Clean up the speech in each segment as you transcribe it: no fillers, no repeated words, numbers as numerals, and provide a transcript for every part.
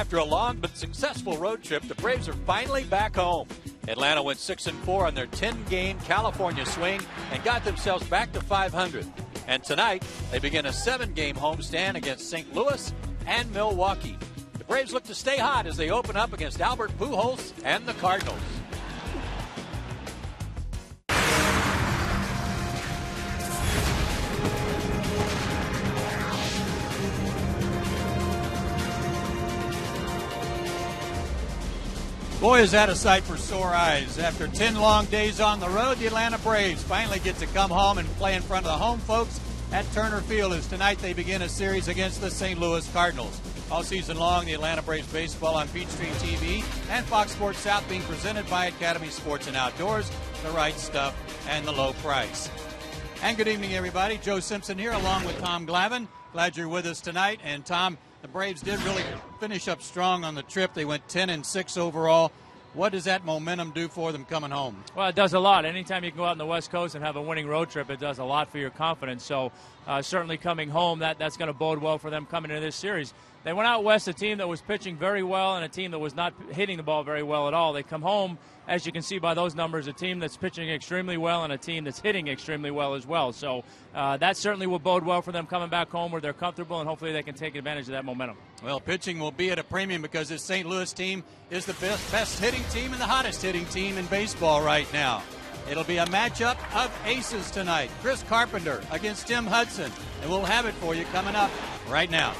After a long but successful road trip, the Braves are finally back home. Atlanta went 6-4 on their 10-game California swing and got themselves back to 500. And tonight, they begin a 7-game homestand against St. Louis and Milwaukee. The Braves look to stay hot as they open up against Albert Pujols and the Cardinals. Boy, is that a sight for sore eyes. After 10 long days on the road, the Atlanta Braves finally get to come home and play in front of the home folks at Turner Field as tonight they begin a series against the St. Louis Cardinals. All season long, the Atlanta Braves baseball on Peachtree TV and Fox Sports South being presented by Academy Sports and Outdoors, the right stuff and the low price. And good evening, everybody. Joe Simpson here along with Tom Glavin. Glad you're with us tonight. And Tom, the Braves did really finish up strong on the trip. They went 10-6 overall. What does that momentum do for them coming home? Well, it does a lot. Anytime you can go out on the West Coast and have a winning road trip, it does a lot for your confidence. So certainly coming home, that's going to bode well for them coming into this series. They went out west, a team that was pitching very well and a team that was not hitting the ball very well at all. They come home, as you can see by those numbers, a team that's pitching extremely well and a team that's hitting extremely well as well. So that certainly will bode well for them coming back home where they're comfortable, and hopefully they can take advantage of that momentum. Well, pitching will be at a premium because this St. Louis team is the best hitting team and the hottest hitting team in baseball right now. It'll be a matchup of aces tonight. Chris Carpenter against Tim Hudson, and we'll have it for you coming up right now.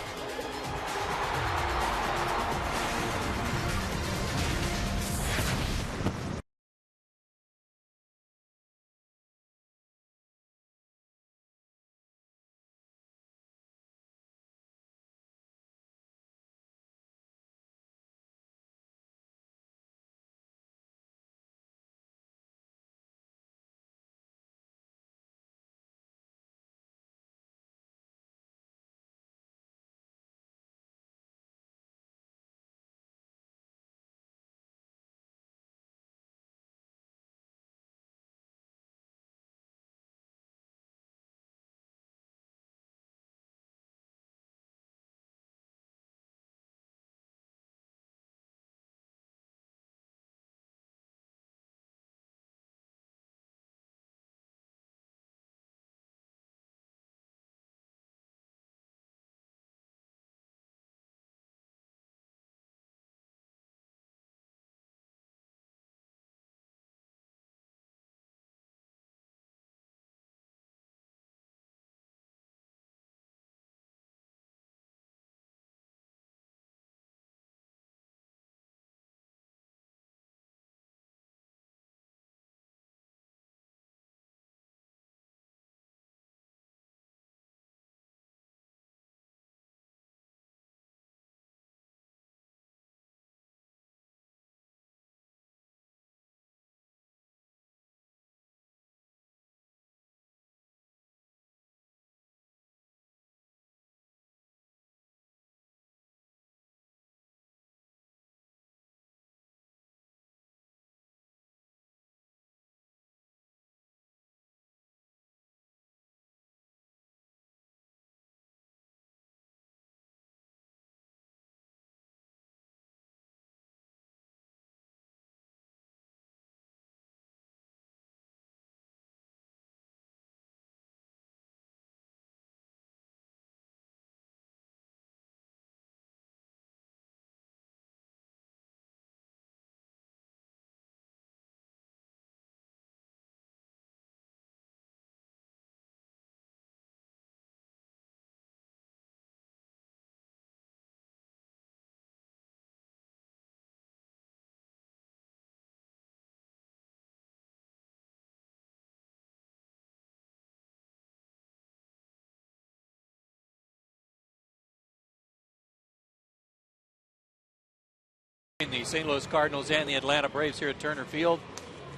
The St. Louis Cardinals and the Atlanta Braves here at Turner Field,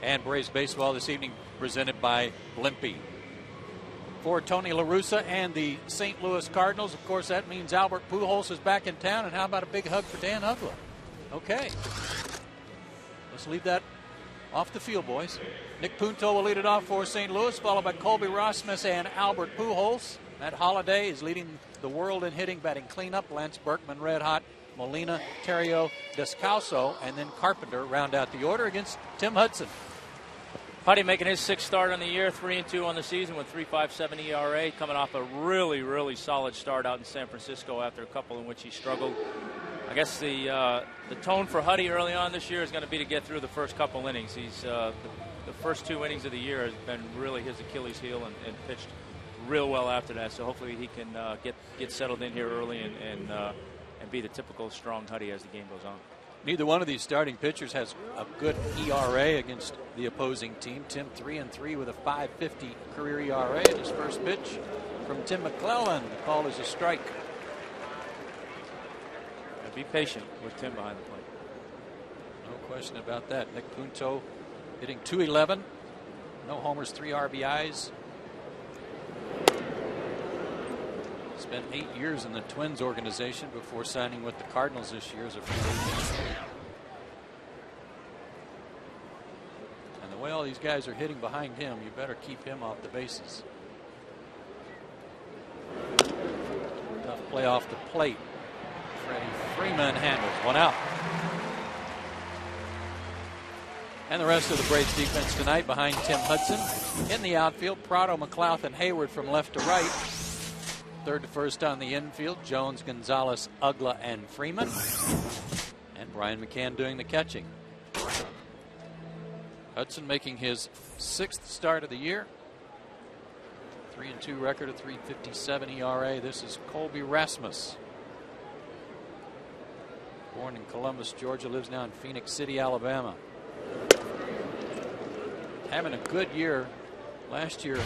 and Braves baseball this evening presented by Blimpie. For Tony La Russa and the St. Louis Cardinals, of course, that means Albert Pujols is back in town, and how about a big hug for Dan Uggla? Okay. Let's leave that off the field, boys. Nick Punto will lead it off for St. Louis, followed by Colby Rasmus and Albert Pujols. Matt Holliday is leading the world in hitting, batting cleanup. Lance Berkman red hot. Molina, Terrio, Descalso, and then Carpenter round out the order against Tim Hudson. Huddy making his 6th start on the year, 3-2 on the season with 3.57 ERA, coming off a really, really solid start out in San Francisco after a couple in which he struggled. I guess the tone for Huddy early on this year is going to be to get through the first couple innings. He's the first 2 innings of the year has been really his Achilles heel and pitched real well after that. So hopefully he can get settled in here early and be the typical strong Huddy as the game goes on. Neither one of these starting pitchers has a good ERA against the opposing team. Tim 3-3 with a 5.50 career ERA. And his first pitch from Tim McClellan. The call is a strike. And be patient with Tim behind the plate. No question about that. Nick Punto hitting .211. No homers, 3 RBIs. Spent 8 years in the Twins organization before signing with the Cardinals this year as a free agent. And the way all these guys are hitting behind him, you better keep him off the bases. Tough play off the plate. Freddie Freeman handles one out. And the rest of the Braves defense tonight behind Tim Hudson. In the outfield, Prado, McLouth, and Hayward from left to right. Third to first on the infield, Jones, Gonzalez, Ugla, and Freeman. And Brian McCann doing the catching. Hudson making his 6th start of the year. 3-2 record, a 3.57 ERA. This is Colby Rasmus. Born in Columbus, Georgia, lives now in Phoenix City, Alabama. Having a good year. Last year,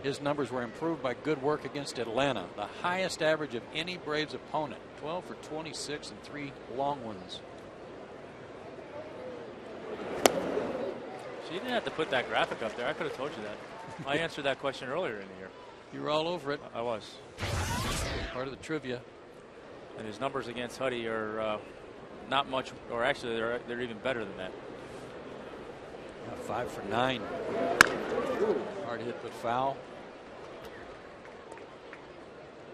his numbers were improved by good work against Atlanta. The highest average of any Braves opponent. 12 for 26 and 3 long ones. So you didn't have to put that graphic up there. I could have told you that. I answered that question earlier in the year. You were all over it. I was. Part of the trivia. And his numbers against Huddy are not much, or actually they're even better than that. 5 for 9. Hard hit but foul.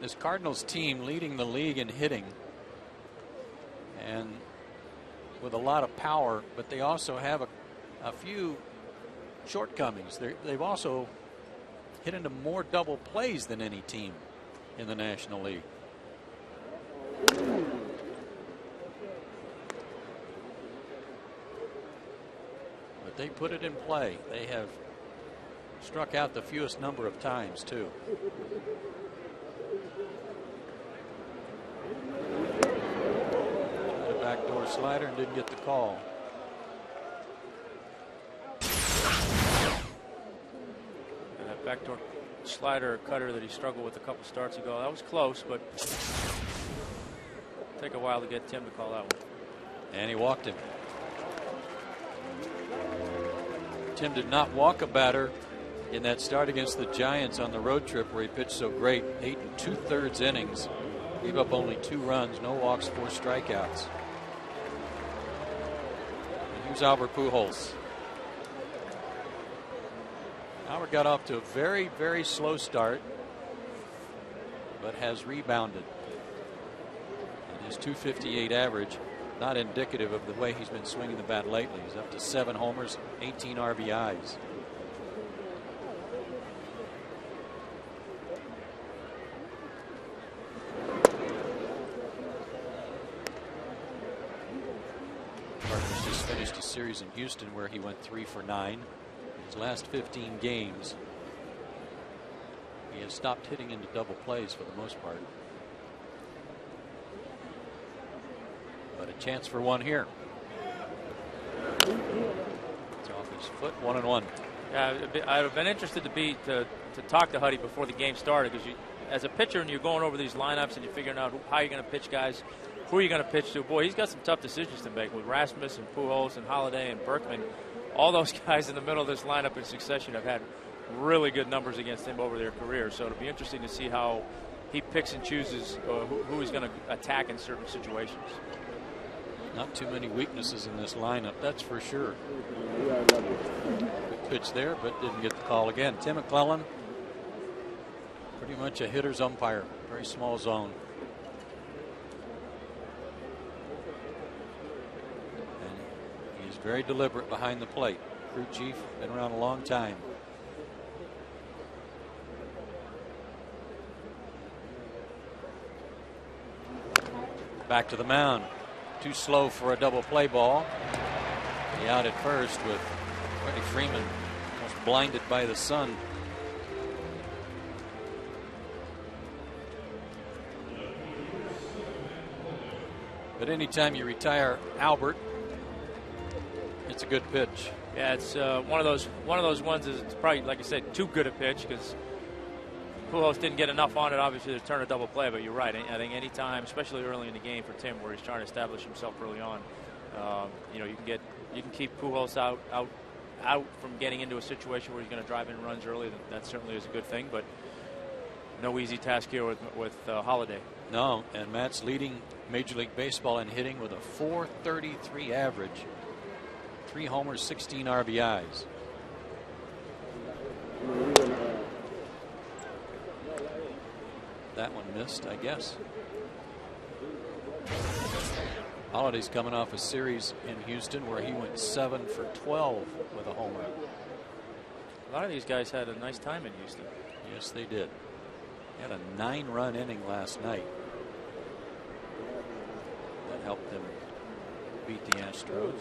This Cardinals team leading the league in hitting and with a lot of power, but they also have a few shortcomings. They've also hit into more double plays than any team in the National League. But they put it in play. They have struck out the fewest number of times, too. Tried a backdoor slider and didn't get the call. And that backdoor slider cutter that he struggled with a couple starts ago, that was close, but take a while to get Tim to call that one. And he walked him. Tim did not walk a batter in that start against the Giants on the road trip where he pitched so great. 8 2/3 innings. Gave up only 2 runs, no walks, 4 strikeouts. And here's Albert Pujols. Albert got off to a very, very slow start, but has rebounded. And his .258 average, not indicative of the way he's been swinging the bat lately. He's up to 7 homers, 18 RBIs. Cardinals just finished a series in Houston where he went 3 for 9. His last 15 games, he has stopped hitting into double plays for the most part. But a chance for one here. It's off his foot, 1-1. Yeah, I'd have been interested to talk to Huddy before the game started, because as a pitcher and you're going over these lineups and you're figuring out how you're going to pitch guys, who are you going to pitch to. Boy, he's got some tough decisions to make with Rasmus and Pujols and Holiday and Berkman. All those guys in the middle of this lineup in succession have had really good numbers against him over their career. So it'll be interesting to see how he picks and chooses who he's going to attack in certain situations. Not too many weaknesses in this lineup, that's for sure. Good pitch there, but didn't get the call again. Tim McClellan, pretty much a hitter's umpire, very small zone. He's very deliberate behind the plate. Crew chief, been around a long time. Back to the mound. Too slow for a double play ball. He out at first with Freddie Freeman almost blinded by the sun. But anytime you retire Albert, it's a good pitch. Yeah, it's one of those ones. Is it's probably, like I said, too good a pitch because Pujols didn't get enough on it, obviously, to turn a double play. But you're right. I think any time, especially early in the game for Tim, where he's trying to establish himself early on, you can keep Pujols out from getting into a situation where he's going to drive in runs early. That certainly is a good thing. But no easy task here with Holiday. No, and Matt's leading Major League Baseball in hitting with a .433 average. 3 homers, 16 RBIs. That one missed, I guess. Holiday's coming off a series in Houston where he went 7 for 12 with a homer. A lot of these guys had a nice time in Houston. Yes, they did. Had a 9-run inning last night. That helped them beat the Astros.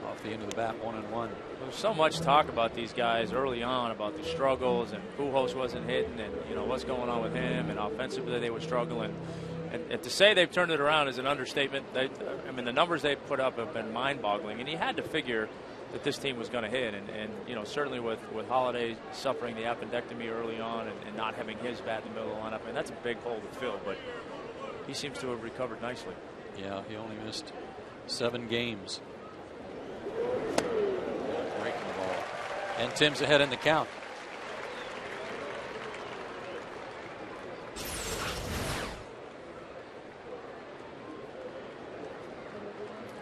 Off the end of the bat, 1-1. There's so much talk about these guys early on about the struggles, and Pujols wasn't hitting, and what's going on with him, and offensively they were struggling. And to say they've turned it around is an understatement. The numbers they put up have been mind-boggling, and you had to figure that this team was going to hit, and certainly with Holiday suffering the appendectomy early on and not having his bat in the middle of the lineup, and that's a big hole to fill, but he seems to have recovered nicely. Yeah, he only missed 7 games. Breaking the ball. And Tim's ahead in the count.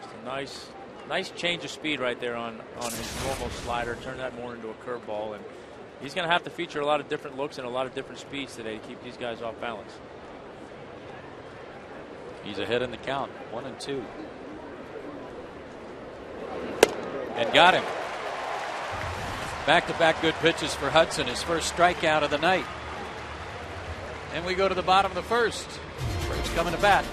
Just a nice change of speed right there on his normal slider. Turn that more into a curveball, and he's going to have to feature a lot of different looks and a lot of different speeds today to keep these guys off balance. He's ahead in the count, 1-2. And got him. Back-to-back good pitches for Hudson, his first strikeout of the night. And we go to the bottom of the first. Braves coming to bat.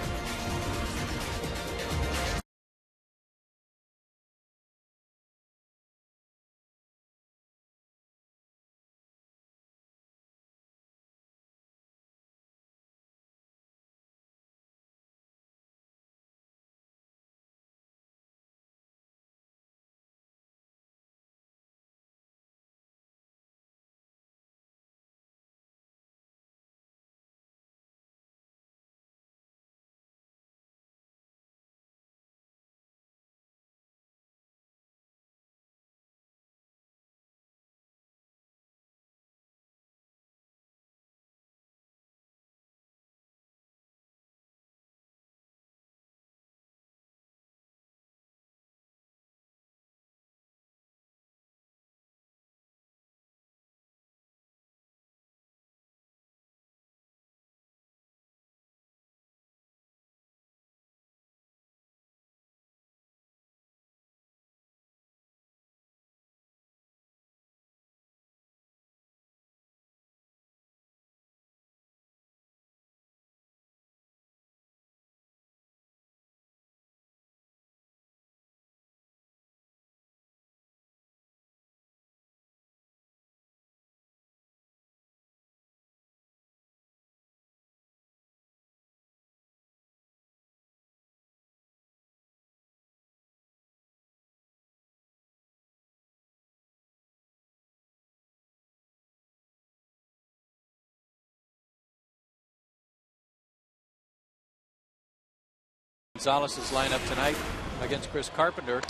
Gonzalez's lineup tonight against Chris Carpenter.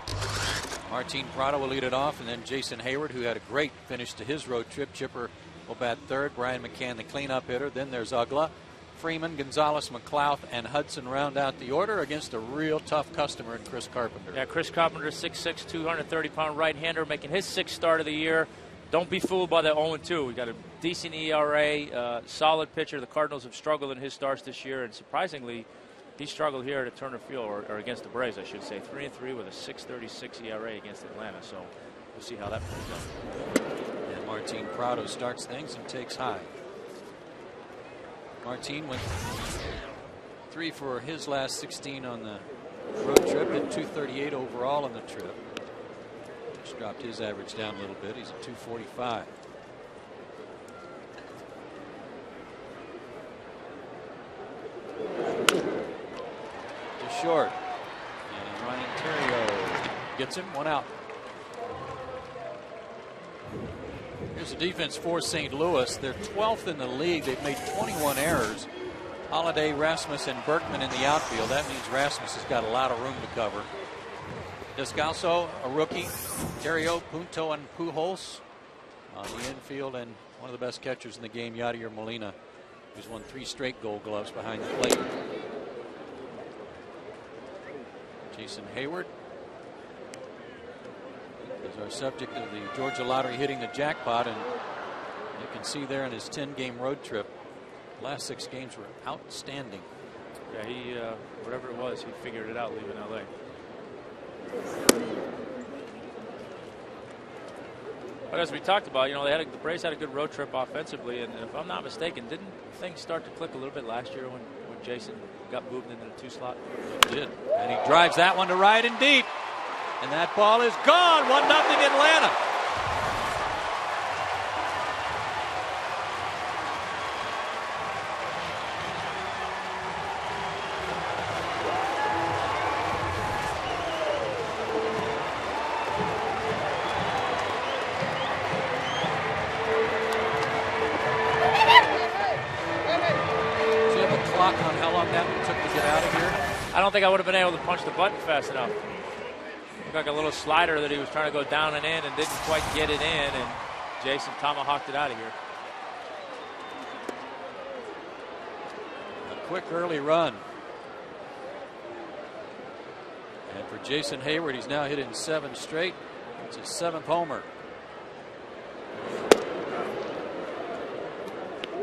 Martin Prado will lead it off, and then Jason Hayward, who had a great finish to his road trip. Chipper will bat third. Brian McCann, the cleanup hitter. Then there's Ugla, Freeman, Gonzalez, McLouth, and Hudson round out the order against a real tough customer in Chris Carpenter. Yeah, Chris Carpenter, 6'6", 230-pound right-hander, making his 6th start of the year. Don't be fooled by the 0-2. We got a decent ERA, solid pitcher. The Cardinals have struggled in his starts this year, and surprisingly, he struggled here at Turner Field, or against the Braves, I should say. 3-3 with a 6.36 ERA against Atlanta. So we'll see how that plays out. And Martin Prado starts things and takes high. Martin went 3 for his last 16 on the road trip, and 238 overall on the trip. Just dropped his average down a little bit. He's at 245. To short. And Ryan Terrio gets him. 1 out. Here's the defense for St. Louis. They're 12th in the league. They've made 21 errors. Holiday, Rasmus, and Berkman in the outfield. That means Rasmus has got a lot of room to cover. Descalso, a rookie. Terrio, Punto, and Pujols on the infield, and one of the best catchers in the game, Yadier Molina, who's won 3 straight Gold Gloves behind the plate. Jason Hayward is our subject of the Georgia Lottery hitting the jackpot, and you can see there in his 10-game road trip, last 6 games were outstanding. Yeah, he whatever it was, he figured it out leaving LA. But as we talked about, you know, the Braves had a good road trip offensively, and if I'm not mistaken, didn't things start to click a little bit last year when Jason got moved into the 2 slot? He did, and he drives that one to right and deep, and that ball is gone. 1-0 Atlanta. I don't think I would have been able to punch the button fast enough. Looked like a little slider that he was trying to go down and in and didn't quite get it in, and Jason tomahawked it out of here. A quick early run. And for Jason Hayward, he's now hitting 7 straight. It's his 7th homer.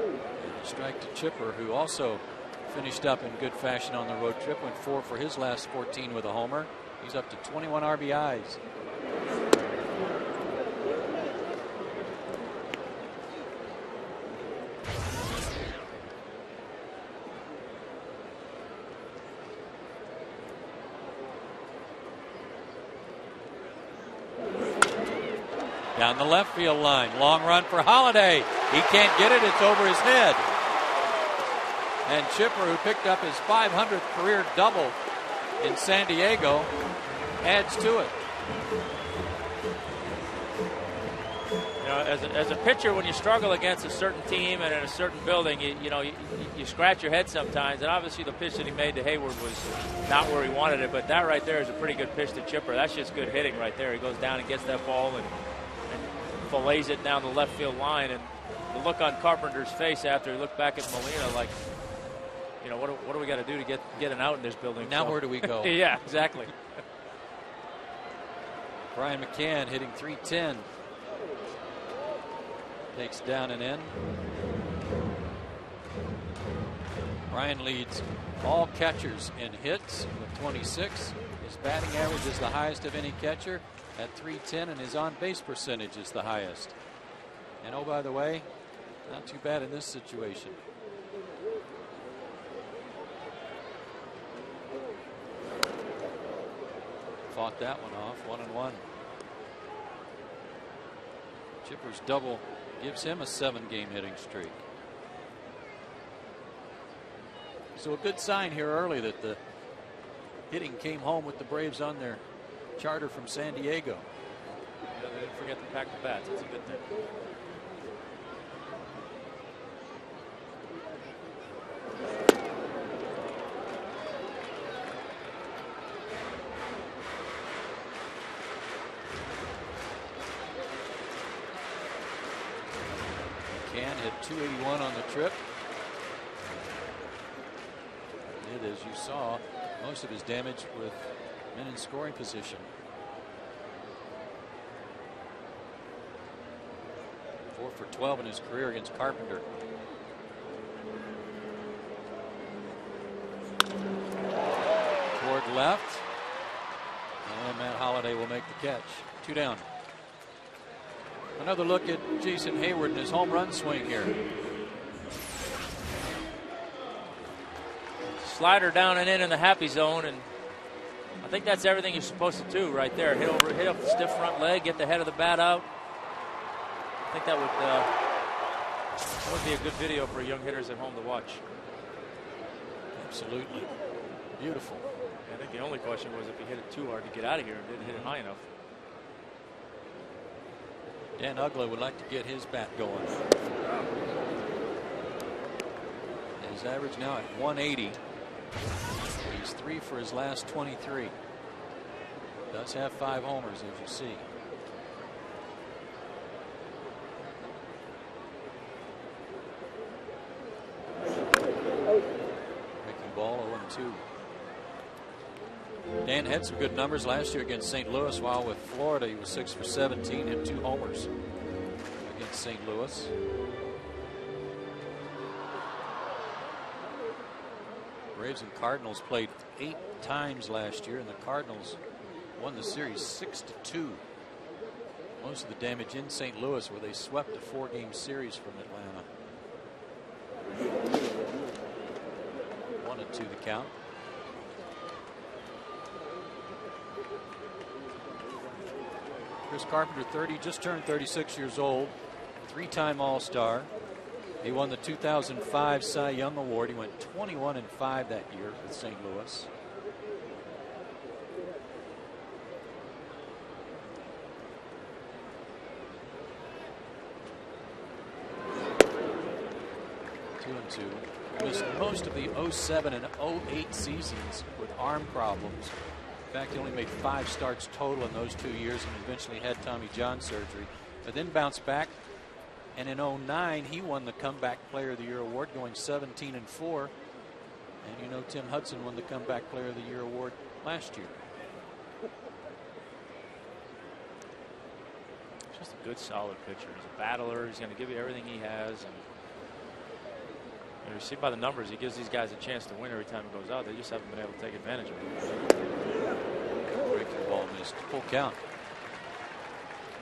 And a strike to Chipper, who also finished up in good fashion on the road trip. Went 4 for his last 14 with a homer. He's up to 21 RBIs. Down the left field line. Long run for Holiday. He can't get it. It's over his head. And Chipper, who picked up his 500th career double in San Diego, adds to it. You know, as a pitcher, when you struggle against a certain team and in a certain building, you scratch your head sometimes. And obviously the pitch that he made to Hayward was not where he wanted it, but that right there is a pretty good pitch to Chipper. That's just good hitting right there. He goes down and gets that ball and fillets it down the left field line. And the look on Carpenter's face after he looked back at Molina like, you know, what do we got to do to get an out in this building? Now where do we go? Yeah, exactly. Brian McCann hitting .310. Takes down and in. Brian leads all catchers in hits with 26. His batting average is the highest of any catcher at .310, and his on-base percentage is the highest. And oh, by the way, not too bad in this situation. Fought that one off, 1-1. Chipper's double gives him a 7-game hitting streak. So a good sign here early that the hitting came home with the Braves on their charter from San Diego. Yeah, they didn't forget to pack the bats. That's a good thing. Hit 281 on the trip. Did, as you saw, most of his damage with men in scoring position. 4 for 12 in his career against Carpenter. left. And Matt Holliday will make the catch. 2 down. Another look at Jason Hayward and his home run swing here. Slider down and in the happy zone, and I think that's everything you're supposed to do right there. Hit up the stiff front leg, get the head of the bat out. I think that would be a good video for young hitters at home to watch. Absolutely. Beautiful. I think the only question was if he hit it too hard to get out of here and didn't hit it high enough. Dan Uggla would like to get his bat going. His average now at 180. He's 3 for his last 23. Does have 5 homers, as you see. Breaking ball 0-2. Dan had some good numbers last year against St. Louis, while with Florida he was 6 for 17, hit 2 homers against St. Louis. Braves and Cardinals played 8 times last year, and the Cardinals won the series 6-2. Most of the damage in St. Louis, where they swept a 4-game series from Atlanta. 1-2 the count. Chris Carpenter, just turned 36 years old, 3-time All-Star. He won the 2005 Cy Young Award. He went 21-5 that year with St. Louis. Missed most of the 07 and 08 seasons with arm problems. In fact, he only made 5 starts total in those 2 years and eventually had Tommy John surgery, but then bounced back. And in 09, he won the Comeback Player of the Year award, going 17-4. And you know, Tim Hudson won the Comeback Player of the Year award last year. Just a good, solid pitcher. He's a battler. He's going to give you everything he has. And you see by the numbers, he gives these guys a chance to win every time he goes out. They just haven't been able to take advantage of it. Breaking ball missed. Full count.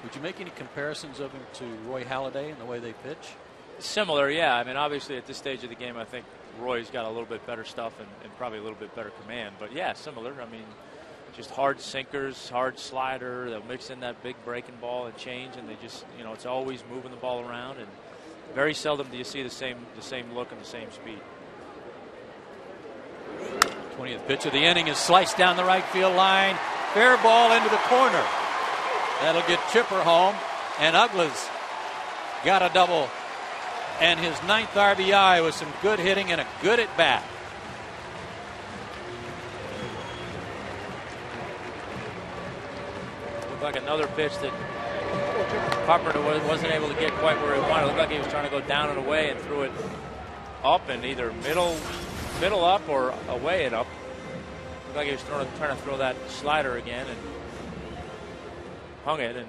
Would you make any comparisons of him to Roy Halladay in the way they pitch? Similar, yeah. I mean, obviously at this stage of the game, I think Roy's got a little bit better stuff and probably a little bit better command. But yeah, similar. I mean, just hard sinkers, hard slider. They'll mix in that big breaking ball and change, and they just, you know, it's always moving the ball around. And very seldom do you see the same look and the same speed. 20th pitch of the inning is sliced down the right field line. Fair ball into the corner. That'll get Chipper home, and Uggla's got a double and his 9th RBI with some good hitting and a good at bat. Looked like another pitch that Carpenter wasn't able to get quite where he wanted. It looked like he was trying to go down and away and threw it up and either middle up or away and up. Looked like he was trying to throw that slider again and hung it, and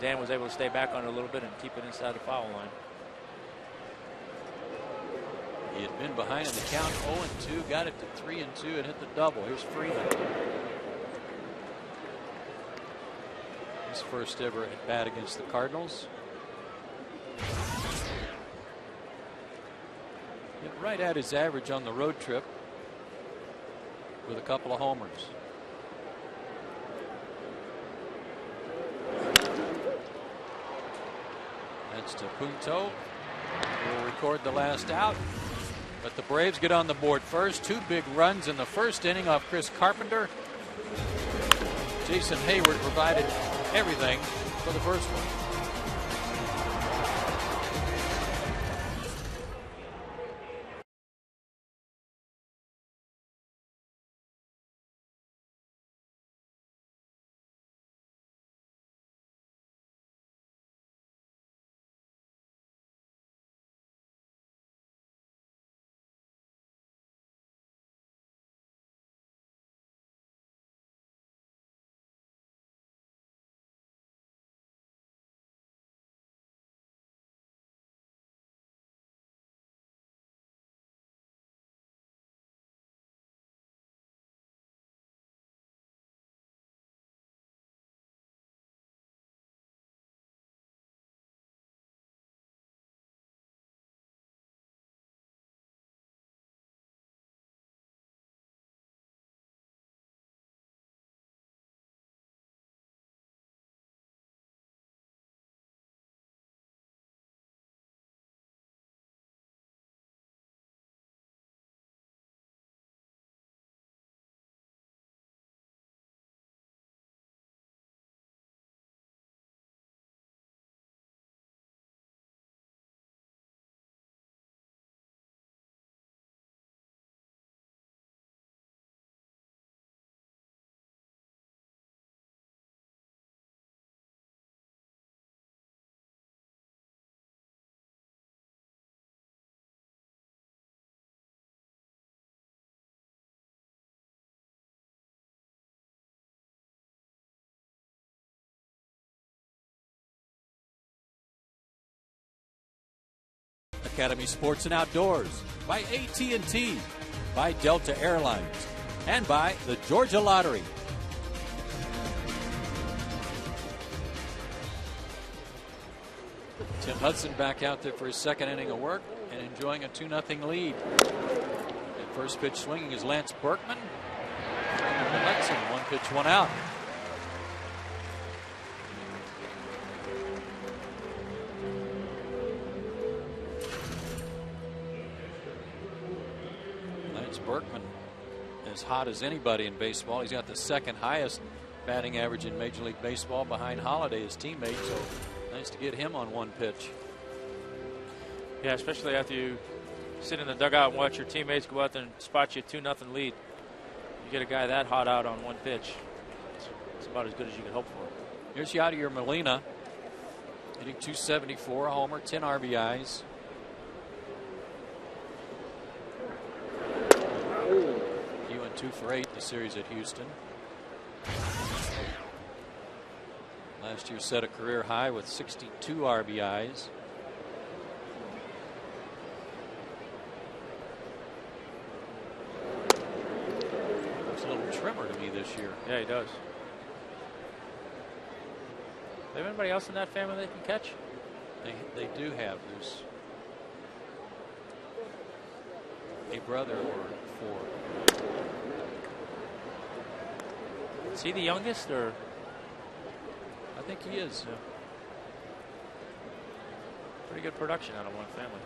Dan was able to stay back on it a little bit and keep it inside the foul line. He had been behind in the count 0-2, got it to 3-2 and hit the double. Here's Freeman. His first ever at bat against the Cardinals. Hit right at his average on the road trip with a couple of homers. That's to Punto. We'll record the last out. But the Braves get on the board first. 2 big runs in the first inning off Chris Carpenter. Jason Hayward provided everything for the first one. Academy Sports and Outdoors, by AT&T, by Delta Airlines, and by the Georgia Lottery. Tim Hudson back out there for his second inning of work and enjoying a 2-0 lead. At first pitch swinging is Lance Berkman. Hudson, 1 pitch, 1 out. Lance Berkman, as hot as anybody in baseball. He's got the second highest batting average in Major League Baseball behind Holiday, his teammate. So nice to get him on 1 pitch. Yeah, especially after you sit in the dugout and watch your teammates go out there and spot you a 2-0 lead. You get a guy that hot out on 1 pitch. It's about as good as you can hope for. Here's Yadier Molina, hitting .274, a homer, 10 RBIs. He went 2 for 8 the series at Houston. Last year set a career high with 62 RBIs. Looks a little trimmer to me this year. Yeah, he does. They have anybody else in that family they can catch? They do have. There's a brother or 4. Is he the youngest, or? I think he is. Yeah. Pretty good production out of one family.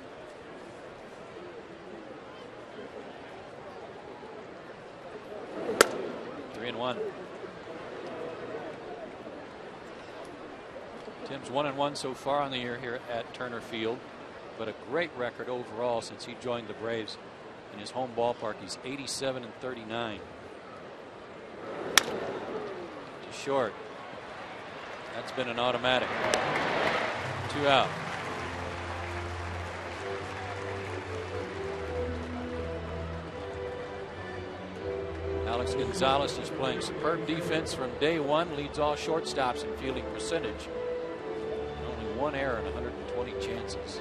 Three and 1. Tim's 1-1 so far on the year here at Turner Field, but a great record overall since he joined the Braves. In his home ballpark, he's 87-39. Too short. That's been an automatic. 2 out. Alex Gonzalez is playing superb defense from day one, leads all shortstops in fielding percentage. Only 1 error in 120 chances.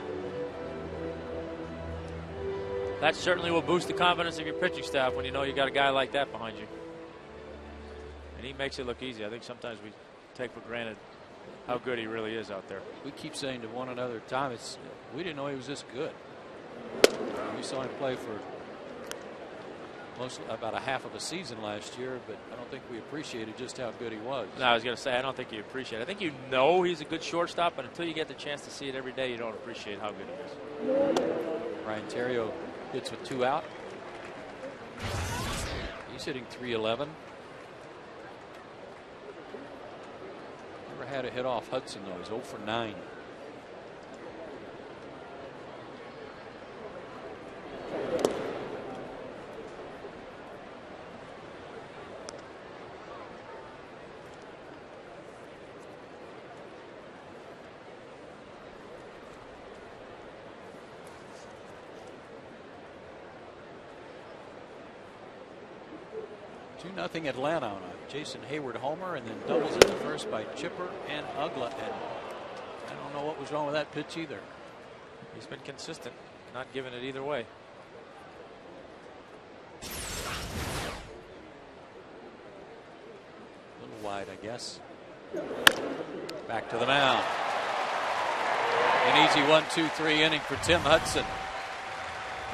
That certainly will boost the confidence of your pitching staff when you know you got a guy like that behind you. And he makes it look easy. I think sometimes we take for granted how good he really is out there. We keep saying to one another, Tom, we didn't know he was this good. We saw him play for about a half of a season last year, but I don't think we appreciated just how good he was. No, I was going to say, I don't think you appreciate it. I think you know he's a good shortstop, but until you get the chance to see it every day, you don't appreciate how good he is. Ryan Theriot hits with 2 out. He's hitting .311. Never had a hit off Hudson, though. He's 0 for 9. Nothing Atlanta on a Jason Hayward homer, and then doubles in the first by Chipper and Ugla. And I don't know what was wrong with that pitch either. He's been consistent, not giving it either way. A little wide, I guess. Back to the mound. An easy 1-2-3 inning for Tim Hudson.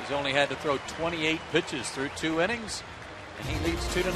He's only had to throw 28 pitches through 2 innings. And he leads 2-0.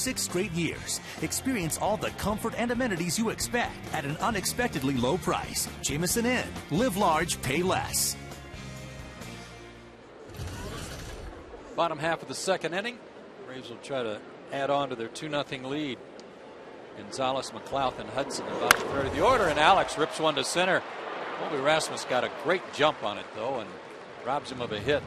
6 straight years. Experience all the comfort and amenities you expect at an unexpectedly low price. Jamison Inn. Live large, pay less. Bottom half of the second inning. Braves will try to add on to their 2-0 lead. Gonzalez, McLeod, and Hudson about the third of the order, and Alex rips one to center. Colby Rasmus got a great jump on it, though, and robs him of a hit.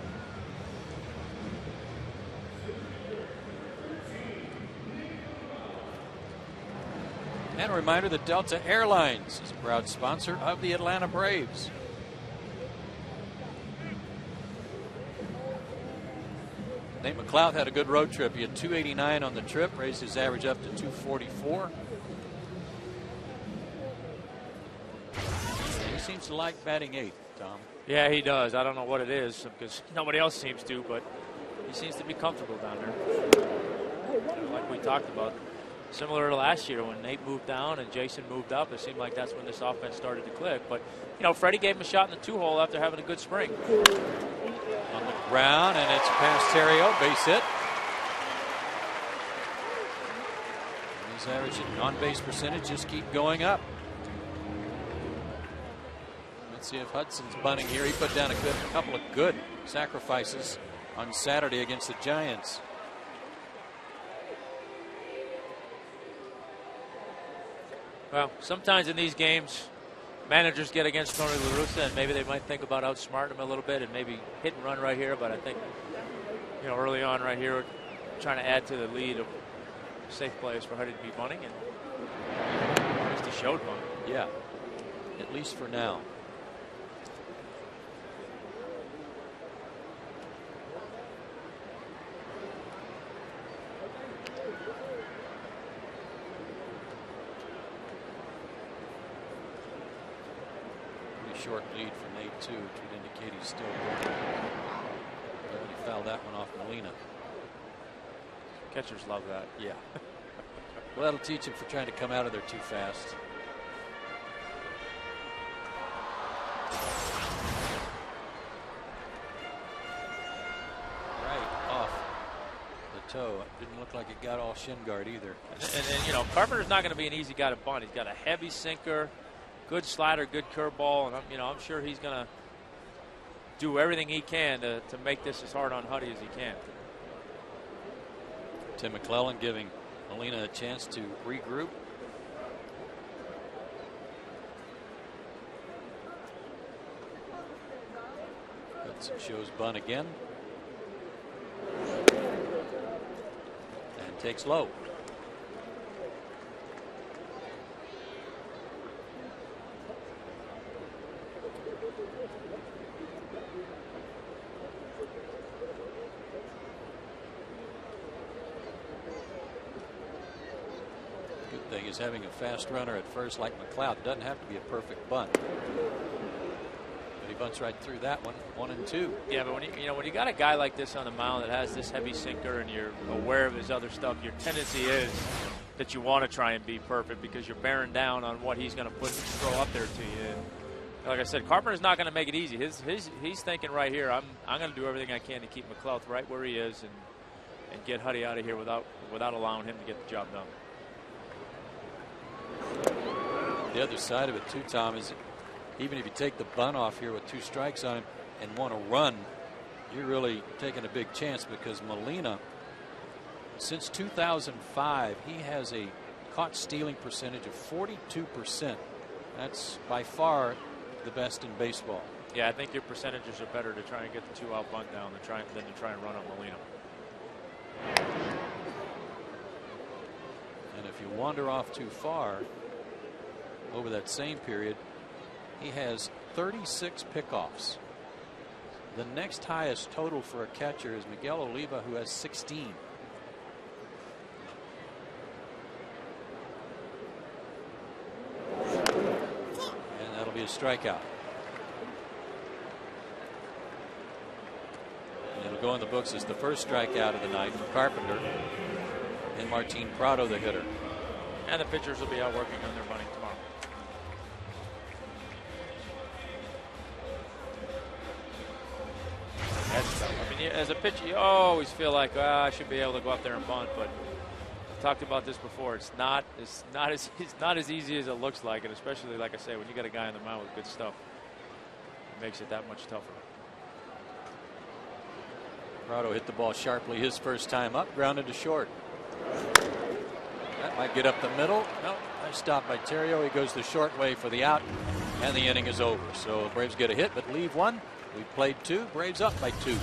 And a reminder that Delta Airlines is a proud sponsor of the Atlanta Braves. Nate McLeod had a good road trip. He had 289 on the trip, raised his average up to 244. He seems to like batting eighth, Tom. Yeah, he does. I don't know what it is because nobody else seems to, but he seems to be comfortable down there. Like we talked about, similar to last year when Nate moved down and Jason moved up, it seemed like that's when this offense started to click. But, you know, Freddie gave him a shot in the 2-hole after having a good spring. On the ground, and it's past Terrio, base hit. And his average on-base percentage just keep going up. Let's see if Hudson's bunting here. He put down a couple of good sacrifices on Saturday against the Giants. Well, sometimes in these games, managers get against Tony La Russa, and maybe they might think about outsmarting him a little bit and maybe hit and run right here. But I think, you know, early on right here, we're trying to add to the lead of safe plays for Huddy to be bunting, and at least he showed bunt. Yeah, at least for now. Short lead for Nate, too, which would indicate he's still working. But he fouled that one off Molina. Catchers love that. Yeah. Well, that'll teach him for trying to come out of there too fast. Right off the toe. It didn't look like it got all shin guard either. And you know, Carpenter's not going to be an easy guy to bunt. He's got a heavy sinker, good slider, good curveball, and I'm sure he's going to do everything he can to make this as hard on Huddy as he can. Tim McClellan giving Molina a chance to regroup. Hudson shows bunt again. And takes low. Thing is having a fast runner at first like McLeod. Doesn't have to be a perfect bunt. But he bunts right through that one. 1 and 2. Yeah, but when you got a guy like this on the mound that has this heavy sinker and you're aware of his other stuff, your tendency is that you want to try and be perfect because you're bearing down on what he's going to throw up there to you. And like I said, Carpenter's not going to make it easy. He's thinking right here, I'm going to do everything I can to keep McLeod right where he is and get Huddy out of here without allowing him to get the job done. The other side of it too, Tom, is even if you take the bunt off here with 2 strikes on him and want to run, you're really taking a big chance because Molina, since 2005, he has a caught stealing percentage of 42%. That's by far the best in baseball. Yeah, I think your percentages are better to try and get the 2-out bunt down than to try and run on Molina. And if you wander off too far, over that same period, he has 36 pickoffs. The next highest total for a catcher is Miguel Oliva, who has 16. And that'll be a strikeout. And it'll go in the books as the first strikeout of the night for Carpenter and Martin Prado, the hitter. And the pitchers will be out working on their bunting tomorrow. That's tough. I mean, as a pitcher, you always feel like, I should be able to go up there and bunt, but talked about this before. It's not as easy as it looks like, and especially, like I say, when you got a guy on the mound with good stuff, it makes it that much tougher. Prado hit the ball sharply his first time up, grounded to short. That might get up the middle. No, nice stop by Terrio. He goes the short way for the out, and the inning is over. So Braves get a hit, but leave one. We played 2. Braves up by 2.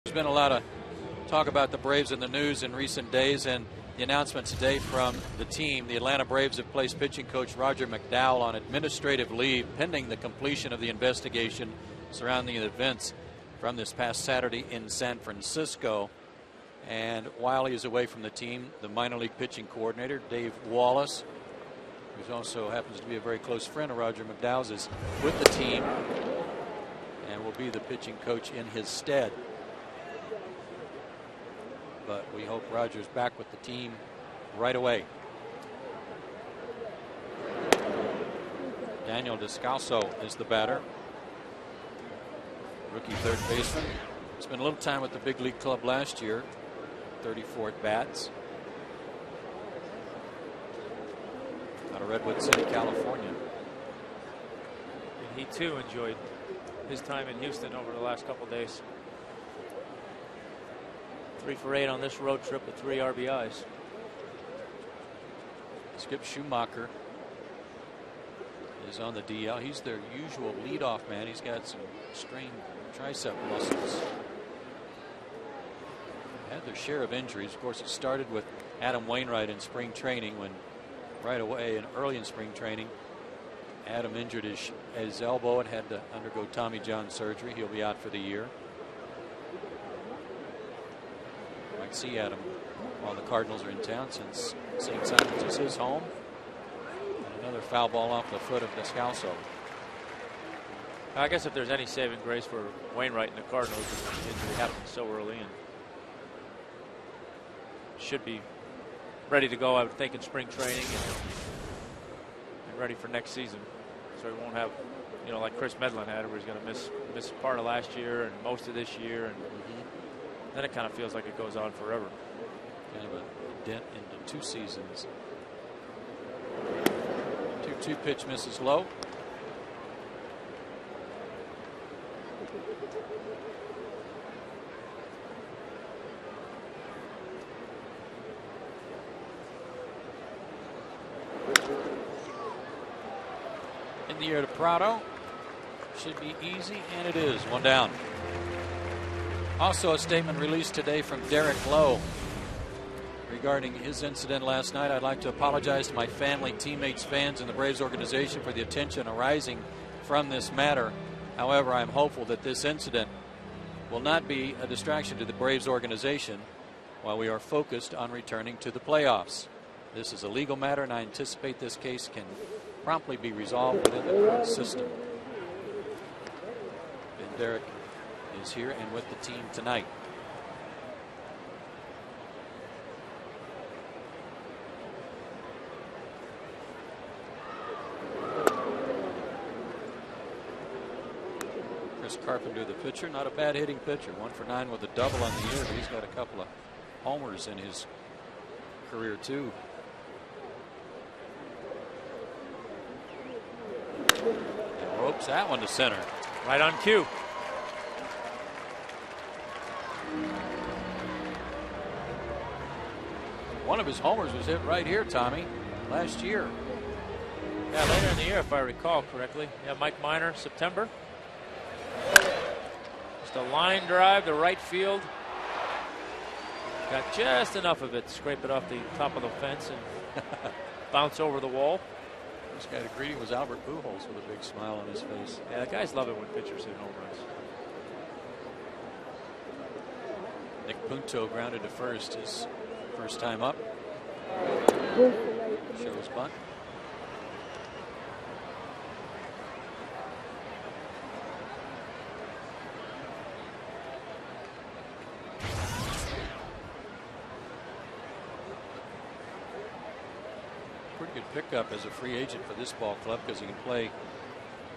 There's been a lot of talk about the Braves in the news in recent days, and the announcement today from the team. The Atlanta Braves have placed pitching coach Roger McDowell on administrative leave pending the completion of the investigation surrounding the events from this past Saturday in San Francisco. And while he is away from the team, the minor league pitching coordinator, Dave Wallace, who also happens to be a very close friend of Roger McDowell's, is with the team and will be the pitching coach in his stead. But we hope Roger's back with the team right away. Daniel Descalso is the batter. Rookie third baseman. Spent a little time with the big league club last year. 34 at bats. Out of Redwood City, California. And he too enjoyed his time in Houston over the last couple days. 3 for 8 on this road trip with 3 RBIs. Skip Schumacher is on the DL. He's their usual leadoff man. He's got some strained tricep muscles. Had their share of injuries. Of course, it started with Adam Wainwright in spring training, when right away and early in spring training, Adam injured his elbow and had to undergo Tommy John surgery. He'll be out for the year. Might see Adam while the Cardinals are in town, since St. Simon's is his home. And another foul ball off the foot of Descalso. I guess if there's any saving grace for Wainwright and the Cardinals, the injury happened so early and should be ready to go, I would think, in spring training and ready for next season. So he won't have, like Chris Medlin had, where he's going to miss part of last year and most of this year, and then it kind of feels like it goes on forever. Kind of a dent into 2 seasons. 2-2 pitch misses low. In the air to Prado. Should be easy, and it is. 1 down. Also a statement released today from Derek Lowe regarding his incident last night. I'd like to apologize to my family, teammates, fans, and the Braves organization for the attention arising from this matter. However, I'm hopeful that this incident will not be a distraction to the Braves organization while we are focused on returning to the playoffs. This is a legal matter, and I anticipate this case can promptly be resolved within the court system. And Derek is here and with the team tonight. Chris Carpenter, the pitcher, not a bad hitting pitcher. 1 for 9 with a double on the year, but he's got a couple of homers in his career too. And ropes that one to center. Right on cue. One of his homers was hit right here, Tommy, last year. Yeah, later in the year, if I recall correctly. Yeah, Mike Minor, September. Just a line drive to right field. Got just enough of it, scrape it off the top of the fence and bounce over the wall. This guy to greeting was Albert Pujols with a big smile on his face. Yeah, the guys love it when pitchers hit home runs. Nick Punto grounded to first his first time up. Shows bunt. Pretty good pickup as a free agent for this ball club because he can play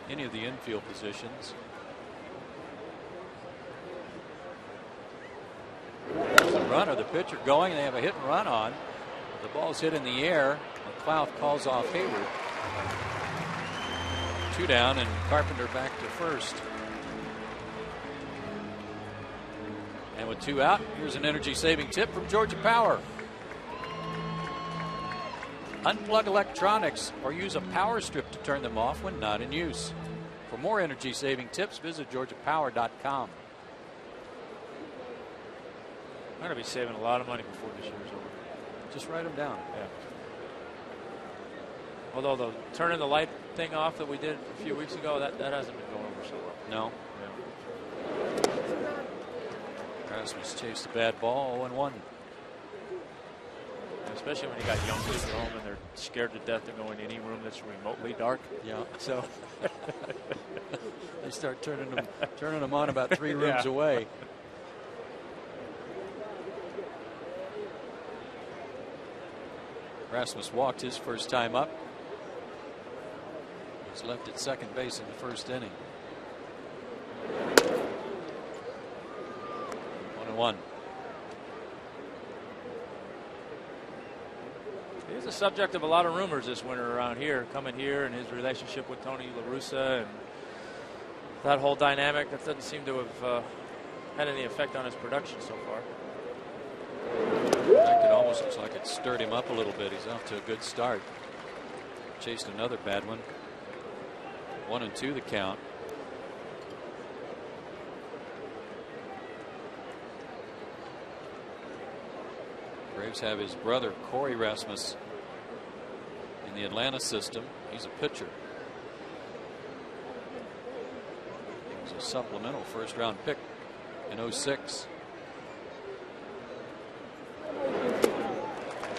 any of the infield positions. There's the runner, the pitcher going. They have a hit and run on. The ball's hit in the air. McLeod calls off Hayward. 2 down and Carpenter back to first. And with 2 out, here's an energy-saving tip from Georgia Power. Unplug electronics or use a power strip to turn them off when not in use. For more energy-saving tips, visit georgiapower.com. I'm going to be saving a lot of money before this year's over. Just write them down. Yeah. Although the turning the light thing off that we did a few weeks ago, that hasn't been going over so well. No. Yeah. Rasmus chased a bad ball, 0-1. Especially when you got young kids at home and they're scared to death to go in any room that's remotely dark. Yeah. So they start turning them on about 3 rooms away. Rasmus walked his first time up. Was left at second base in the first inning. 1-1. He's the subject of a lot of rumors this winter around here, coming here, and his relationship with Tony La Russa and that whole dynamic. That doesn't seem to have had any effect on his production so far. In fact, it almost looks like it stirred him up a little bit. He's off to a good start. Chased another bad one. 1-2 the count. Braves have his brother Corey Rasmus in the Atlanta system. He's a pitcher. He was a supplemental first-round pick in 06.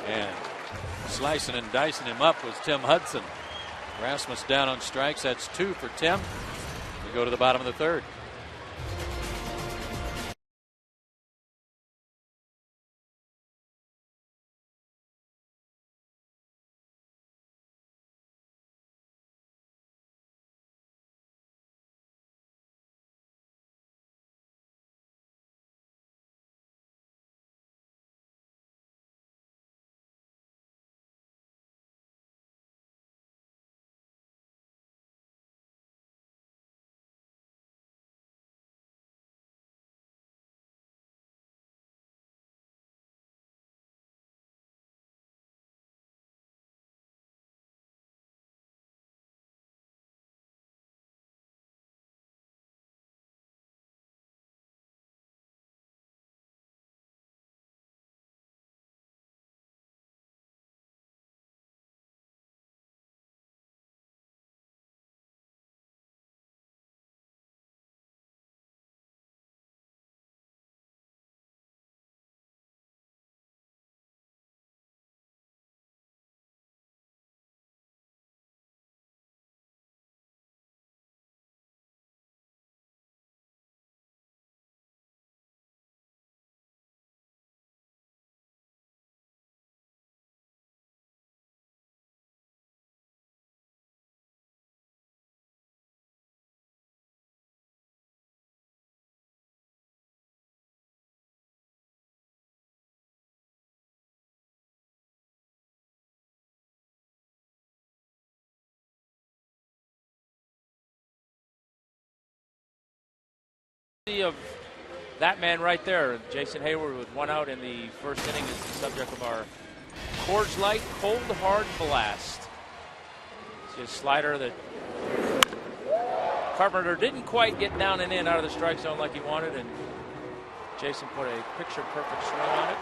And slicing and dicing him up was Tim Hudson. Rasmus down on strikes. That's 2 for Tim. We go to the bottom of the 3rd. Of that man right there, Jason Hayward, with 1 out in the first inning, is the subject of our Coors Light Cold Hard Blast. It's a slider that Carpenter didn't quite get down and in out of the strike zone like he wanted, and Jason put a picture-perfect swing on it,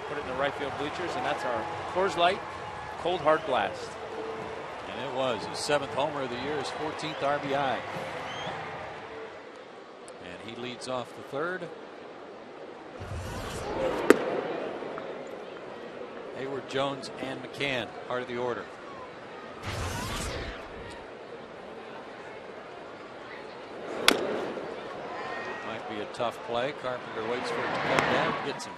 put it in the right field bleachers, and that's our Coors Light Cold Hard Blast. And it was his 7th homer of the year, his 14th RBI. He leads off the third. Hayward, Jones, and McCann, part of the order. Might be a tough play. Carpenter waits for it to come down, gets him.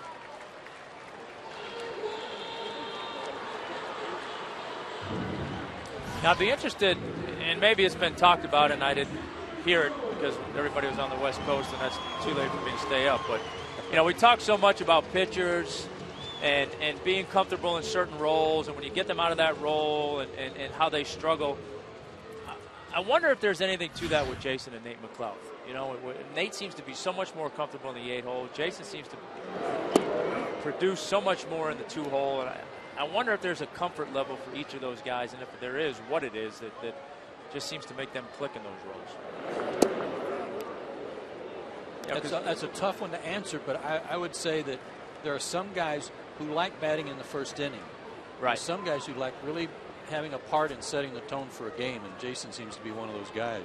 Now, I'd be interested, and maybe it's been talked about and I didn't hear it because everybody was on the West Coast and that's too late for me to stay up. But, you know, we talk so much about pitchers and being comfortable in certain roles, and when you get them out of that role and how they struggle. I wonder if there's anything to that with Jason and Nate McLeod. You know, Nate seems to be so much more comfortable in the 8-hole. Jason seems to produce so much more in the 2-hole. And I wonder if there's a comfort level for each of those guys, and if there is, what it is that just seems to make them click in those roles. That's a tough one to answer, but I would say that there are some guys who like batting in the first inning. Right. There's some guys who like really having a part in setting the tone for a game, and Jason seems to be one of those guys.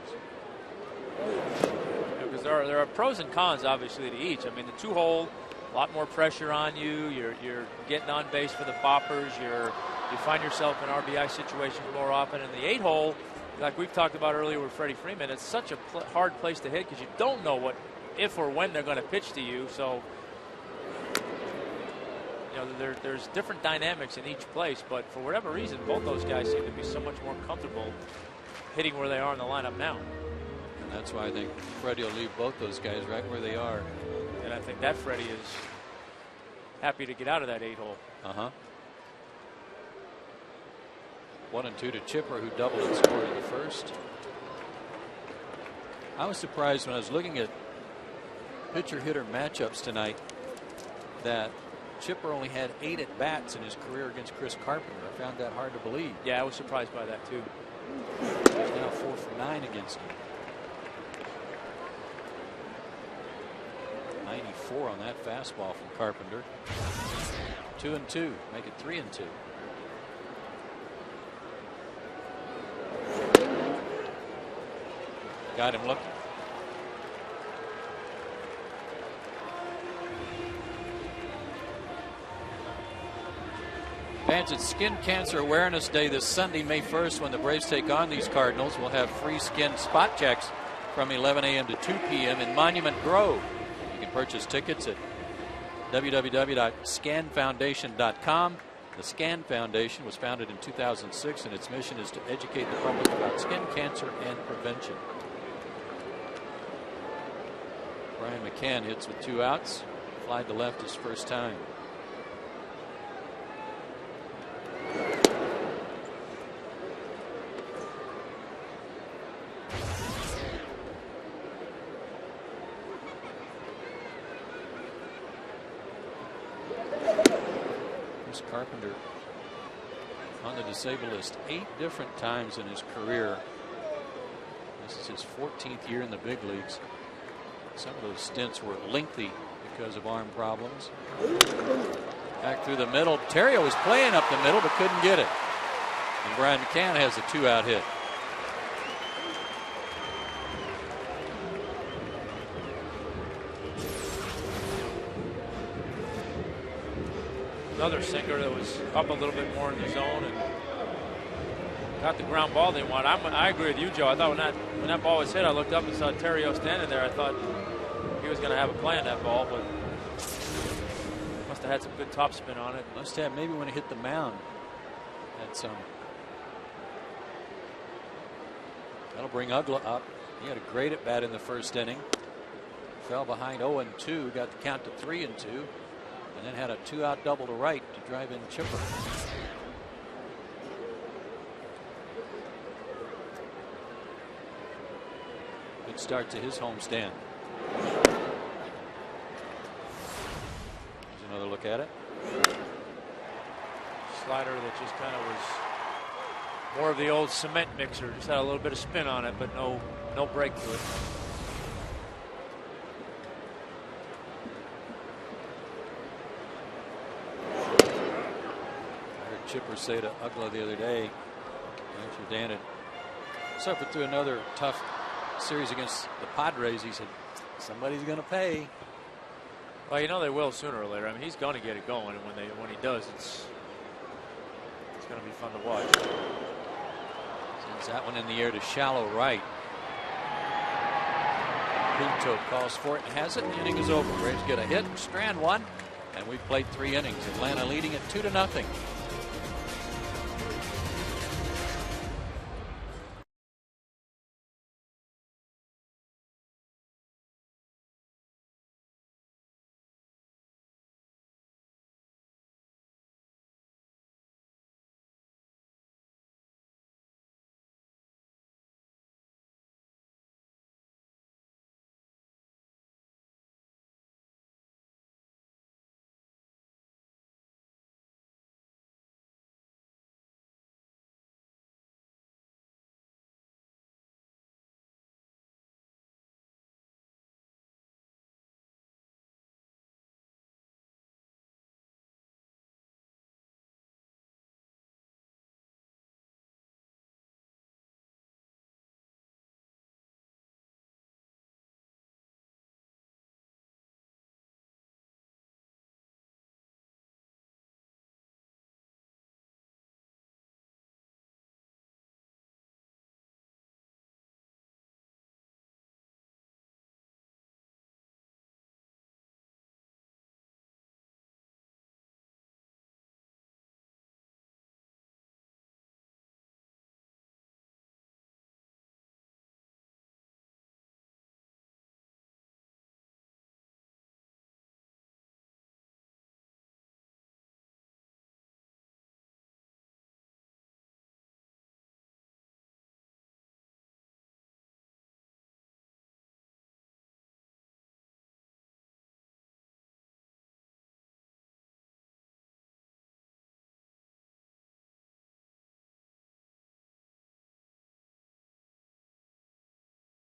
Because there are pros and cons, obviously, to each. I mean, the 2-hole, a lot more pressure on you. You're getting on base for the boppers. You find yourself in RBI situations more often. In the 8-hole, like we've talked about earlier with Freddie Freeman, it's such a hard place to hit because you don't know what, if or when they're going to pitch to you. So, you know, there's different dynamics in each place, but for whatever reason, both those guys seem to be so much more comfortable hitting where they are in the lineup now. And that's why I think Freddie will leave both those guys right where they are. And I think that Freddie is happy to get out of that 8-hole. 1-2 to Chipper, who doubled and scored in the first. I was surprised when I was looking at pitcher-hitter matchups tonight that Chipper only had 8 at-bats in his career against Chris Carpenter. I found that hard to believe. Yeah, I was surprised by that, too. He's now 4 for 9 against him. 94 on that fastball from Carpenter. 2-2. Make it 3-2. Got him looking. Fans, it's Skin Cancer Awareness Day this Sunday, May 1st, when the Braves take on these Cardinals. We'll have free skin spot checks from 11 a.m. to 2 p.m. in Monument Grove. You can purchase tickets at www.scanfoundation.com. The Scan Foundation was founded in 2006, and its mission is to educate the public about skin cancer and prevention. Brian McCann hits with 2 outs. Fly to left his first time. Chris Carpenter on the disabled list 8 different times in his career. This is his 14th year in the big leagues. Some of those stints were lengthy because of arm problems. Back through the middle. Terrio was playing up the middle but couldn't get it. And Brian McCann has a 2-out hit. Another sinker that was up a little bit more in the zone and got the ground ball they want. I agree with you, Joe. I thought when that ball was hit, I looked up and saw Terrio standing there. I thought he was going to have a play on that ball, but must have had some good topspin on it. Must have, maybe when it hit the mound. Had some. That'll bring Ugla up. He had a great at bat in the first inning. Fell behind 0-2, got the count to 3-2, and then had a 2-out double to right to drive in Chipper. Good start to his homestand. at it. Slider that just kind of was more of the old cement mixer. Just had a little bit of spin on it, but no break to it. I heard Chipper say to Ugla the other day, after Dan had suffered through another tough series against the Padres, he said, somebody's going to pay. Well, you know they will sooner or later. I mean, he's going to get it going, and when he does, it's going to be fun to watch. Sends that one in the air to shallow right. Pinto calls for it and has it. The inning is over. Braves get a hit, strand one, and we've played 3 innings. Atlanta leading it 2-0.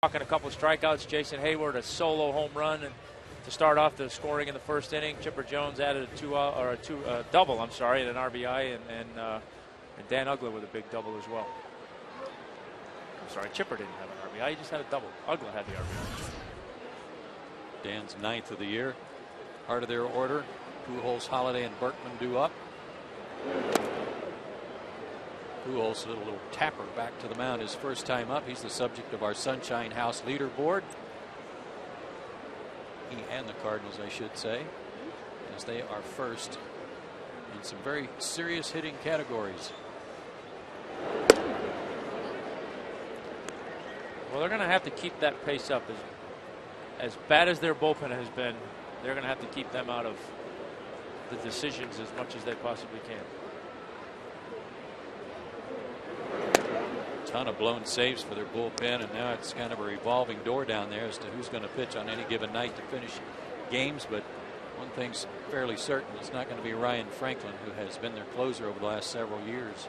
Talking a couple of strikeouts. Jason Hayward a solo home run and to start off the scoring in the first inning. Chipper Jones added a double. I'm sorry, and an RBI, and Dan Ugla with a big double as well. I'm sorry, Chipper didn't have an RBI. He just had a double. Ugla had the RBI. Dan's 9th of the year. Part of their order. Pujols, Holiday, and Berkman due up. Pujols, a little tapper back to the mound his first time up. He's the subject of our Sunshine House leaderboard. He and the Cardinals, I should say, as they are first in some very serious hitting categories. Well, they're going to have to keep that pace up. As bad as their bullpen has been, they're going to have to keep them out of the decisions as much as they possibly can. Ton of blown saves for their bullpen, and now it's kind of a revolving door down there as to who's going to pitch on any given night to finish games. But one thing's fairly certain, it's not going to be Ryan Franklin, who has been their closer over the last several years.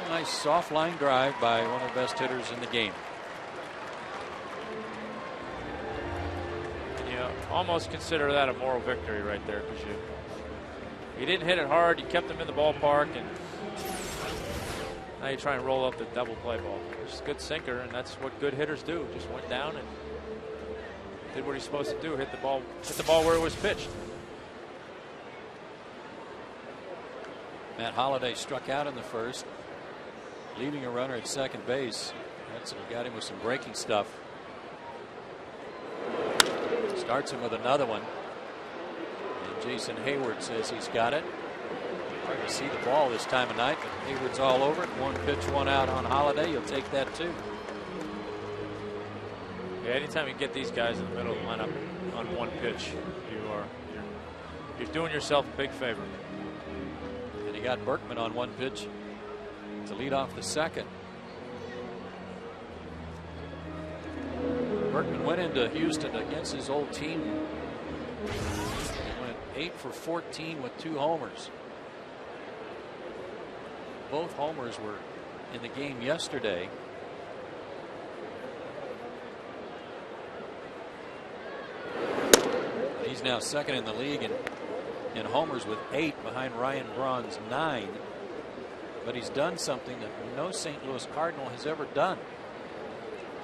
A nice soft line drive by one of the best hitters in the game. And you almost consider that a moral victory right there, because you didn't hit it hard, you kept him in the ballpark, and now you try and roll up the double play ball. It's a good sinker, and that's what good hitters do. Just went down and did what he's supposed to do. Hit the ball where it was pitched. Matt Holliday struck out in the first, leaving a runner at second base. That's got him with some breaking stuff. Starts him with another one. And Jason Hayward says he's got it. Hard to see the ball this time of night, but Hayward's all over it. 1 pitch, 1 out on Holiday. You'll take that too. Yeah, anytime you get these guys in the middle of the lineup on 1 pitch, you're doing yourself a big favor. And he got Berkman on 1 pitch to lead off the second. Berkman went into Houston against his old team He went 8 for 14 with 2 homers. Both homers were in the game yesterday. He's now second in the league in homers with 8 behind Ryan Braun's 9. But he's done something that no St. Louis Cardinal has ever done.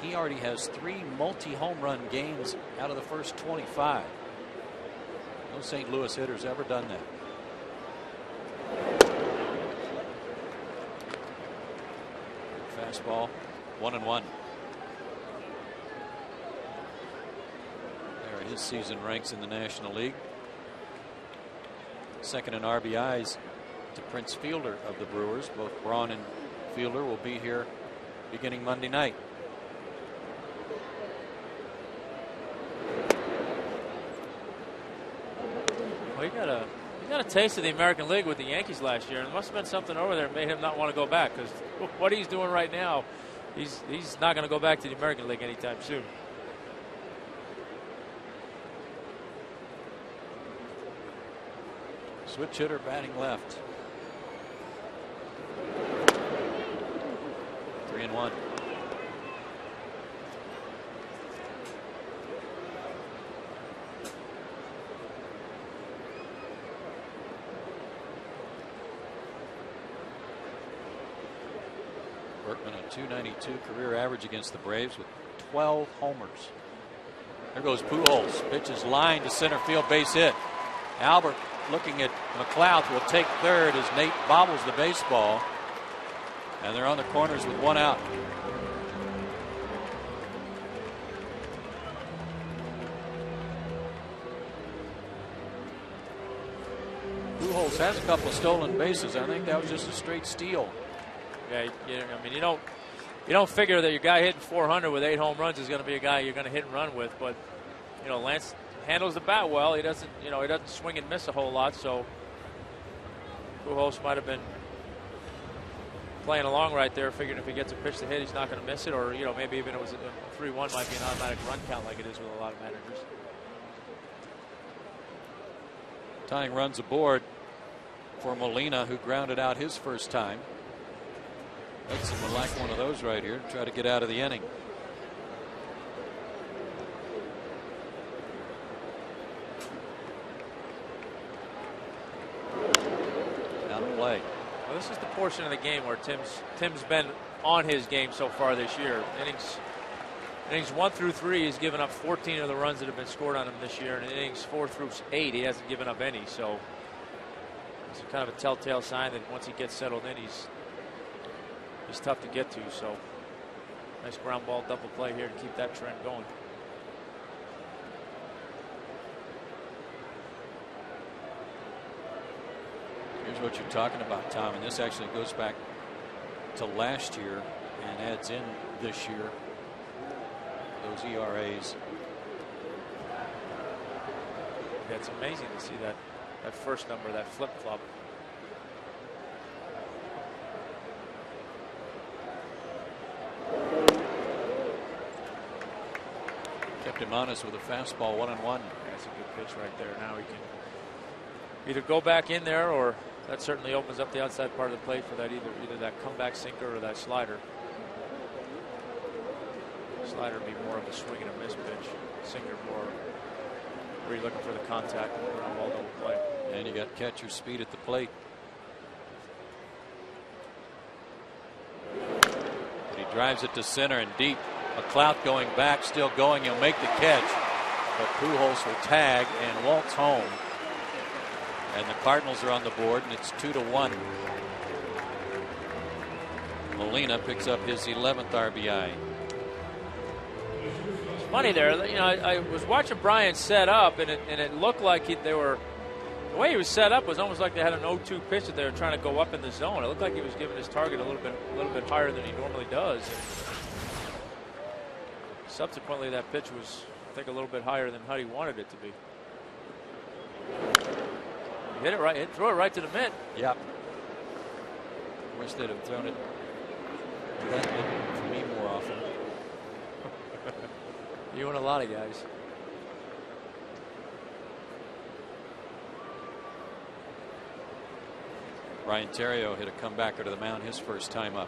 He already has 3 multi-home run games out of the first 25. No St. Louis hitter's ever done that. Fastball, 1-1. There his season ranks in the National League. Second in RBIs to Prince Fielder of the Brewers. Both Braun and Fielder will be here beginning Monday night. Well, he got a taste of the American League with the Yankees last year, and there must have been something over there that made him not want to go back, because what he's doing right now, he's not going to go back to the American League anytime soon. Switch hitter batting left. 3-1. Berkman, a .292 career average against the Braves with 12 homers. There goes Pujols. Pitches line to center field, base hit. Albert looking at McLeod, will take third as Nate bobbles the baseball. And they're on the corners with 1 out. Pujols has a couple of stolen bases. I think that was just a straight steal. Yeah, I mean, you don't figure that your guy hitting 400 with 8 home runs is going to be a guy you're going to hit and run with, but Lance handles the bat well. He doesn't swing and miss a whole lot, so Pujols might have been playing along right there, figuring if he gets a pitch to hit, he's not going to miss it, or maybe even it was a 3-1 might be an automatic run count like it is with a lot of managers. Tying runs aboard for Molina, who grounded out his first time. Hudson would like one of those right here to try to get out of the inning. Down to play. Well, this is the portion of the game where Tim's been on his game so far this year. Innings 1 through 3, he's given up 14 of the runs that have been scored on him this year, and in innings 4 through 8, he hasn't given up any. So it's kind of a telltale sign that once he gets settled in, he's tough to get to. So nice ground ball double play here to keep that trend going. Here's what you're talking about, Tom, and this actually goes back to last year and adds in this year. Those ERAs. Yeah, it's amazing to see that first number, that flip-flop. Kept him honest with a fastball, 1-1. That's a good pitch right there. Now he can either go back in there, or that certainly opens up the outside part of the plate for that either that comeback sinker or that slider. Slider would be more of a swing and a miss pitch. Sinker more where you're looking for the contact and ground ball double play. And you got catcher speed at the plate. But he drives it to center and deep. McLeod going back, still going. He'll make the catch, but Pujols will tag and waltz home. And the Cardinals are on the board, and it's 2-1. Molina picks up his 11th RBI. It's funny there. I was watching Brian set up, and it looked like they were. The way he was set up was almost like they had an 0-2 pitch that they were trying to go up in the zone. It looked like he was giving his target a little bit higher than he normally does. Subsequently, that pitch was, I think, a little bit higher than how he wanted it to be. He hit it right. Throw it right to the mitt. Yep. Wish they'd have thrown it for me more often. You and a lot of guys. Ryan Theriot hit a comebacker to the mound his first time up.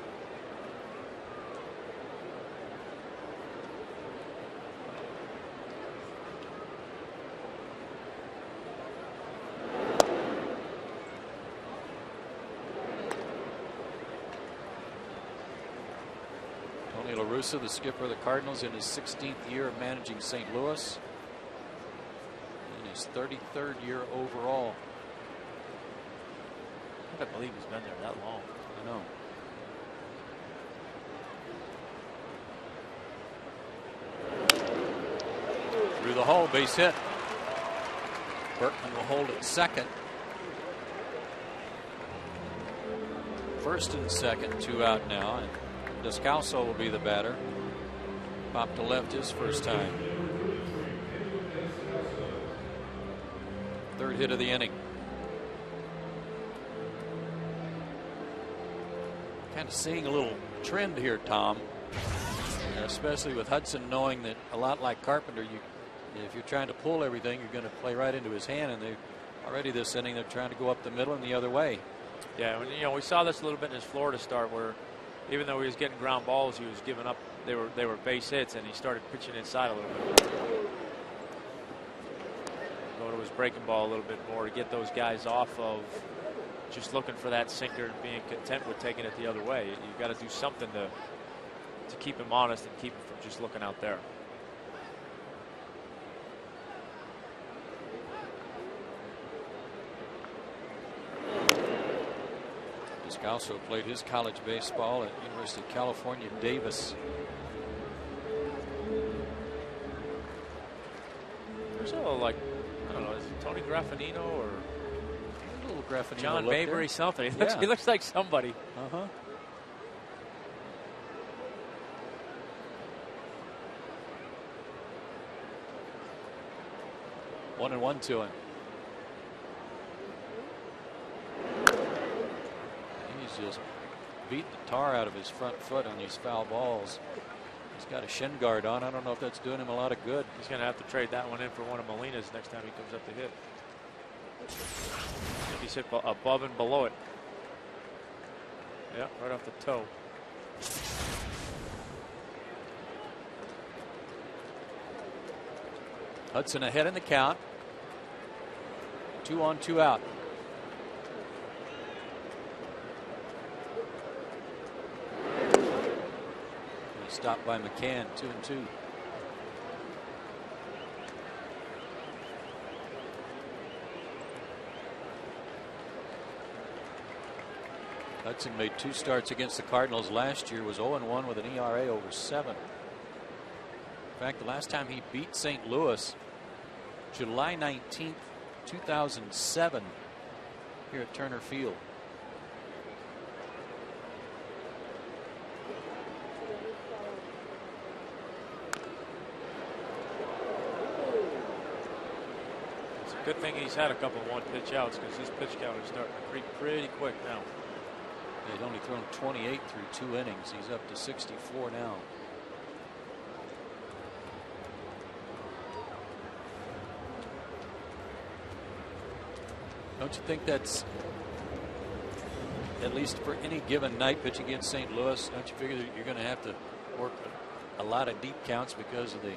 Tony La Russa, the skipper of the Cardinals, in his 16th year of managing St. Louis. In his 33rd year overall. I can't believe he's been there that long. I know. Through the hole, base hit. Berkman will hold at second. First and second, 2 out now, and Descalso will be the batter. Popped to left his first time. Third hit of the inning. Kind of seeing a little trend here, Tom, especially with Hudson knowing that a lot like Carpenter, if you're trying to pull everything, you're going to play right into his hand, and they already this inning they're trying to go up the middle and the other way. Yeah, we saw this a little bit in his Florida start, where even though he was getting ground balls, he was giving up. They were base hits, and he started pitching inside a little bit. Go to his breaking ball a little bit more to get those guys off of just looking for that sinker and being content with taking it the other way. You've got to do something to keep him honest and keep him from just looking out there. Descalso played his college baseball at University of California, Davis. There's a I don't know, is it Tony Graffinino or a little Graffinino John Mabry, something? He looks like somebody. Uh-huh. One and one to him. He's just beating the tar out of his front foot on these foul balls. He's got a shin guard on. I don't know if that's doing him a lot of good. He's going to have to trade that one in for one of Molina's next time he comes up to hit. He's hit above and below it. Yeah, right off the toe. Hudson ahead in the count. 2 on, 2 out. Stopped by McCann, 2 and 2. Hudson made 2 starts against the Cardinals last year, was 0-1 with an ERA over 7. In fact, the last time he beat St. Louis, July 19th, 2007, here at Turner Field. Good thing he's had a couple of one-pitch outs, because his pitch count is starting to creep pretty quick now. He's only thrown 28 through 2 innings. He's up to 64 now. Don't you think that's, at least for any given night pitching against St. Louis, don't you figure that you're going to have to work a lot of deep counts because of the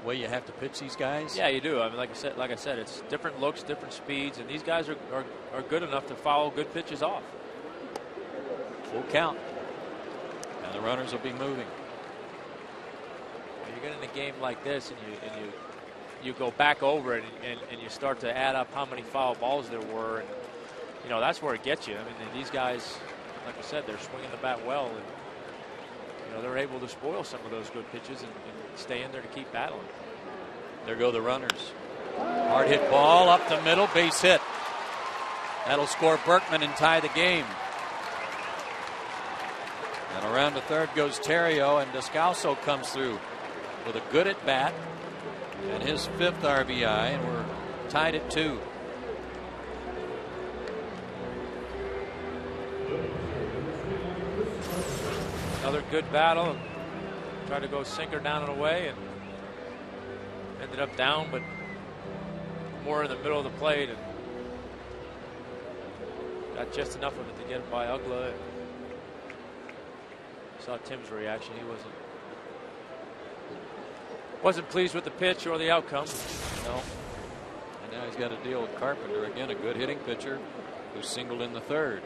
way you have to pitch these guys? Yeah, you do. I mean, like I said, it's different looks, different speeds, and these guys are good enough to foul good pitches off. Full count, and the runners will be moving. When you get in a game like this, and you go back over it, and you start to add up how many foul balls there were, and that's where it gets you. I mean, these guys, like I said, they're swinging the bat well, and they're able to spoil some of those good pitches and stay in there to keep battling. There go the runners. Hard hit ball up the middle, base hit. That'll score Berkman and tie the game. And around to third goes Theriot, and Descalso comes through with a good at bat and his 5th RBI, and we're tied at 2. Another good battle. Tried to go sinker down and away, and ended up down, but more in the middle of the plate, and Got just enough of it to get him by Ugla. Saw Tim's reaction. He wasn't pleased with the pitch or the outcome. No. And now he's got to deal with Carpenter again, a good hitting pitcher who singled in the third.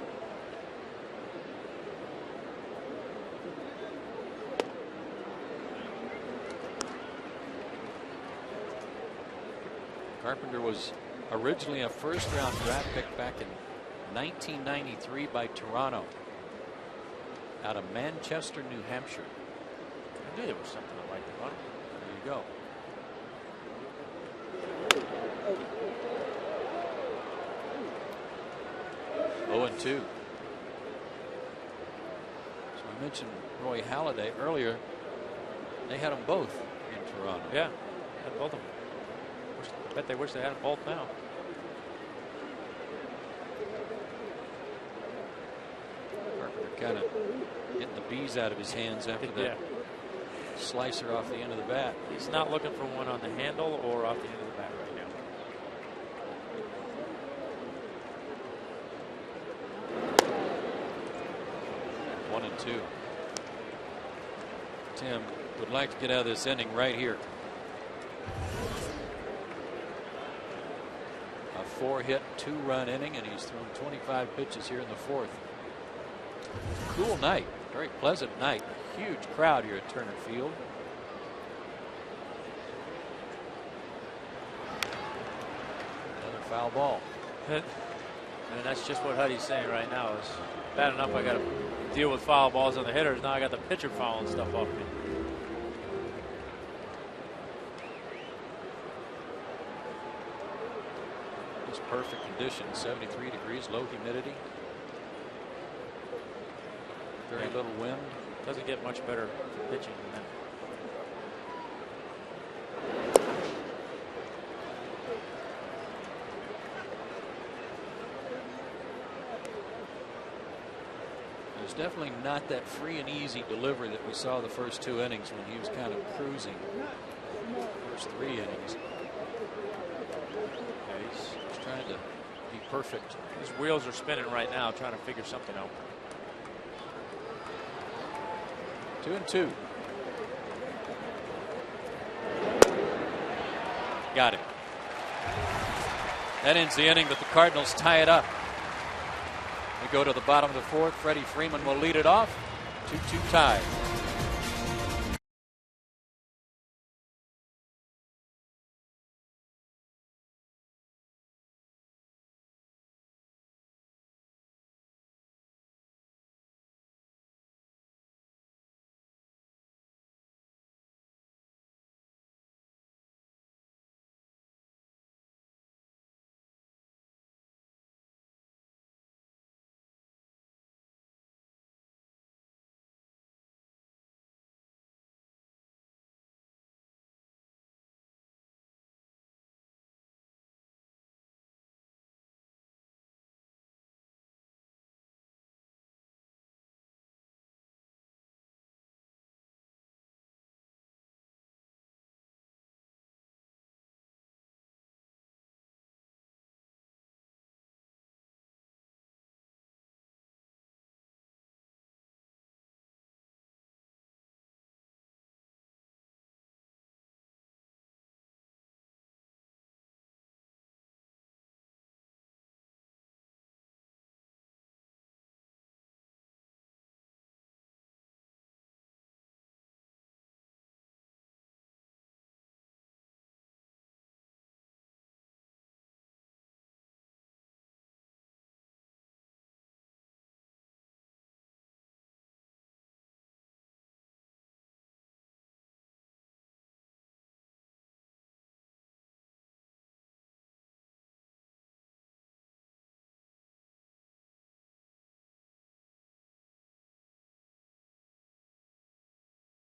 Carpenter was originally a first-round draft pick back in 1993 by Toronto out of Manchester, New Hampshire. I knew there was something I liked about him. There you go. 0-2. So I mentioned Roy Halladay earlier. They had them both in Toronto. Yeah, had both of them. I bet they wish they had them both now. Carpenter kind of getting the bees out of his hands after that slicer off the end of the bat. He's not looking for one on the handle or off the end of the bat right now. 1-2. Tim would like to get out of this inning right here. A 4-hit, 2-run inning, and he's thrown 25 pitches here in the fourth. Cool night, very pleasant night. Huge crowd here at Turner Field. Another foul ball. And that's just what Huddy's saying right now. Is bad enough I got to deal with foul balls on the hitters. Now I got the pitcher fouling stuff off me. It's perfect conditions. 73 degrees, low humidity. Very little wind. Doesn't get much better pitching than that. There's definitely not that free and easy delivery that we saw the first 2 innings when he was kind of cruising. First 3 innings. Yeah, he's trying to be perfect. His wheels are spinning right now, trying to figure something out. 2-2. Got it. That ends the inning, but the Cardinals tie it up. We go to the bottom of the fourth. Freddie Freeman will lead it off. 2-2 tie.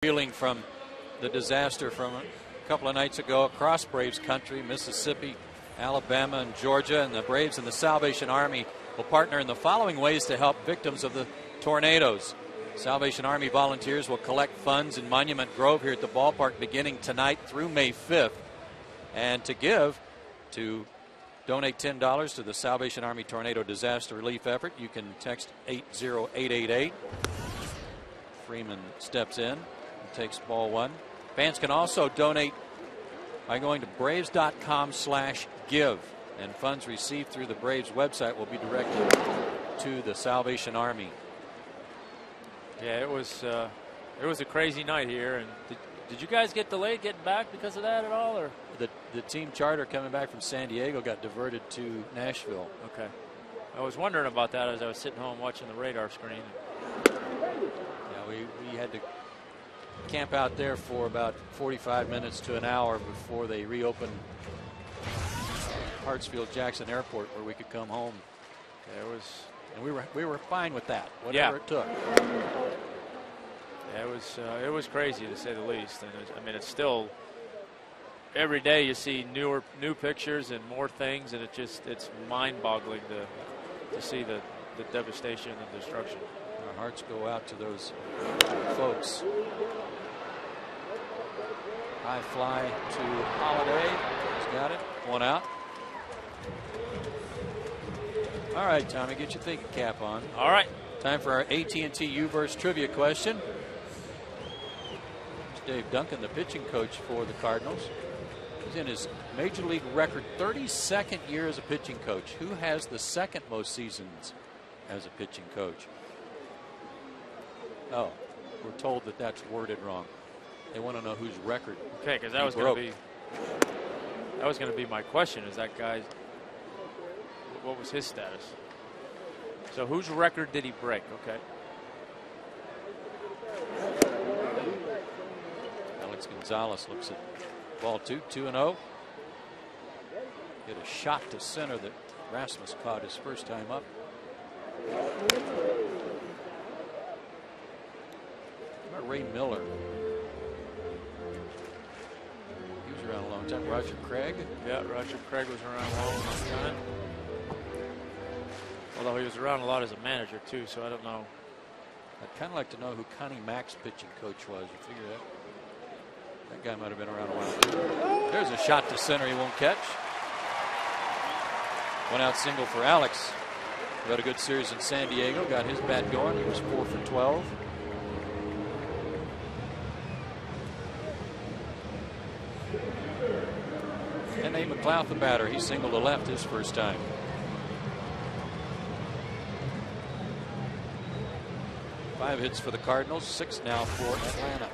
Reeling from the disaster from a couple of nights ago across Braves country, Mississippi, Alabama, and Georgia, and the Braves and the Salvation Army will partner in the following ways to help victims of the tornadoes. Salvation Army volunteers will collect funds in Monument Grove here at the ballpark beginning tonight through May 5th, and to give to Donate $10 to the Salvation Army Tornado Disaster Relief Effort. You can text 80888. Freeman steps in and takes ball one. Fans can also donate by going to braves.com/give, and funds received through the Braves website will be directed to the Salvation Army. Yeah, it was a crazy night here. And did you guys get delayed getting back because of that at all, or the team charter coming back from San Diego got diverted to Nashville? Okay, I was wondering about that as I was sitting home watching the radar screen. Yeah, we had to camp out there for about 45 minutes to an hour before they reopened Hartsfield-Jackson Airport, where we could come home. Yeah, and we were fine with that, whatever it took. Yeah, it was crazy to say the least. And I mean, it's still every day you see new pictures and more things, and it's mind-boggling to see the devastation and the destruction. Our hearts go out to those folks. High fly to Holiday. He's got it. One out. All right, Tommy, get your thinking cap on. All right. Time for our AT&T U-verse trivia question. It's Dave Duncan, the pitching coach for the Cardinals. He's in his Major League record 32nd year as a pitching coach. Who has the second most seasons as a pitching coach? Oh, we're told that that's worded wrong. They want to know whose record. Okay, because that was going to be my question. Is that guy? What was his status? So whose record did he break? Okay. Alex Gonzalez looks at ball 2-0. Hit a shot to center that Rasmus caught his first time up. How about Ray Miller? He was around a long time. Roger Craig? Yeah, Roger Craig was around a long time. Although he was around a lot as a manager, too, so I don't know. I'd kind of like to know who Connie Mack's pitching coach was. You figure that guy might have been around a while, too. There's a shot to center he won't catch. One out single for Alex. He had a good series in San Diego. Got his bat going. He was 4 for 12. And Nate McLeod, the batter. He singled to left his first time. Five hits for the Cardinals, 6 now for Atlanta.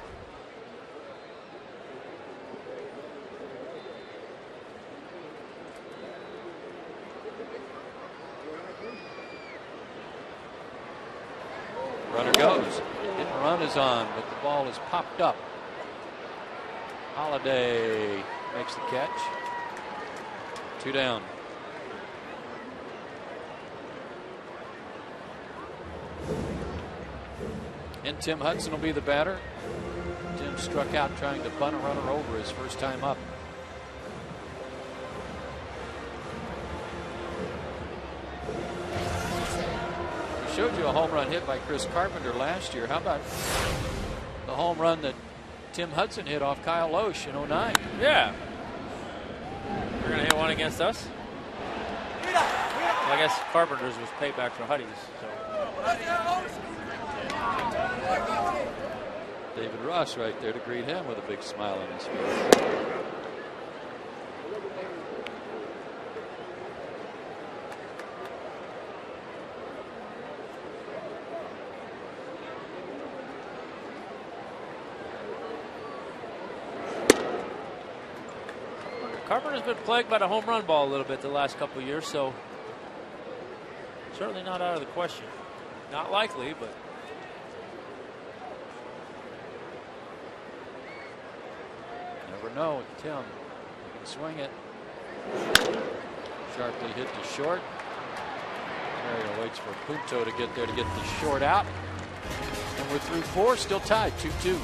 Runner goes. Hit and run is on, but the ball is popped up. Holiday makes the catch. 2 down. And Tim Hudson will be the batter. Tim struck out trying to bunt a runner over his first time up. We showed you a home run hit by Chris Carpenter last year. How about the home run that Tim Hudson hit off Kyle Loesch in 09? Yeah. You're going to hit one against us? Well, I guess Carpenter's was payback for Huddy's. So. David Ross right there to greet him with a big smile on his face. Carpenter's been plagued by the home run ball a little bit the last couple of years, so certainly not out of the question. Not likely, but. Never know with Tim. He can swing it. Sharply hit to short. Mario waits for Punto to get there to get the short out. And we're through 4, still tied 2-2.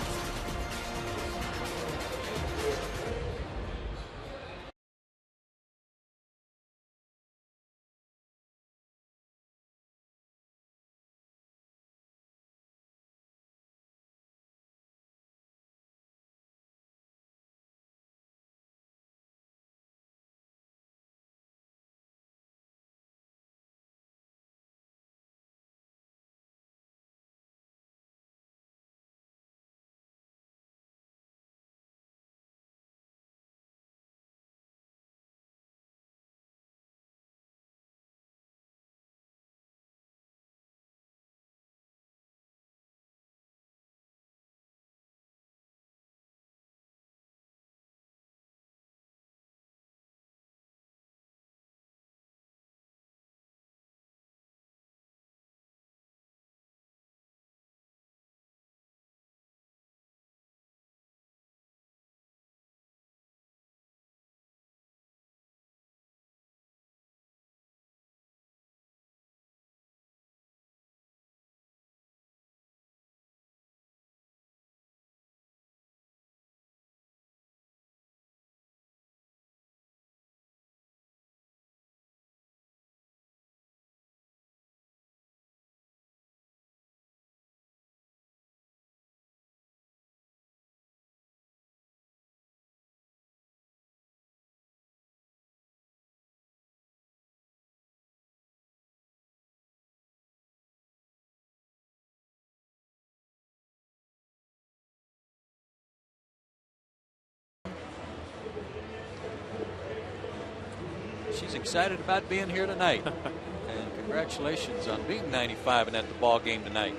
she's excited about being here tonight. And congratulations on being 95 and at the ball game tonight.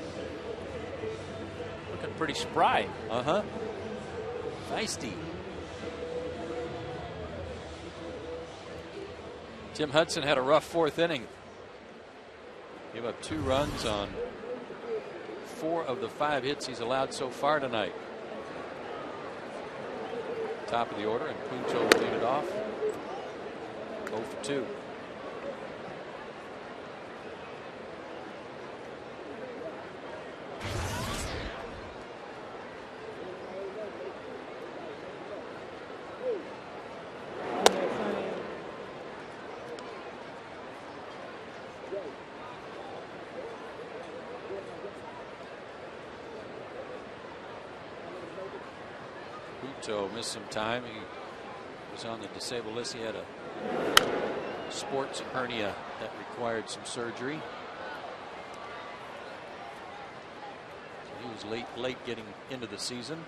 Looking pretty spry. Feisty. Tim Hudson had a rough fourth inning. Gave up 2 runs on 4 of the 5 hits he's allowed so far tonight. Top of the order, and Puncho will lead it off. 0 for 2. Missed some time. He was on the disabled list. He had a sports hernia that required some surgery. So he was late getting into the season.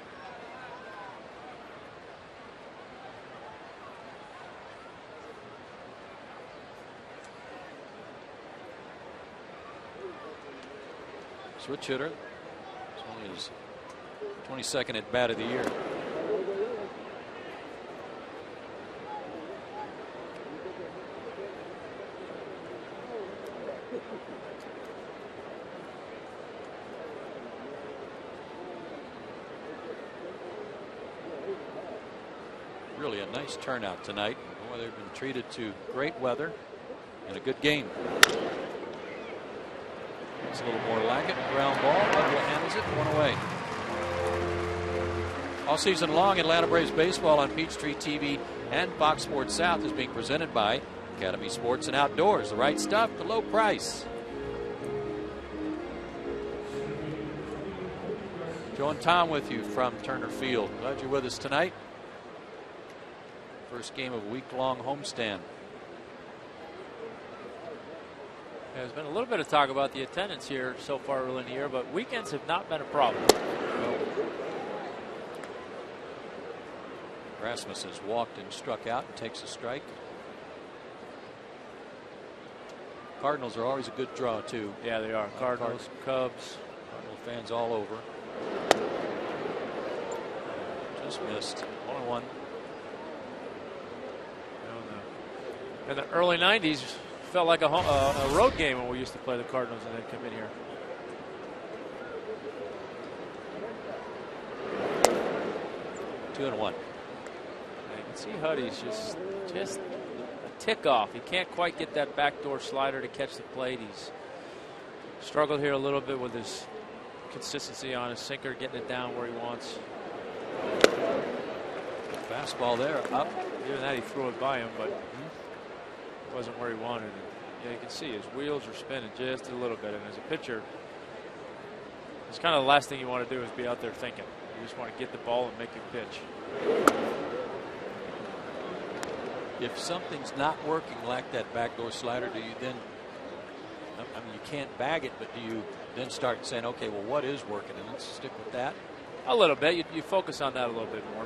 Switch hitter. It's only his 22nd at bat of the year. Really a nice turnout tonight. Boy, they've been treated to great weather and a good game. It's a little more like it. Ground ball. Ugla handles it. 1 away. All season long, Atlanta Braves baseball on Peachtree TV and Fox Sports South is being presented by Academy Sports and Outdoors. The right stuff, the low price. Joe and Tom with you from Turner Field. Glad you're with us tonight. First game of a week-long homestand. There's been a little bit of talk about the attendance here so far early in the year, but weekends have not been a problem. Rasmus has walked and struck out and takes a strike. Cardinals are always a good draw, too. Yeah, they are. Cardinals, Cubs. Cardinal fans all over. Just missed. 1-1. In the early 90s, felt like a road game when we used to play the Cardinals and they'd come in here. Two and one. You can see Huddy's just a tick off. He can't quite get that backdoor slider to catch the plate. He's struggled here a little bit with his consistency on his sinker, getting it down where he wants. Fastball there, up. Even that, he threw it by him, but it wasn't where he wanted it. Yeah, you can see his wheels are spinning just a little bit. And as a pitcher, it's kind of the last thing you want to do is be out there thinking. You just want to get the ball and make your pitch. If something's not working like that backdoor slider, do you then, I mean, you can't bag it, but do you then start saying, okay, well, what is working? And let's stick with that? A little bit. You focus on that a little bit more.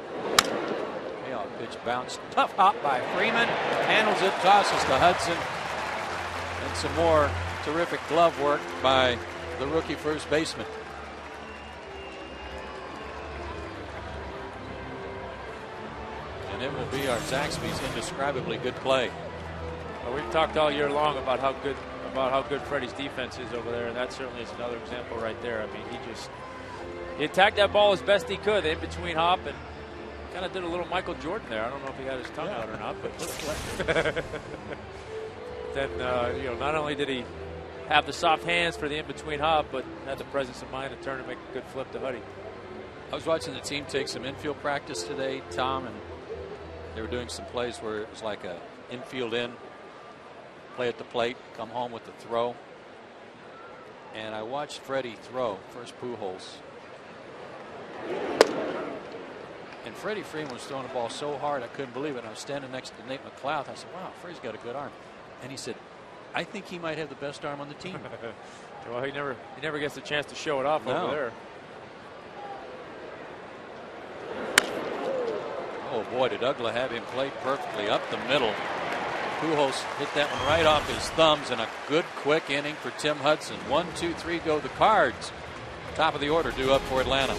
Yeah, pitch bounced. Tough hop by Freeman. Handles it, tosses to Hudson. And some more terrific glove work by the rookie first baseman. And it will be our Zaxby's indescribably good play. Well, we've talked all year long about how good Freddie's defense is over there, and that certainly is another example right there. I mean, he attacked that ball as best he could in between hop and kind of did a little Michael Jordan there. I don't know if he had his tongue out or not, but then not only did he have the soft hands for the in-between hop, but had the presence of mind to turn and make a good flip to Huddy. I was watching the team take some infield practice today, Tom, and they were doing some plays where it was like a infield in, play at the plate, come home with the throw. And I watched Freddie throw, first Pujols. And Freddie Freeman was throwing the ball so hard I couldn't believe it. I was standing next to Nate McLeod. I said, wow, Freddie's got a good arm. And he said, I think he might have the best arm on the team. Well, he never gets a chance to show it off over there. Oh boy, did Ugla have him played perfectly up the middle. Pujols hit that one right off his thumbs, and a good quick inning for Tim Hudson. 1, 2, 3 go the Cards. Top of the order due up for Atlanta.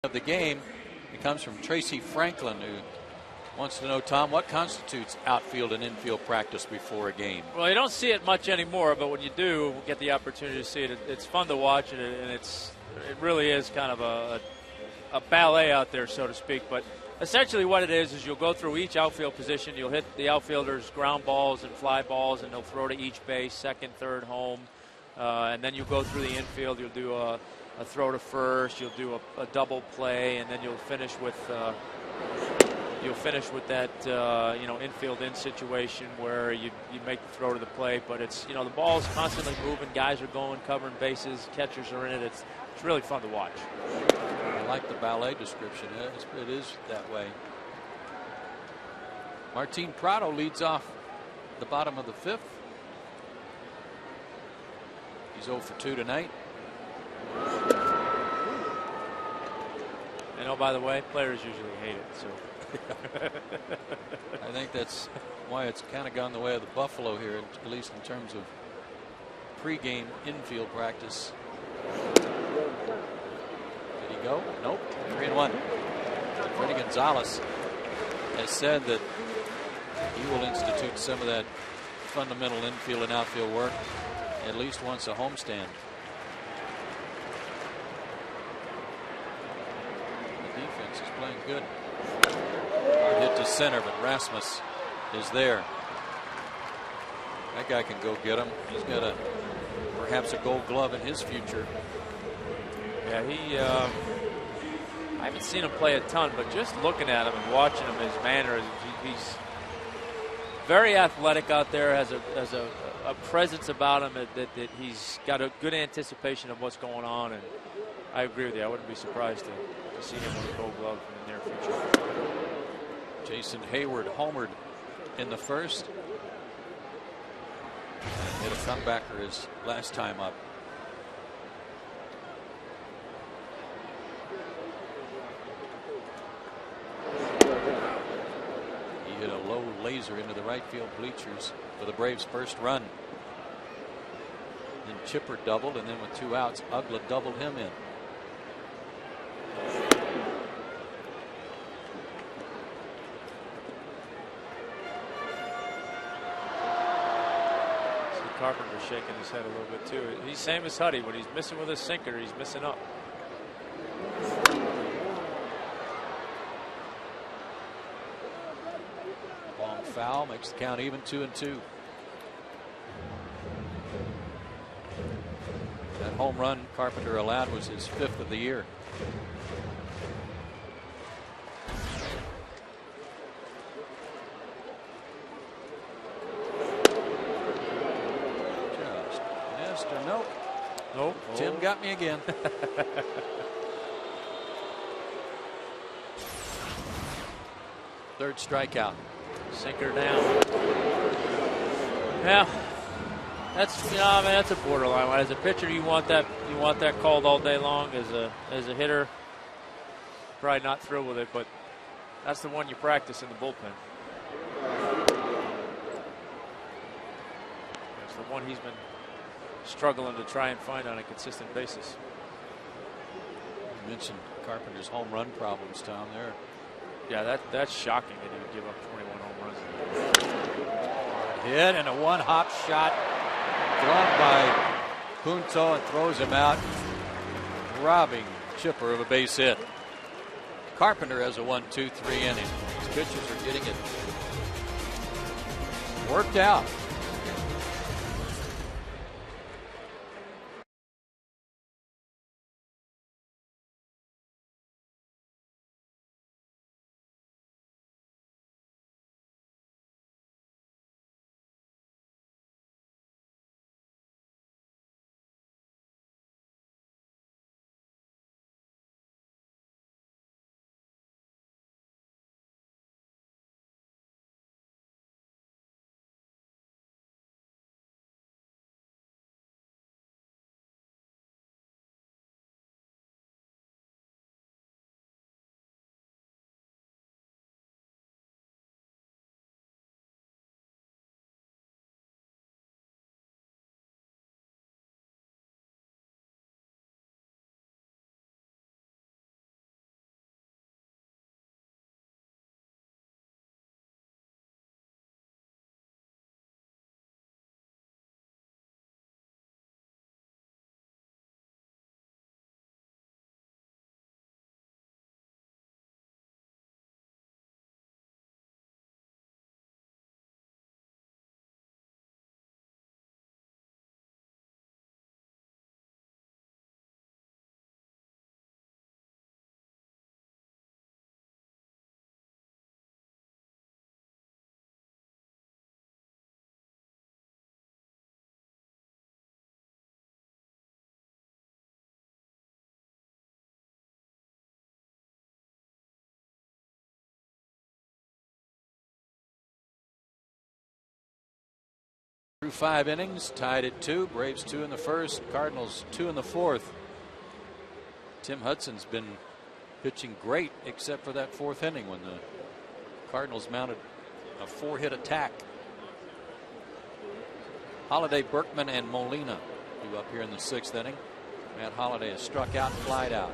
Of the game, it comes from Tracy Franklin, who wants to know, Tom, what constitutes outfield and infield practice before a game? Well, you don't see it much anymore, but when you do get the opportunity to see it, it's fun to watch, and it really is kind of a ballet out there, so to speak. But essentially what it is you'll go through each outfield position, you'll hit the outfielders ground balls and fly balls, and they'll throw to each base, second, third, home, and then you go through the infield, you'll do a throw to first, you'll do a double play, and then you'll finish with that infield in situation where you make the throw to the plate, but it's the ball's constantly moving, guys are going, covering bases, catchers are in it. It's really fun to watch. I like the ballet description. It is that way. Martin Prado leads off the bottom of the 5th. He's 0 for 2 tonight. And by the way, players usually hate it. So I think that's why it's kind of gone the way of the Buffalo here, at least in terms of pregame infield practice. Did he go? Nope. 3-1. Freddie Gonzalez has said that he will institute some of that fundamental infield and outfield work at least once a homestand. Defense is playing good. Hard hit to center, but Rasmus is there. That guy can go get him. He's got perhaps a Gold Glove in his future. Yeah, I haven't seen him play a ton, but just looking at him and watching him, his manner, he's very athletic out there. Has a presence about him that he's got a good anticipation of what's going on, and I agree with you. I wouldn't be surprised to see him with a Gold Glove in the near future. Jason Hayward homered in the first and hit a comebacker his last time up. He hit a low laser into the right field bleachers for the Braves' first run. Then Chipper doubled, and then with 2 outs, Ugla doubled him in. Carpenter's shaking his head a little bit too. He's same as Huddy. When he's missing with a sinker, he's missing up. Long foul makes the count even, 2-2. That home run Carpenter allowed was his 5th of the year. Jim got me again. Third strikeout. Sinker down. Yeah, that's a borderline one. As a pitcher, you want that called all day long. As a hitter, probably not thrilled with it, but that's the one you practice in the bullpen. It's the one he's been struggling to try and find on a consistent basis. You mentioned Carpenter's home run problems, Tom. There. Yeah, that's shocking that he would give up 21 home runs. Hit and a one-hop shot, gloved by Punto, and throws him out, robbing Chipper of a base hit. Carpenter has a 1-2-3 inning. His pitchers are getting it worked out. Through 5 innings, tied at 2. Braves 2 in the first, Cardinals 2 in the fourth. Tim Hudson's been pitching great except for that 4th inning when the Cardinals mounted a 4-hit attack. Holliday, Berkman, and Molina due up here in the 6th inning. Matt Holliday has struck out and flied out.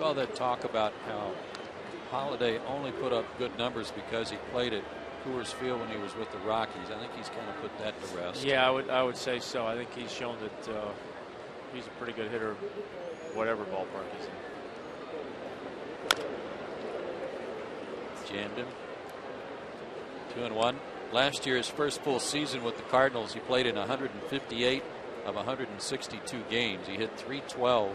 All that talk about how Holliday only put up good numbers because he played at Coors Field when he was with the Rockies. I think he's kind of put that to rest. Yeah, I would say so. I think he's shown that he's a pretty good hitter, whatever ballpark he's in. Jammed him. 2-1. Last year, his first full season with the Cardinals, he played in 158 of 162 games. He hit .312.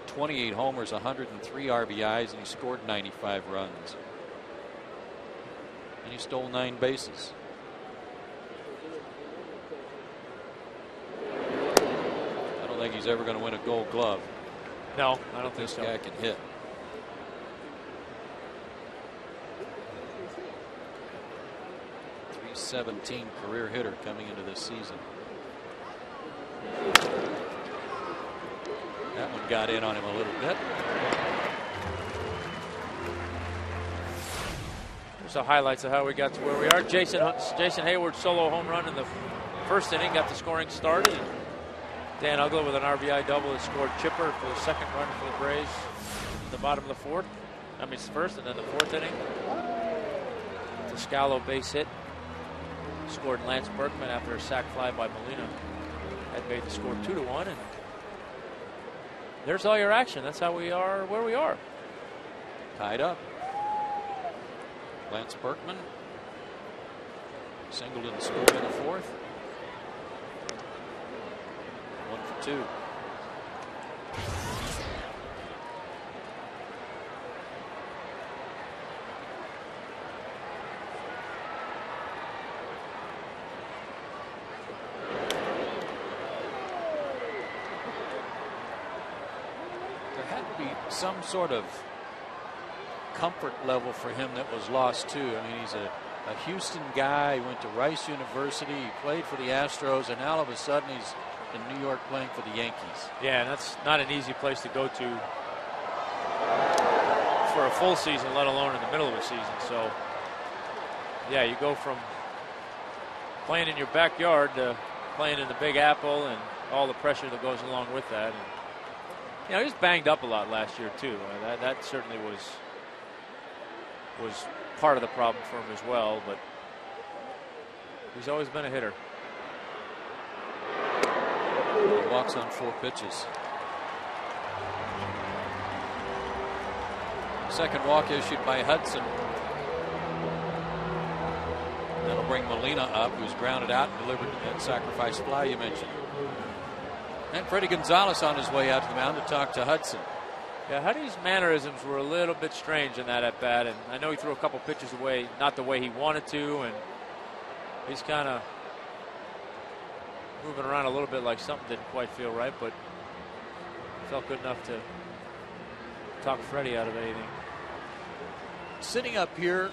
28 homers, 103 RBIs, and he scored 95 runs. And he stole 9 bases. I don't think he's ever going to win a Gold Glove. No, I don't think this so. guy can hit. .317 career hitter coming into this season. That one got in on him a little bit. Here's the highlights of how we got to where we are. Jason Hayward's solo home run in the first inning got the scoring started. Dan Uggla with an RBI double that scored Chipper for the second run for the Braves in the bottom of the fourth. I mean, it's the first, and then the 4th inning. Toscalo base hit. Scored Lance Berkman after a sac fly by Molina. That made the score 2-1. And there's all your action. That's how we are where we are. Tied up. Lance Berkman singled and scored in the 4th. too. There had to be some sort of comfort level for him that was lost too. I mean, he's a Houston guy. He went to Rice University. He played for the Astros, and now all of a sudden he's in New York playing for the Yankees. Yeah, and that's not an easy place to go to for a full season, let alone in the middle of a season. So, yeah, you go from playing in your backyard to playing in the Big Apple and all the pressure that goes along with that. And, you know, he was banged up a lot last year too. That certainly was part of the problem for him as well, but he's always been a hitter. He walks on 4 pitches. Second walk issued by Hudson. That'll bring Molina up, who's grounded out and delivered that sacrifice fly you mentioned. And Freddie Gonzalez on his way out to the mound to talk to Hudson. Yeah, Huddy's mannerisms were a little bit strange in that at bat, and I know he threw a couple pitches away, not the way he wanted to, and he's kind of moving around a little bit like something didn't quite feel right, but felt good enough to talk Freddie out of anything. Sitting up here,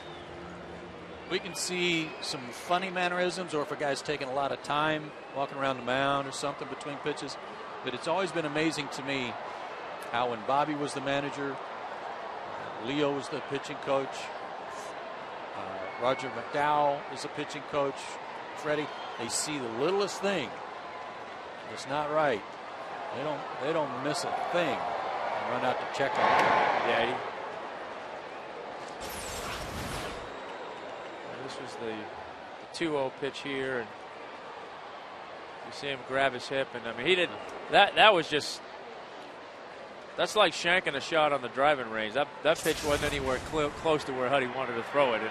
we can see some funny mannerisms, or if a guy's taking a lot of time walking around the mound or something between pitches. But it's always been amazing to me how when Bobby was the manager, Leo was the pitching coach, Roger McDowell is the pitching coach, Freddie, they see the littlest thing that's not right. They don't miss a thing and run out to check on it. Yeah. This was the 2-0 pitch here, and you see him grab his hip, and I mean, he didn't. That was just. That's like shanking a shot on the driving range. That pitch wasn't anywhere close to where Huddy wanted to throw it, and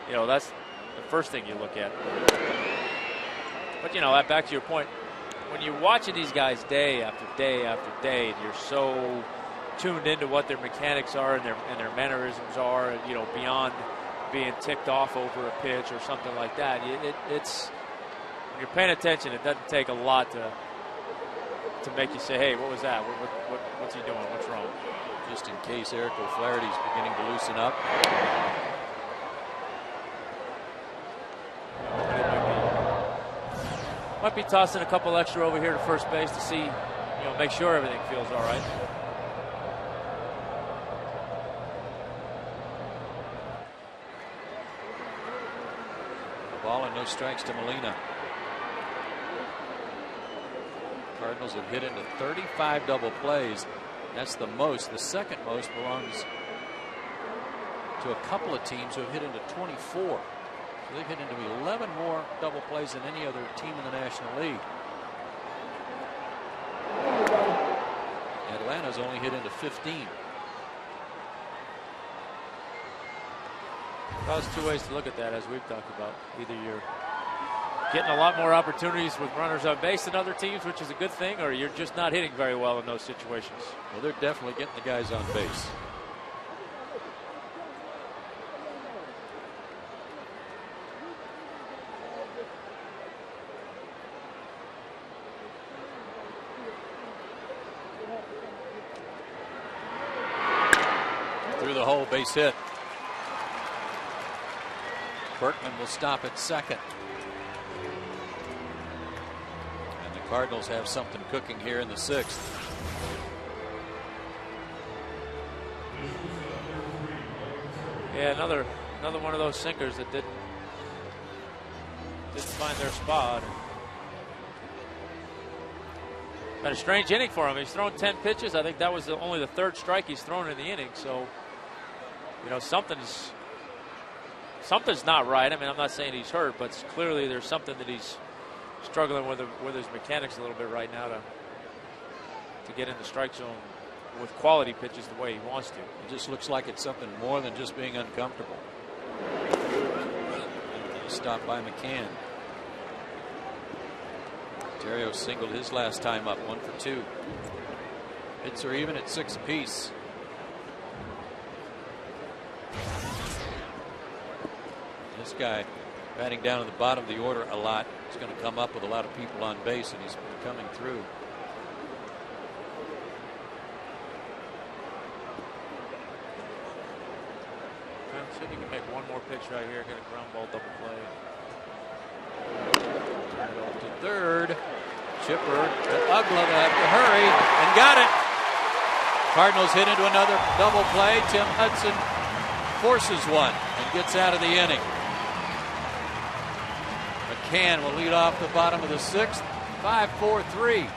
you know that's the first thing you look at. But you know, back to your point, when you're watching these guys day after day after day, and you're so tuned into what their mechanics are and their mannerisms are, you know, beyond being ticked off over a pitch or something like that. It's when you're paying attention, it doesn't take a lot to make you say, hey, what was that? What's he doing? What's wrong? Just in case Eric O'Flaherty's beginning to loosen up. Might be tossing a couple extra over here to first base to see, you know, make sure everything feels all right. Ball and no strikes to Molina. Cardinals have hit into 35 double plays. That's the most. The second most belongs to a couple of teams who have hit into 24. So they've hit into 11 more double plays than any other team in the National League. Atlanta's only hit into 15. Well, there's two ways to look at that, as we've talked about. Either you're getting a lot more opportunities with runners on base than other teams, which is a good thing, or you're just not hitting very well in those situations. Well, they're definitely getting the guys on base. Through the hole, base hit. Berkman will stop at second. And the Cardinals have something cooking here in the 6th. Yeah, another one of those sinkers that didn't find their spot. Been a strange inning for him. He's thrown 10 pitches. I think that was only the third strike he's thrown in the inning. So, you know, something's not right. I mean, I'm not saying he's hurt, but clearly there's something that he's struggling with his mechanics a little bit right now to get in the strike zone with quality pitches the way he wants to. It just looks like it's something more than just being uncomfortable. Stopped by McCann. Ontario singled his last time up, 1 for 2. Hits are even at 6 apiece. This guy batting down at the bottom of the order a lot. He's going to come up with a lot of people on base, and he's coming through. See if you can make one more pitch right here, get a ground ball double play. Turn it over to third. Chipper to Ugla to have to hurry and got it. Cardinals hit into another double play. Tim Hudson forces one and gets out of the inning. McCann will lead off the bottom of the 6th. 5-4-3.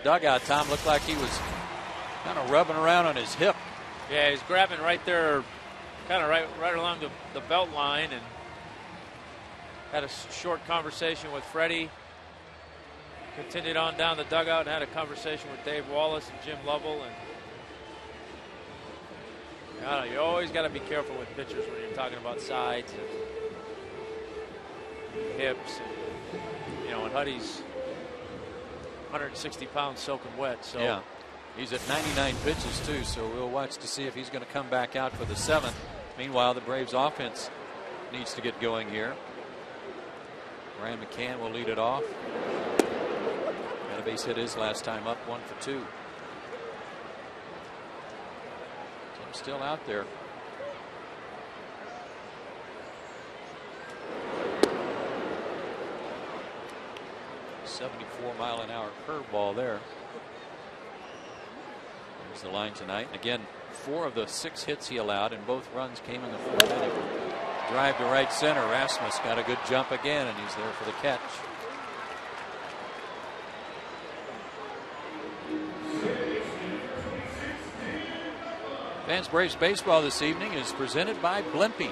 Dugout, Tom, looked like he was kind of rubbing around on his hip. Yeah, he's grabbing right there, kind of right along the belt line, and had a short conversation with Freddie. Continued on down the dugout and had a conversation with Dave Wallace and Jim Lovell. And you always got to be careful with pitchers when you're talking about sides and hips. And Huddy's 160 pounds soaking wet. So yeah, he's at 99 pitches too. So we'll watch to see if he's going to come back out for the 7th. Meanwhile, the Braves offense needs to get going here. Ryan McCann will lead it off. Got a base hit his last time up, 1 for 2. Tim's still out there. .74-mile-an-hour curveball there. There's the line tonight. And again, 4 of the 6 hits he allowed, and both runs came in the 4th inning. Drive to right center. Rasmus got a good jump again, and he's there for the catch. Fans Braves baseball this evening is presented by Blimpie.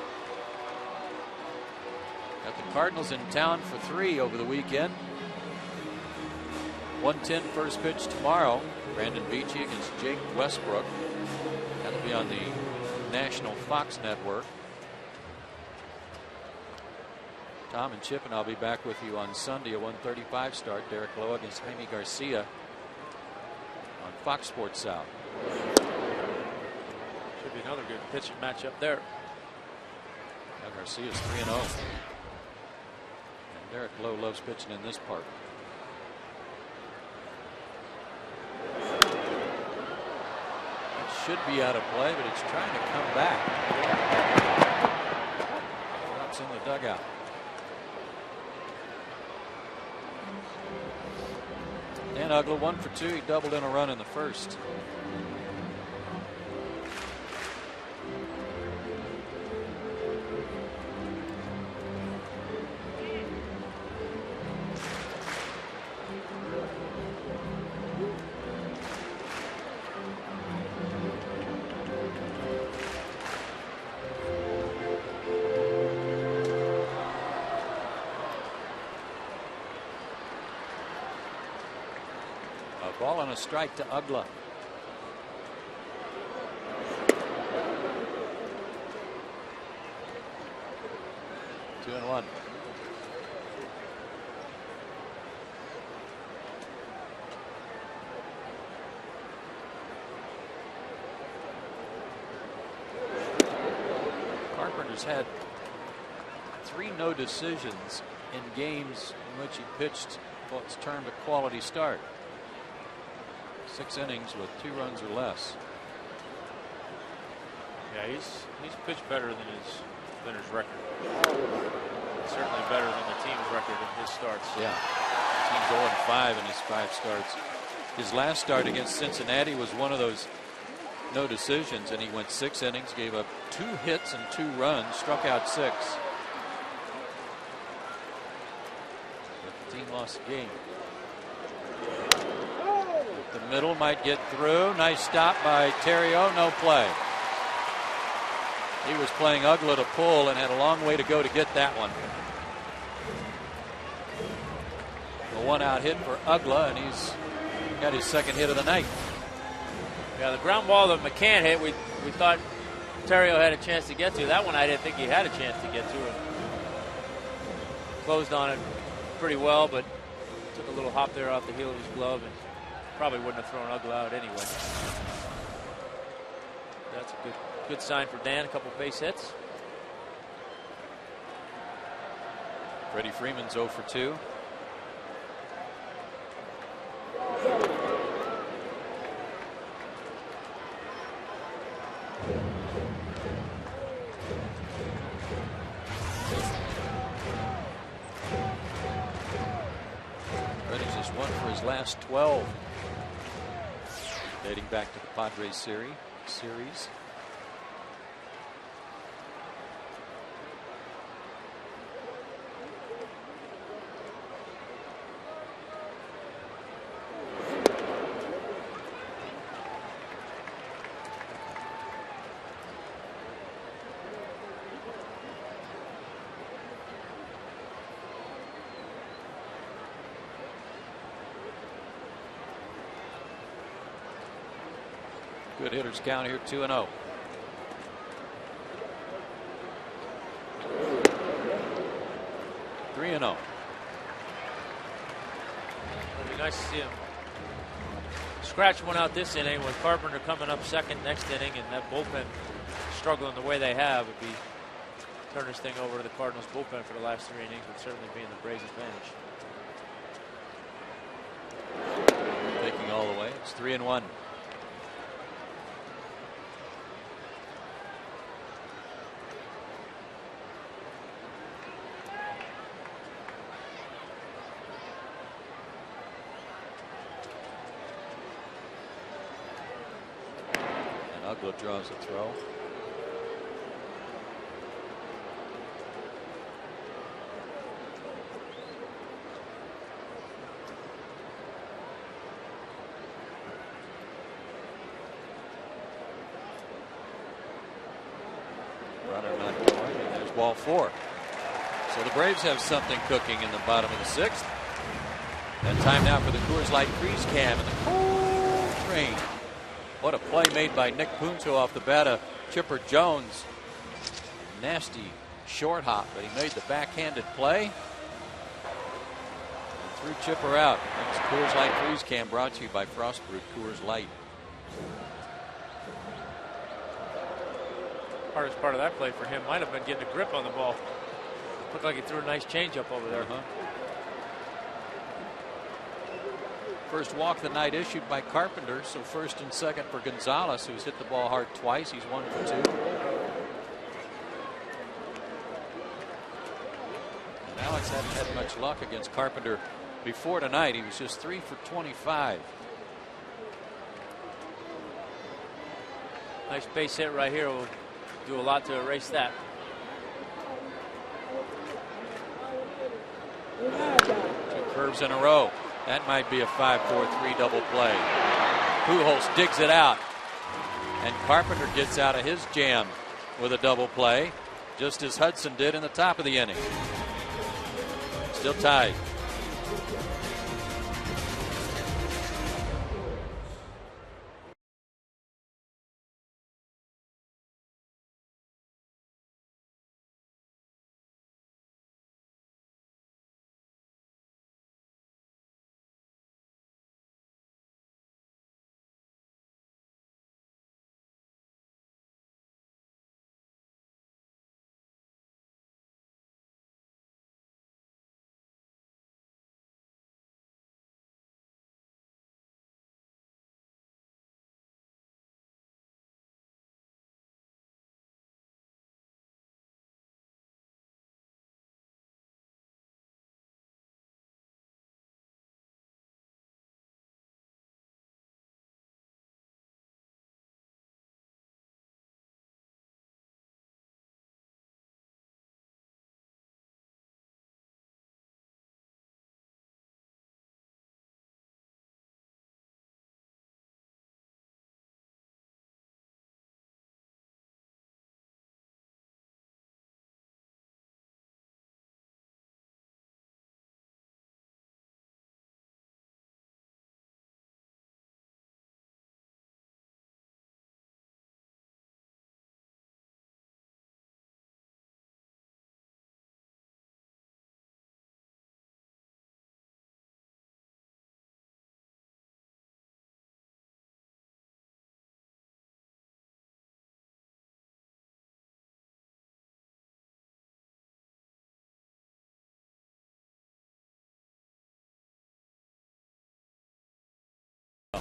Got the Cardinals in town for 3 over the weekend. 1:10 first pitch tomorrow. Brandon Beachy against Jake Westbrook. That'll be on the National Fox Network. Tom and Chip and I'll be back with you on Sunday, a 1:35 start. Derek Lowe against Jaime Garcia on Fox Sports South. Should be another good pitching matchup there. Now Garcia's 3-0. And Derek Lowe loves pitching in this park. Should be out of play, but it's trying to come back. Drops in the dugout. Dan Ugla 1 for 2. He doubled in a run in the first. ball and a strike to Ugla. Two and one. Carpenter's had 3 no decisions in games in which he pitched what's termed a quality start. 6 innings with 2 runs or less. Yeah, he's pitched better than his record. Certainly better than the team's record in his starts. Yeah, team's 0-5 in his 5 starts. His last start against Cincinnati was one of those no decisions, and he went 6 innings, gave up 2 hits and 2 runs, struck out 6. But the team lost the game. The middle might get through. Nice stop by Theriot. No play. He was playing Ugla to pull and had a long way to go to get that one. A 1-out hit for Ugla, and he's got his 2nd hit of the night. Yeah, the ground ball that McCann hit, we thought Theriot had a chance to get to. That one I didn't think he had a chance to get to. It closed on it pretty well, but took a little hop there off the heel of his glove and probably wouldn't have thrown Ugla out anyway. That's a good sign for Dan. A couple base hits. Freddie Freeman's 0 for 2. Freddie's just 1 for his last 12. Dating back to the Padres series. Good hitters count here, 2-0. Three and 0. It'd be nice to see him scratch one out this inning with Carpenter coming up 2nd next inning, and that bullpen struggling the way they have. Would be turn this thing over to the Cardinals bullpen for the last 3 innings would certainly be in the Braves' advantage. Taking all the way. It's 3-1. Ugla draws a throw. Runner not going, and there's ball 4. So the Braves have something cooking in the bottom of the 6th. And time now for the Coors Light Freeze Cam and the cold train. What a play made by Nick Punto off the bat of Chipper Jones. Nasty short hop, but he made the backhanded play. And threw Chipper out. That's Coors Light Freeze Cam brought to you by Frostbrewed Coors Light. Hardest part of that play for him might have been getting a grip on the ball. Looked like he threw a nice changeup over there. First walk of the night issued by Carpenter, so 1st and 2nd for Gonzalez, who's hit the ball hard twice. He's 1 for 2. And Alex hadn't had much luck against Carpenter before tonight. He was just 3 for 25. Nice base hit right here will do a lot to erase that. 2 curves in a row. That might be a 5-4-3 double play. Pujols digs it out, and Carpenter gets out of his jam with a double play, just as Hudson did in the top of the inning. Still tied.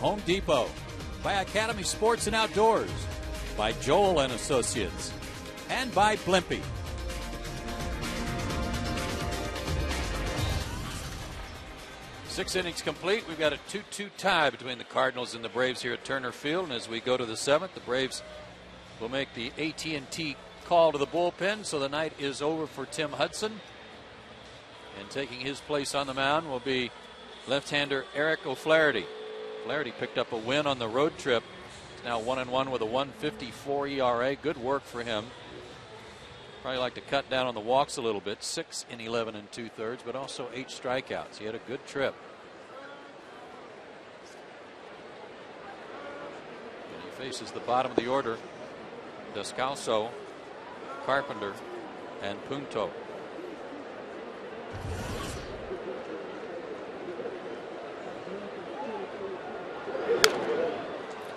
Home Depot, by Academy Sports and Outdoors, by Joel and Associates, and by Blimpie. Six innings complete. We've got a 2-2 tie between the Cardinals and the Braves here at Turner Field. And as we go to the seventh, the Braves will make the AT&T call to the bullpen. So the night is over for Tim Hudson. And taking his place on the mound will be left-hander Eric O'Flaherty. O'Flaherty picked up a win on the road trip. He's now 1-1 with a 1.54 ERA. Good work for him. Probably like to cut down on the walks a little bit. 6 in 11 2/3, but also 8 strikeouts. He had a good trip. And he faces the bottom of the order. Descalso, Carpenter, and Punto.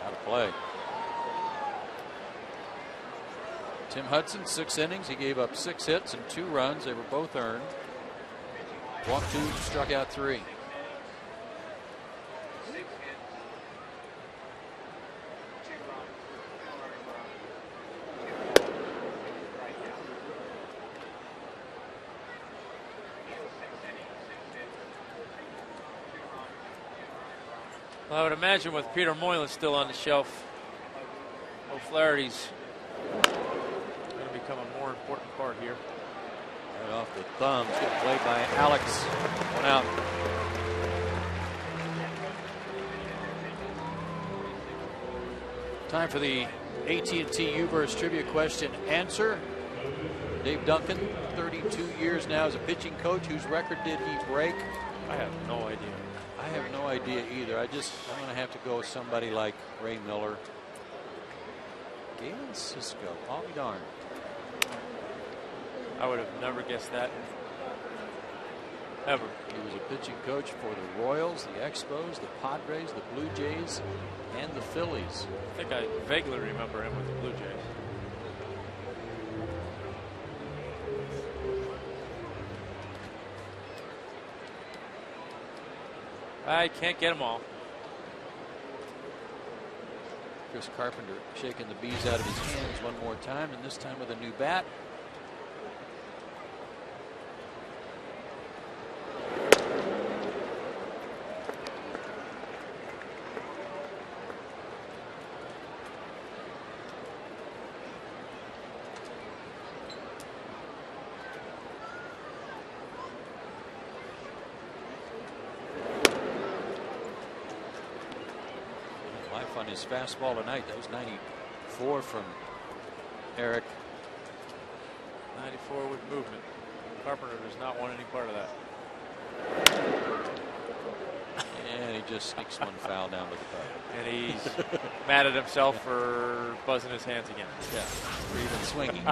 Out of play. Tim Hudson, 6 innings. He gave up 6 hits and 2 runs. They were both earned. Walked 2, struck out 3. Well, I would imagine with Peter Moylan still on the shelf, O'Flaherty's going to become a more important part here. Right off the thumbs, good play by Alex. 1 out. Time for the AT&T U-verse trivia question answer. Dave Duncan, 32 years now as a pitching coach. Whose record did he break? I have no idea. I have no idea either. I'm going to have to go with somebody like Ray Miller. Galen Cisco. I'll be darned. I would have never guessed that. Ever. He was a pitching coach for the Royals, the Expos, the Padres, the Blue Jays, and the Phillies. I think I vaguely remember him with the Blue Jays. I can't get them all. Chris Carpenter shaking the bees out of his hands one more time, and this time with a new bat. On his fastball tonight. That was 94 from Eric. 94 with movement. Carpenter does not want any part of that. And he just sneaks one foul down to the cup. And he's mad at himself for buzzing his hands again. Yeah, for even swinging.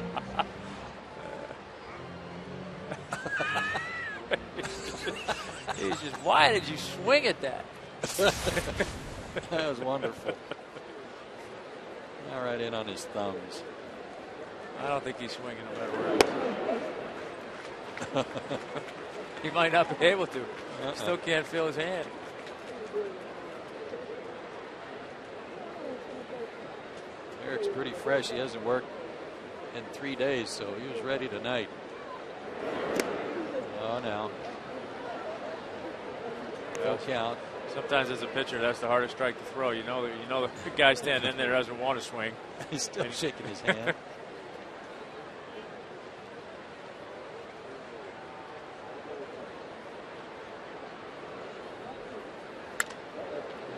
He's just, why did you swing at that? That was wonderful. All right, in on his thumbs. I don't think he's swinging no matter where. He might not be able to. Still can't feel his hand. Eric's pretty fresh. He hasn't worked in 3 days, so he was ready tonight. Oh, now. No count. Sometimes as a pitcher, that's the hardest strike to throw. You know the guy standing in there doesn't want to swing. He's still shaking his hand.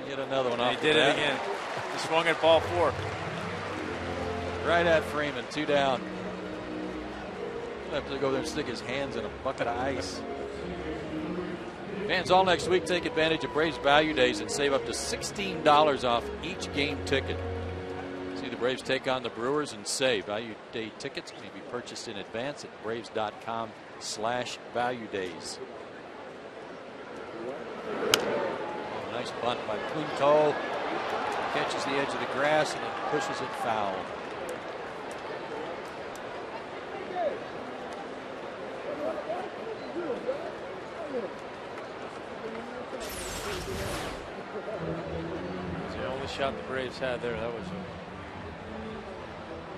Get another one off. He did it again. He swung at ball 4. Right at Freeman, 2 down. He'll have to go there and stick his hands in a bucket of ice. Fans all next week take advantage of Braves Value Days and save up to $16 off each game ticket. See the Braves take on the Brewers and save. Value Day tickets may be purchased in advance at braves.com/valuedays. Oh, nice bunt by Punto. Catches the edge of the grass and then pushes it foul. shot the Braves had there. That was a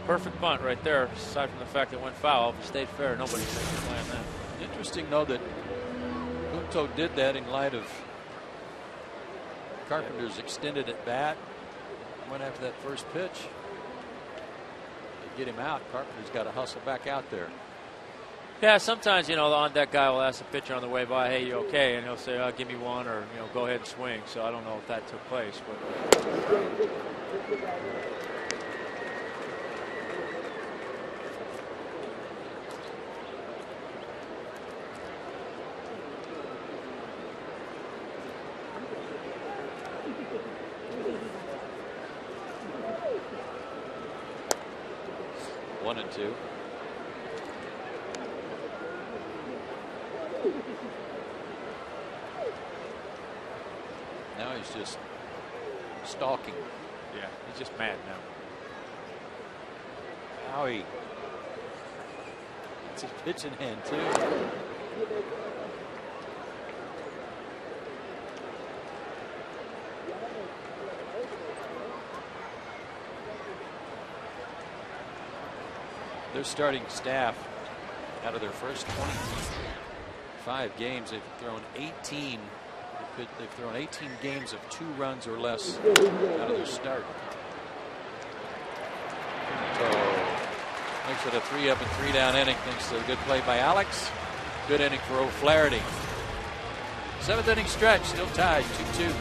perfect bunt right there. Aside from the fact it went foul, if it stayed fair, nobody's thinking playing that. Interesting, though, that Punto did that in light of Carpenter's extended at bat. Went after that first pitch. To get him out, Carpenter's got to hustle back out there. Yeah, sometimes, you know, the on-deck guy will ask the pitcher on the way by, hey, you okay? And he'll say, oh, give me one, or, you know, go ahead and swing. So I don't know if that took place. But 1-2. Now he's just stalking. yeah, he's just mad now. Howie. It's his pitch in hand, too. Their starting staff, out of their first 25 games, they've thrown 18. They've thrown 18 games of 2 runs or less out of their start. So makes it a 3-up and 3-down inning thanks to a good play by Alex. Good inning for O'Flaherty. 7th inning stretch, still tied 2-2.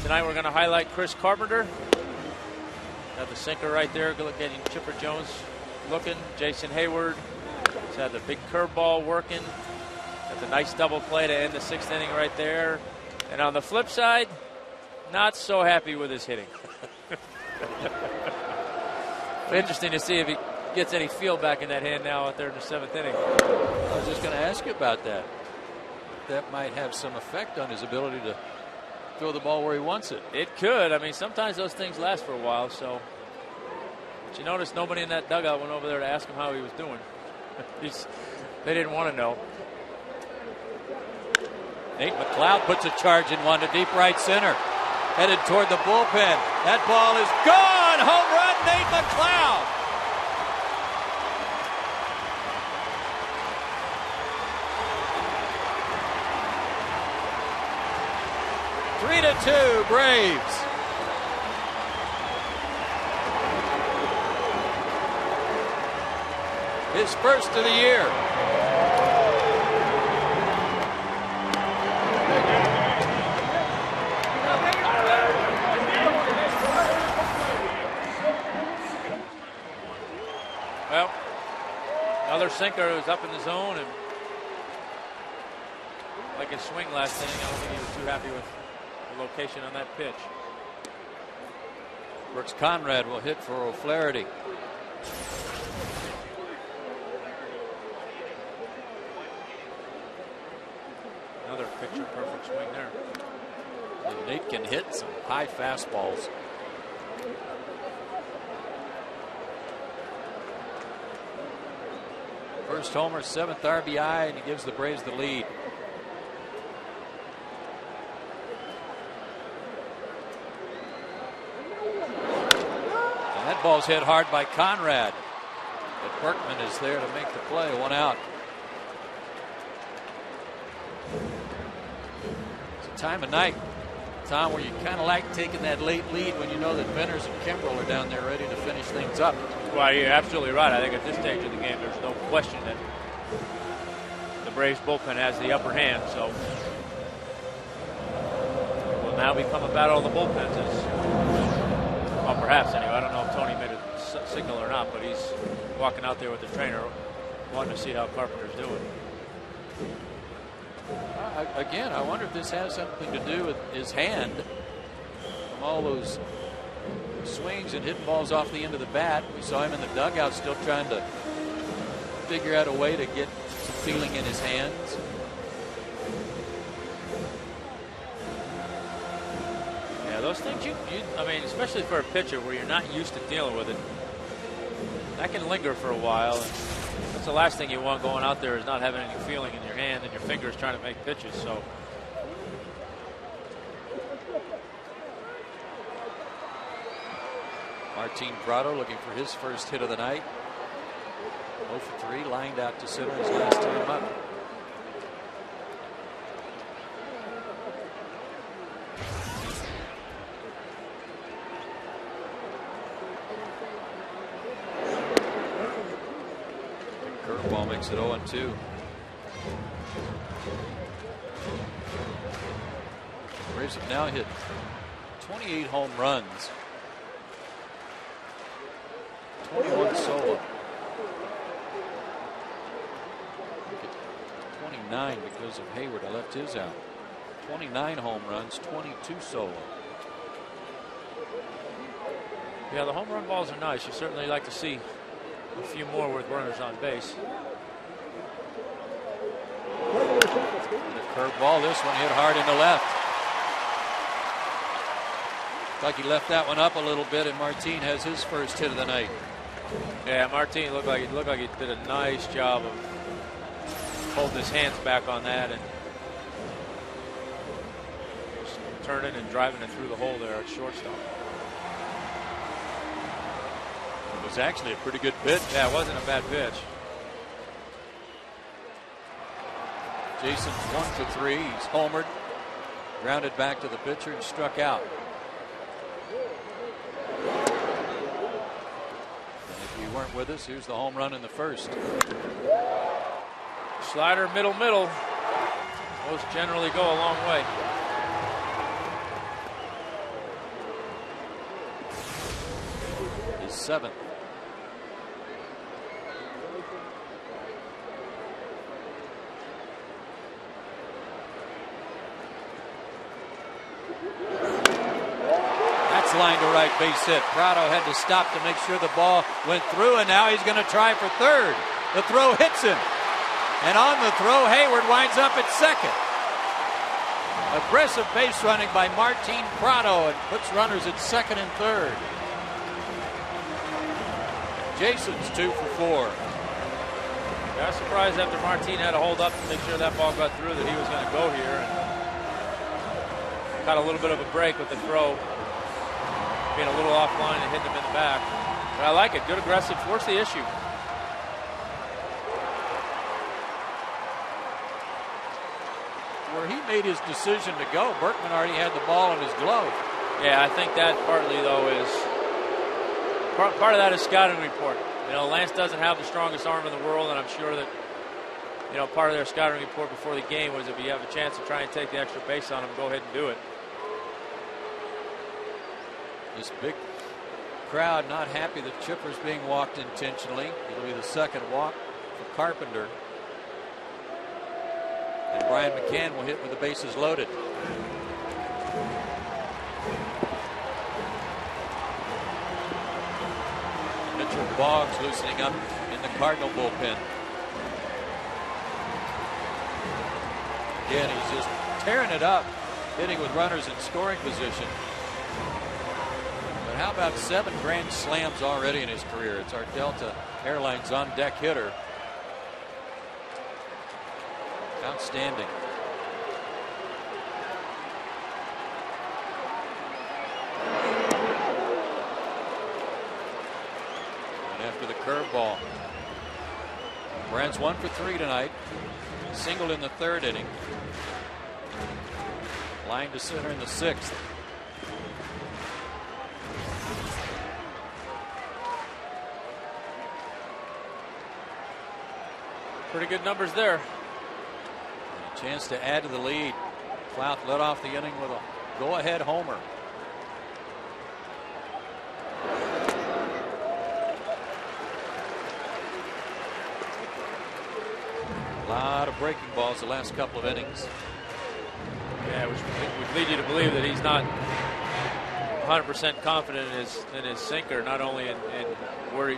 Tonight we're going to highlight Chris Carpenter. Got the sinker right there, getting Chipper Jones looking. Jason Hayward has had the big curveball working. Got the nice double play to end the 6th inning right there. And on the flip side, not so happy with his hitting. Interesting to see if he gets any feel back in that hand now out there in the 7th inning. I was just going to ask you about that. That might have some effect on his ability to throw the ball where he wants it. It could. I mean, sometimes those things last for a while. So, but you notice nobody in that dugout went over there to ask him how he was doing. They didn't want to know. Nate McLeod puts a charge in one to deep right center. Headed toward the bullpen. That ball is gone. Home run, Nate McLeod. Three to 2 Braves. His first of the year. Well, another sinker was up in the zone, and like his swing last inning, I don't think he was too happy with the location on that pitch. Brooks Conrad will hit for O'Flaherty. Another picture perfect swing there. And Nate can hit some high fastballs. First homer, 7th RBI, and he gives the Braves the lead. And that ball's hit hard by Conrad. But Berkman is there to make the play. 1 out. It's a time of night, Tom, where you kind of like taking that late lead when you know that Venters and Kimbrel are down there ready to finish things up. Well, you're absolutely right. I think at this stage of the game, there's no question that the Braves bullpen has the upper hand. So it will now become a battle of the bullpens. Well, perhaps anyway. I don't know if Tony made a signal or not, but he's walking out there with the trainer, wanting to see how Carpenter's doing. Again, I wonder if this has something to do with his hand from all those swings and hitting balls off the end of the bat. We saw him in the dugout still trying to figure out a way to get some feeling in his hands. Yeah, those things I mean, especially for a pitcher where you're not used to dealing with it, that can linger for a while. And that's the last thing you want going out there, is not having any feeling in your hand and your fingers trying to make pitches. So Martin Prado looking for his first hit of the night. 0 for 3, lined out to center his last time up. Curveball makes it 0-2. Braves have now hit 28 home runs. 21 solo. 29 because of Hayward. I left his out. 29 home runs, 22 solo. yeah, the home run balls are nice. You certainly like to see a few more with runners on base. The curveball, this one hit hard into left. Like he left that one up a little bit, and Martin has his first hit of the night. Yeah, Martin looked like he did a nice job of holding his hands back on that and just turning and driving it through the hole there at shortstop. It was actually a pretty good pitch. Yeah, it wasn't a bad pitch. Jason's 1 for 3. He's homered, grounded back to the pitcher, and struck out. Weren't with us. Here's the home run in the first. Slider, middle. Those generally go a long way. His 7th. Line to right, base hit. Prado had to stop to make sure the ball went through, and now he's going to try for third. The throw hits him, and on the throw, Hayward winds up at second. Aggressive base running by Martin Prado and puts runners at second and third. Jason's 2 for 4. I was surprised after Martin had to hold up to make sure that ball got through that he was going to go here, and got a little bit of a break with the throw, being a little offline and hitting him in the back. But I like it. Good aggressive. Force the issue. Where he made his decision to go, Berkman already had the ball in his glove. Yeah, I think that partly, though, is part of that is scouting report. You know, Lance doesn't have the strongest arm in the world, and I'm sure that, you know, part of their scouting report before the game was if you have a chance to try and take the extra base on him, go ahead and do it. This big crowd not happy that Chipper's being walked intentionally. It'll be the second walk for Carpenter. And Brian McCann will hit with the bases loaded. Mitchell Boggs loosening up in the Cardinal bullpen. Again, he's just tearing it up, hitting with runners in scoring position. But how about 7 grand slams already in his career? It's our Delta Airlines on-deck hitter. Outstanding. And after the curveball, Brand's 1 for 3 tonight. Singled in the 3rd inning. Line to center in the 6th. Pretty good numbers there. A chance to add to the lead. Clout led off the inning with a go-ahead homer. A lot of breaking balls the last couple of innings. Yeah, which would lead you to believe that he's not 100% confident in his sinker, not only in where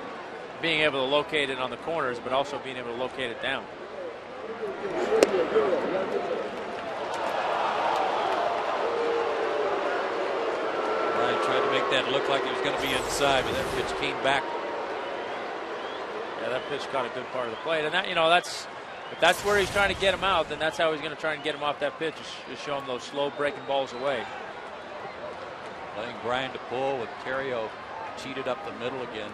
being able to locate it on the corners, but also being able to locate it down. Ryan tried to make that look like it was going to be inside, but that pitch came back. Yeah, that pitch caught a good part of the plate, and that, if that's where he's trying to get him out, then that's how he's going to try and get him off that pitch, is show him those slow breaking balls away. Letting Brian to pull with Terrio cheated up the middle again,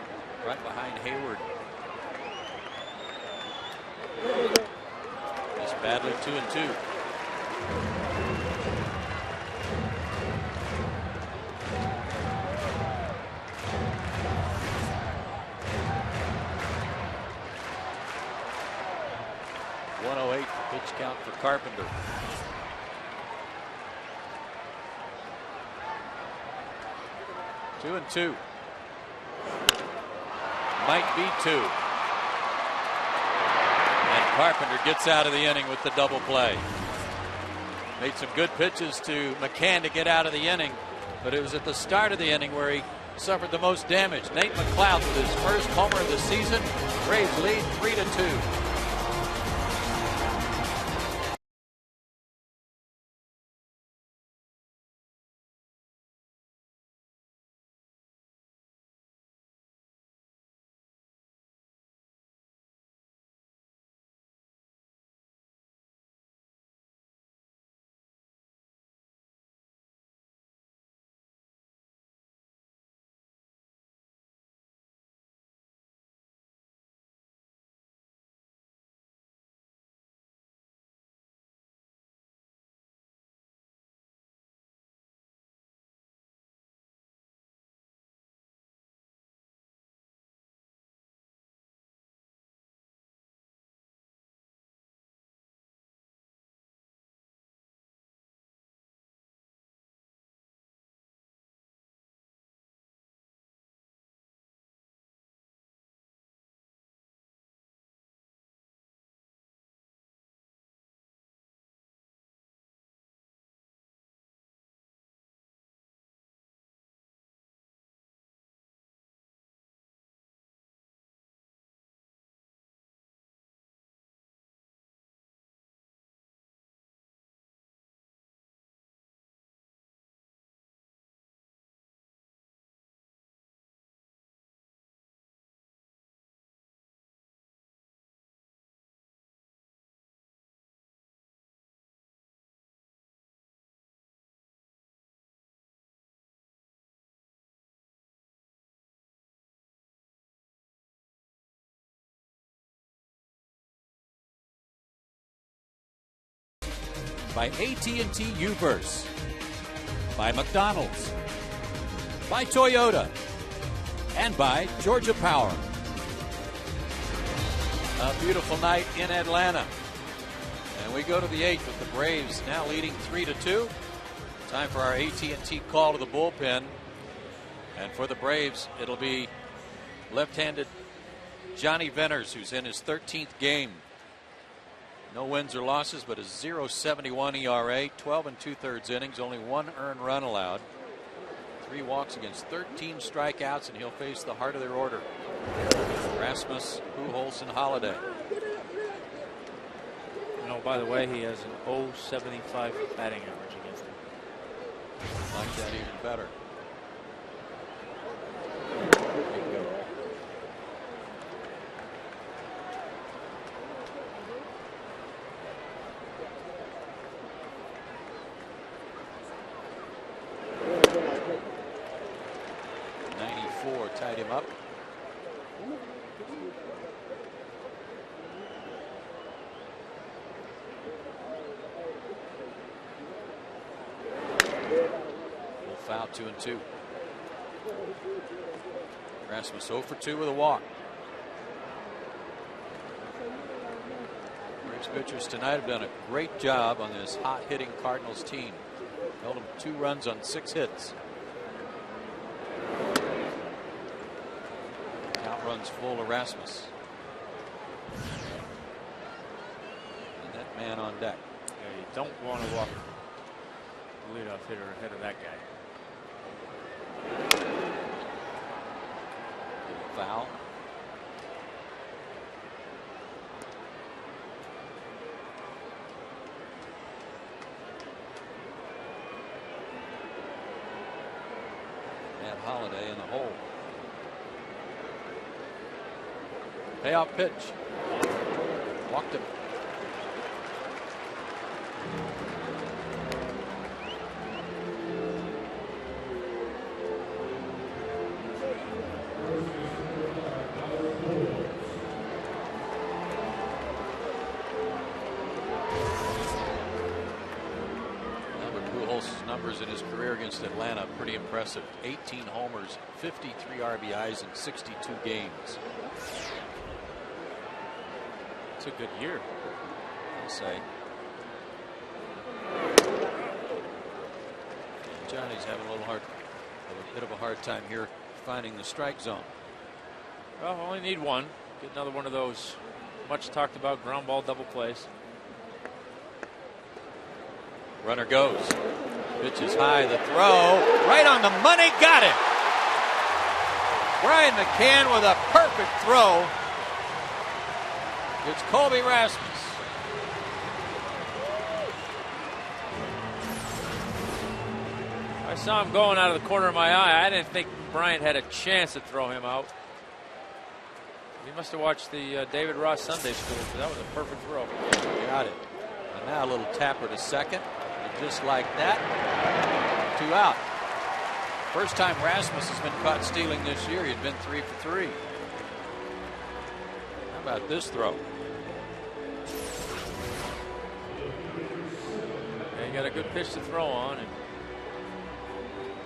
right behind Hayward. He's battling 2-2. Pitch count for Carpenter. Two and 2. Might be 2. And Carpenter gets out of the inning with the double play. Made some good pitches to McCann to get out of the inning, but it was at the start of the inning where he suffered the most damage. Nate McLeod with his first homer of the season. Braves lead 3-2. By AT&T Uverse, by McDonald's, by Toyota, and by Georgia Power. A beautiful night in Atlanta. And we go to the 8th with the Braves now leading 3-2. Time for our AT&T call to the bullpen. And for the Braves, it'll be left-handed Johnny Venners, who's in his 13th game. No wins or losses, but a .071 ERA, 12 2/3 innings, only 1 earned run allowed, 3 walks against 13 strikeouts, and he'll face the heart of their order. Rasmus, Pujols, and Holiday. You know, by the way, he has an .075 batting average against him. Like that even better. Tied him up. Little foul, 2-2. Rasmus 0 for 2 with a walk. Braves pitchers tonight have done a great job on this hot hitting Cardinals team. Held them 2 runs on 6 hits. Runs full to Rasmus. And that man on deck. Yeah, you don't want to walk the leadoff hitter ahead of that guy. Foul. Matt Holiday in the hole. Payoff pitch. Walked him. Pujols' numbers in his career against Atlanta pretty impressive. 18 homers, 53 RBIs in 62 games. It's a good year, I'll say. Johnny's having a bit of a hard time here finding the strike zone. Well, only need one. Get another one of those much talked about ground ball double plays. Runner goes. Pitch is high. The throw right on the money. Got it. Brian McCann with a perfect throw. It's Colby Rasmus. I saw him going out of the corner of my eye. I didn't think Bryant had a chance to throw him out. He must have watched the David Ross Sunday School, because that was a perfect throw. Got it. And now a little tapper to second. And just like that, 2 out. First time Rasmus has been caught stealing this year. He'd been 3 for 3. How about this throw? Yeah, he got a good pitch to throw on and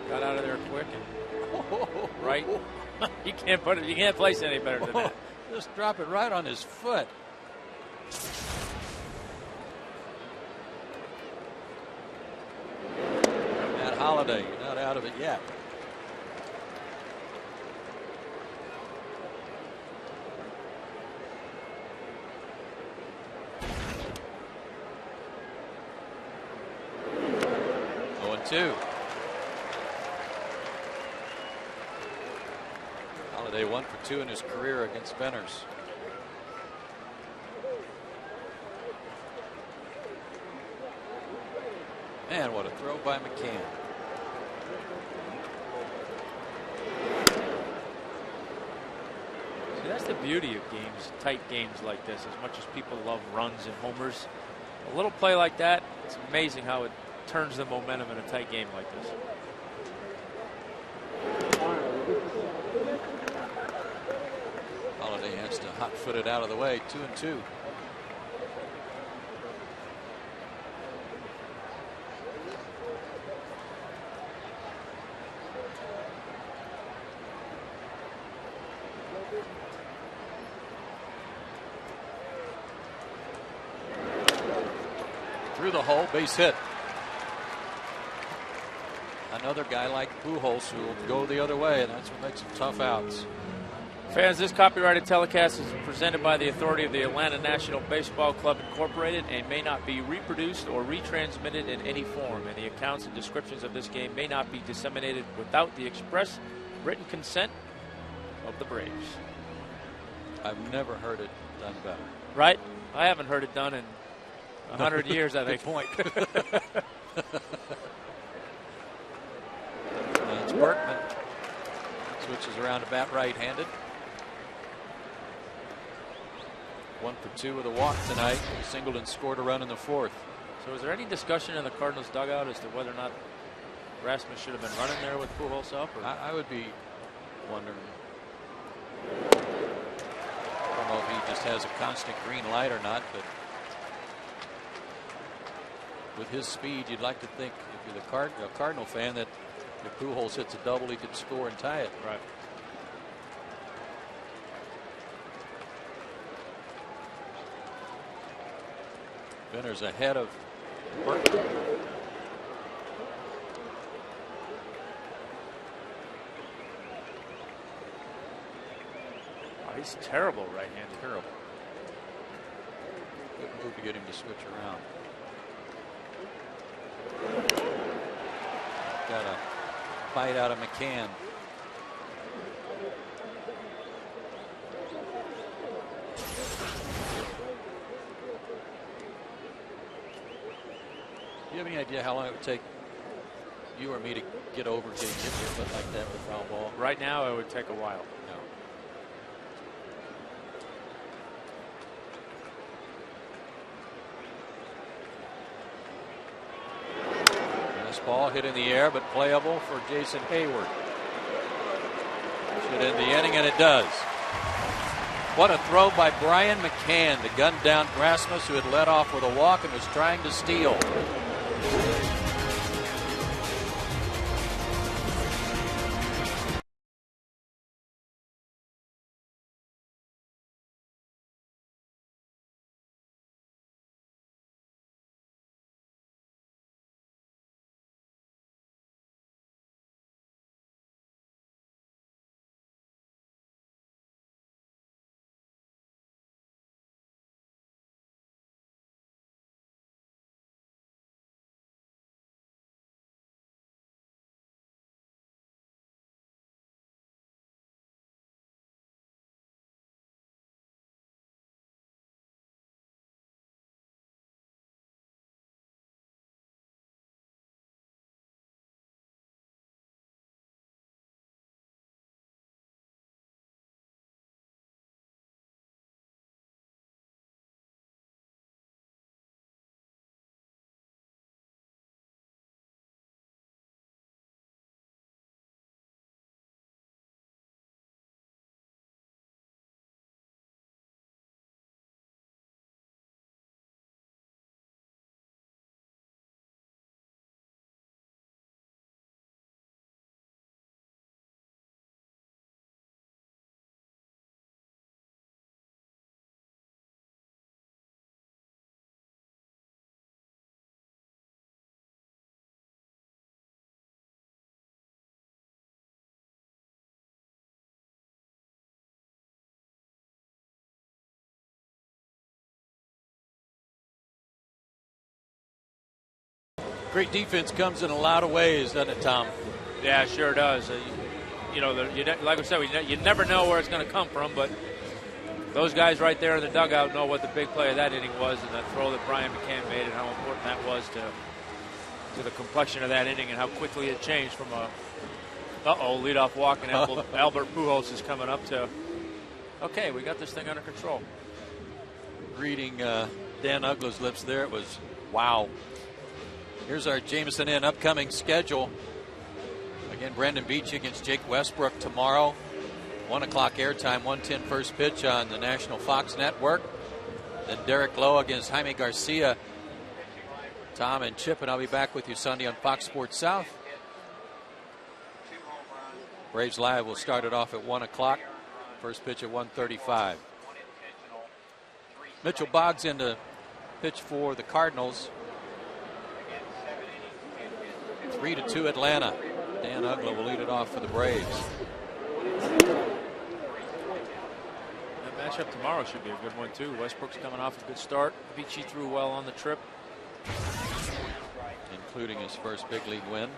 got out of there quick. And right, you can't put it. You can't place it any better than that. Just drop it right on his foot. Matt Holiday, you're not out of it yet. Two. Holiday 1 for 2 in his career against Benners. Man, what a throw by McCann. See, that's the beauty of games, tight games like this. As much as people love runs and homers, a little play like that, it's amazing how it turns the momentum in a tight game like this. Holiday has to hot-foot it out of the way. 2-2. Through the hole, base hit. Another guy like Pujols who will go the other way, and that's what makes them tough outs. Fans, this copyrighted telecast is presented by the authority of the Atlanta National Baseball Club Incorporated and may not be reproduced or retransmitted in any form. And the accounts and descriptions of this game may not be disseminated without the express written consent of the Braves. I've never heard it done better. Right? I haven't heard it done in 100 years, I think. Good point. That's Berkman. Switches around to bat right-handed. 1 for 2 with a walk tonight. Singleton scored a run in the 4th. So is there any discussion in the Cardinals dugout as to whether or not Rasmus should have been running there with Pujols up? I would be wondering. I don't know if he just has a constant green light or not, but with his speed, you'd like to think, if you're the Cardinal fan, that if Pujols hits a double, he could score and tie it. Right. Benner's ahead of Berkman. Oh, he's terrible right-handed. Terrible. Good move to get him to switch around. Got a bite out of McCann. Do you have any idea how long it would take you or me to get over getting hit with a foot like that with foul ball? Right now, it would take a while. No. This ball hit in the air, but playable for Jason Hayward. Should end the inning, and it does. What a throw by Brian McCann to gun down Rasmus, who had led off with a walk and was trying to steal. Great defense comes in a lot of ways, doesn't it, Tom? Yeah, it sure does. Like I said, you never know where it's going to come from, but those guys right there in the dugout know what the big play of that inning was, and that throw that Brian McCann made, and how important that was to the complexion of that inning, and how quickly it changed from a leadoff walk, and Albert Pujols is coming up to, okay, we got this thing under control. Reading Dan Ugla's lips there, it was wow. Here's our Jameson Inn upcoming schedule. Again, Brandon Beachy against Jake Westbrook tomorrow. 1 o'clock airtime, 1:10 first pitch on the National Fox Network. Then Derek Lowe against Jaime Garcia. Tom and Chip and I'll be back with you Sunday on Fox Sports South. Braves Live will start it off at 1 o'clock. First pitch at 1:35. Mitchell Boggs in to pitch for the Cardinals. 3-2 Atlanta. Dan Ugla will lead it off for the Braves. Matchup tomorrow should be a good one, too. Westbrook's coming off a good start. Beachy threw well on the trip, including his first big league win.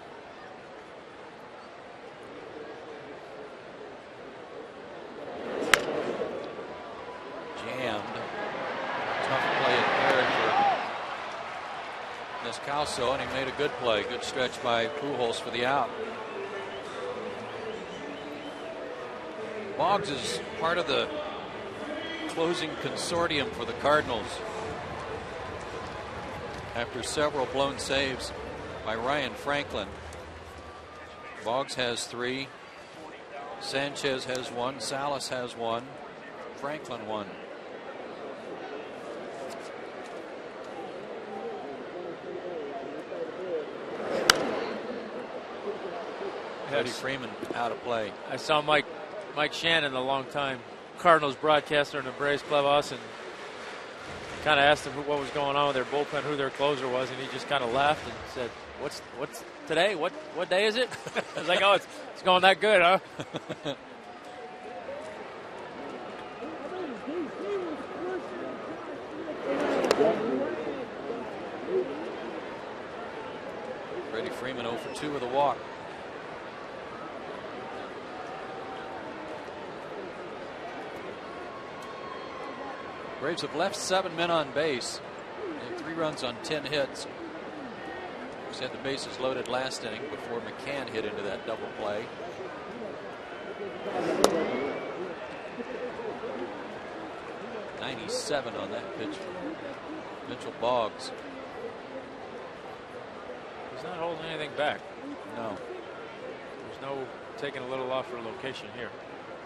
Jammed. Tough play at third for Descalso, and he made a good play. Good stretch by Pujols for the out. Boggs is part of the closing consortium for the Cardinals after several blown saves by Ryan Franklin. Boggs has 3. Sanchez has 1. Salas has 1. Franklin 1. Freddie Freeman out of play. I saw Mike Shannon, the longtime Cardinals broadcaster in the Braves clubhouse, and kind of asked him what was going on with their bullpen, who their closer was, and he just kind of laughed and said, "What's today? What day is it?" I was like, "Oh, it's going that good, huh?" Freddie Freeman 0 for 2 with a walk. Braves have left 7 men on base. They have 3 runs on 10 hits. Just had the bases loaded last inning before McCann hit into that double play. .97 on that pitch from Mitchell Boggs. He's not holding anything back. No. There's no taking a little off for location here.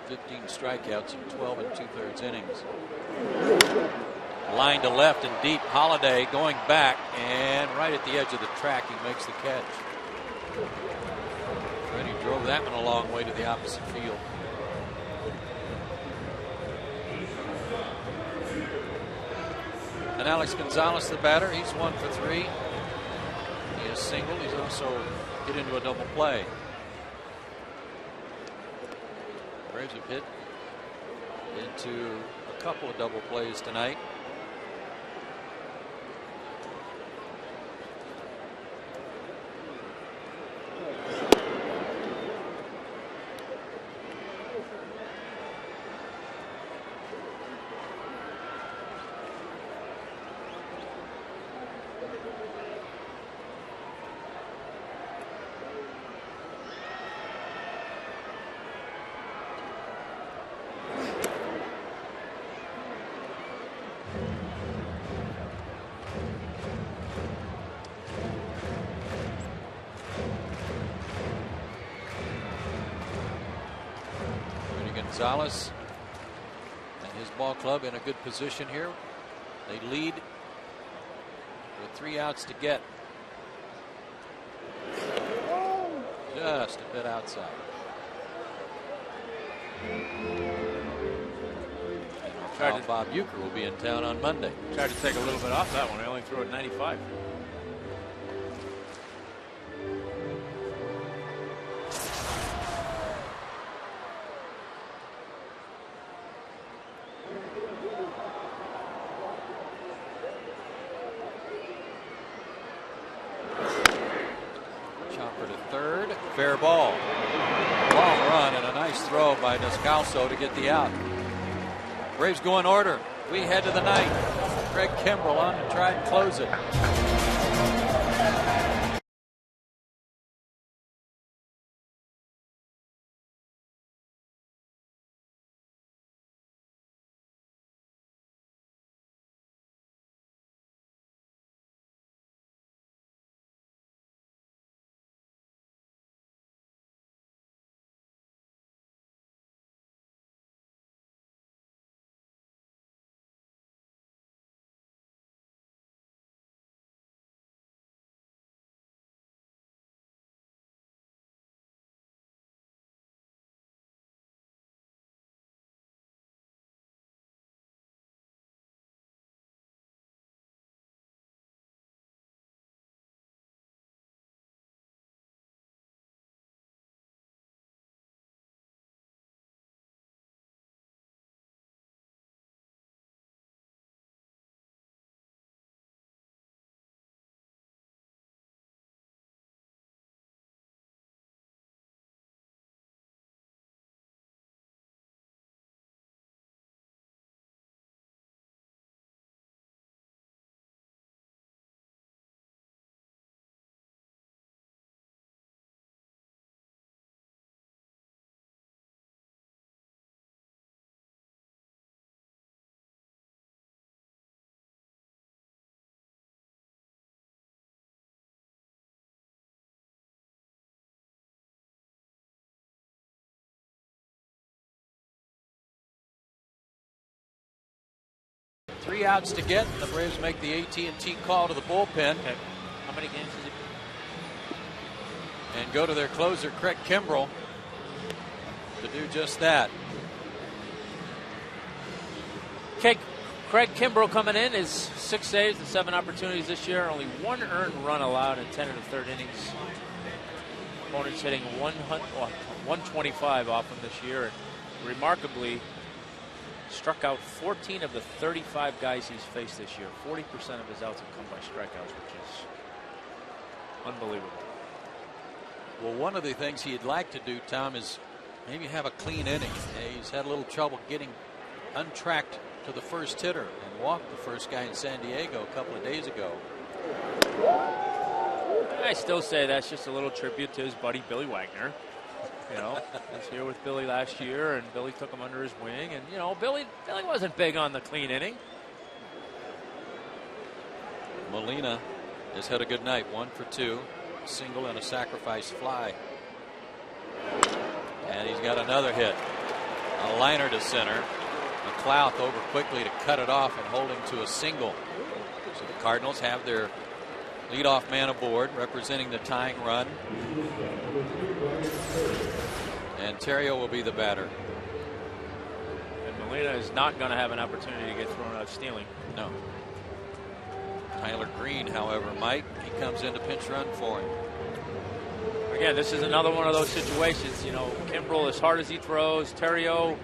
15 strikeouts in 12 2/3 innings. Line to left and deep. Holiday going back, and right at the edge of the track, he makes the catch. Freddie drove that one a long way to the opposite field. And Alex Gonzalez, the batter, he's 1 for 3. He has singled. He's also hit into a double play. Braves have hit into a couple of double plays tonight. Gonzalez and his ball club in a good position here. They lead with 3 outs to get. Just a bit outside. Bob Uecker will be in town on Monday. Tried to take a little bit off that one. I only threw it 95. Fair ball. Long run and a nice throw by Descalso to get the out. Braves go in order. We head to the ninth. Greg Kimbrell on to try and close it. 3 outs to get. The Braves make the AT&T call to the bullpen. Okay. How many games is it? And go to their closer, Craig Kimbrell, to do just that. Okay, Craig Kimbrell coming in is 6 saves and 7 opportunities this year. Only 1 earned run allowed in 10 1/3 innings. Opponents hitting 125 off him this year. And remarkably, struck out 14 of the 35 guys he's faced this year. 40% of his outs have come by strikeouts, which is unbelievable. Well, one of the things he'd like to do, Tom, is maybe have a clean inning. He's had a little trouble getting untracked to the first hitter and walked the first guy in San Diego a couple of days ago. I still say that's just a little tribute to his buddy Billy Wagner. You know, he was here with Billy last year, and Billy took him under his wing. And, you know, Billy wasn't big on the clean inning. Molina has had a good night. 1 for 2. Single and a sacrifice fly. And he's got another hit. A liner to center. McLeod over quickly to cut it off and hold him to a single. So the Cardinals have their leadoff man aboard, representing the tying run. And Terrio will be the batter. And Molina is not going to have an opportunity to get thrown out stealing. No. Tyler Green, however, might. He comes in to pinch run for him. Again, this is another one of those situations. You know, Kimbrell, as hard as he throws, Terrio,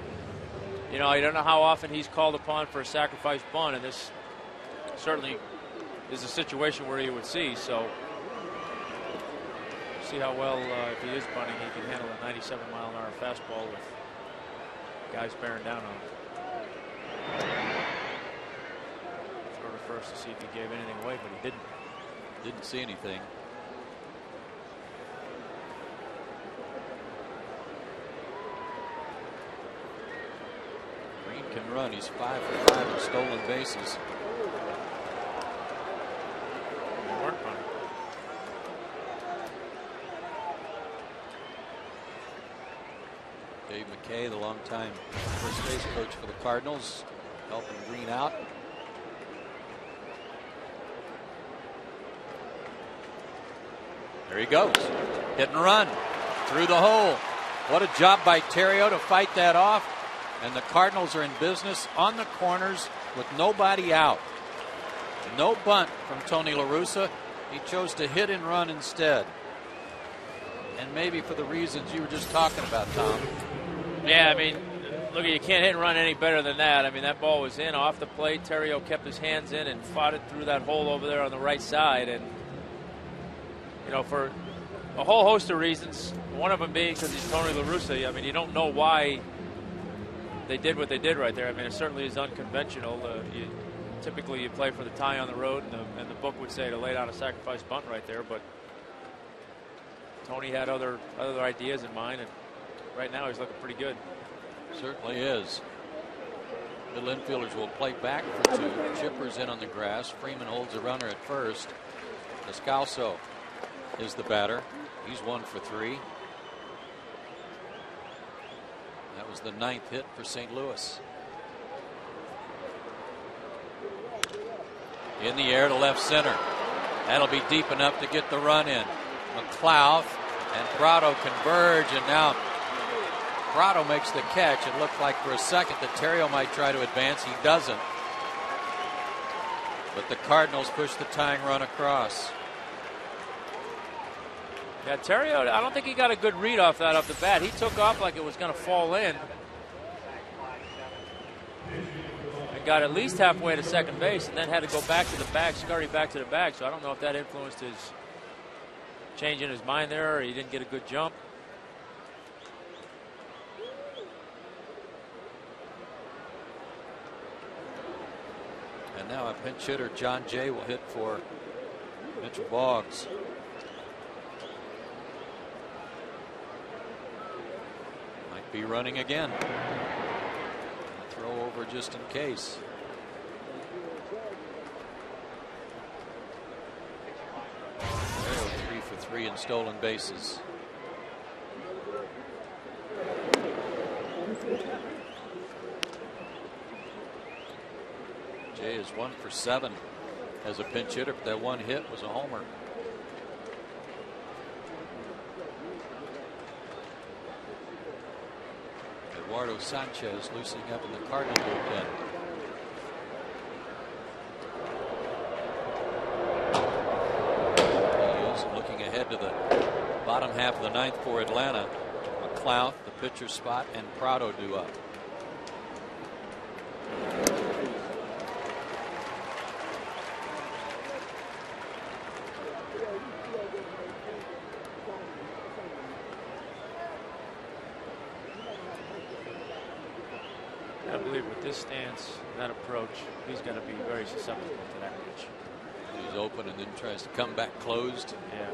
you know, I don't know how often he's called upon for a sacrifice bunt, and this certainly is a situation where you would see. So, see how well, if he is bunting, he can handle a 97-mile-an-hour fastball with guys bearing down on him. Throw to first to see if he gave anything away, but he didn't. Didn't see anything. Green can run. He's 5 for 5 in stolen bases. Dave McKay, the longtime first base coach for the Cardinals, helping Green out. There he goes. Hit and run through the hole. What a job by Terrio to fight that off. And the Cardinals are in business on the corners with nobody out. No bunt from Tony La Russa. He chose to hit and run instead. And maybe for the reasons you were just talking about, Tom. Yeah, I mean, look, you can't hit and run any better than that. I mean, that ball was in off the plate. Terrio kept his hands in and fought it through that hole over there on the right side. And, you know, for a whole host of reasons, one of them being because he's Tony La Russa. I mean, you don't know why they did what they did right there. I mean, it certainly is unconventional. Typically, you play for the tie on the road, and the book would say to lay down a sacrifice bunt right there. But Tony had other ideas in mind, and right now he's looking pretty good. Certainly is. Middle infielders will play back for 2. Chipper's in on the grass. Freeman holds a runner at first. Descalso is the batter. He's 1 for 3. That was the 9th hit for St. Louis. In the air to left center. That'll be deep enough to get the run in. McLeod and Prado converge, and now Prado makes the catch. It looked like for a second that Terrio might try to advance. He doesn't. But the Cardinals push the tying run across. Yeah, Terrio, I don't think he got a good read off that off the bat. He took off like it was going to fall in. And got at least halfway to second base and then had to go back to the bag, scurry back to the bag. So I don't know if that influenced his change in his mind there, or he didn't get a good jump. And now a pinch hitter, John Jay, will hit for Mitchell Boggs. Might be running again. Throw over just in case. There, 3 for 3 in stolen bases. Jay is 1 for 7 as a pinch hitter, but that one hit was a homer. Eduardo Sanchez loosening up in the Cardinal bullpen. He is looking ahead to the bottom half of the ninth for Atlanta. McLeod, the pitcher spot, and Prado due up. I believe with this stance, that approach, he's going to be very susceptible to that pitch. He's open and then tries to come back closed. Yeah.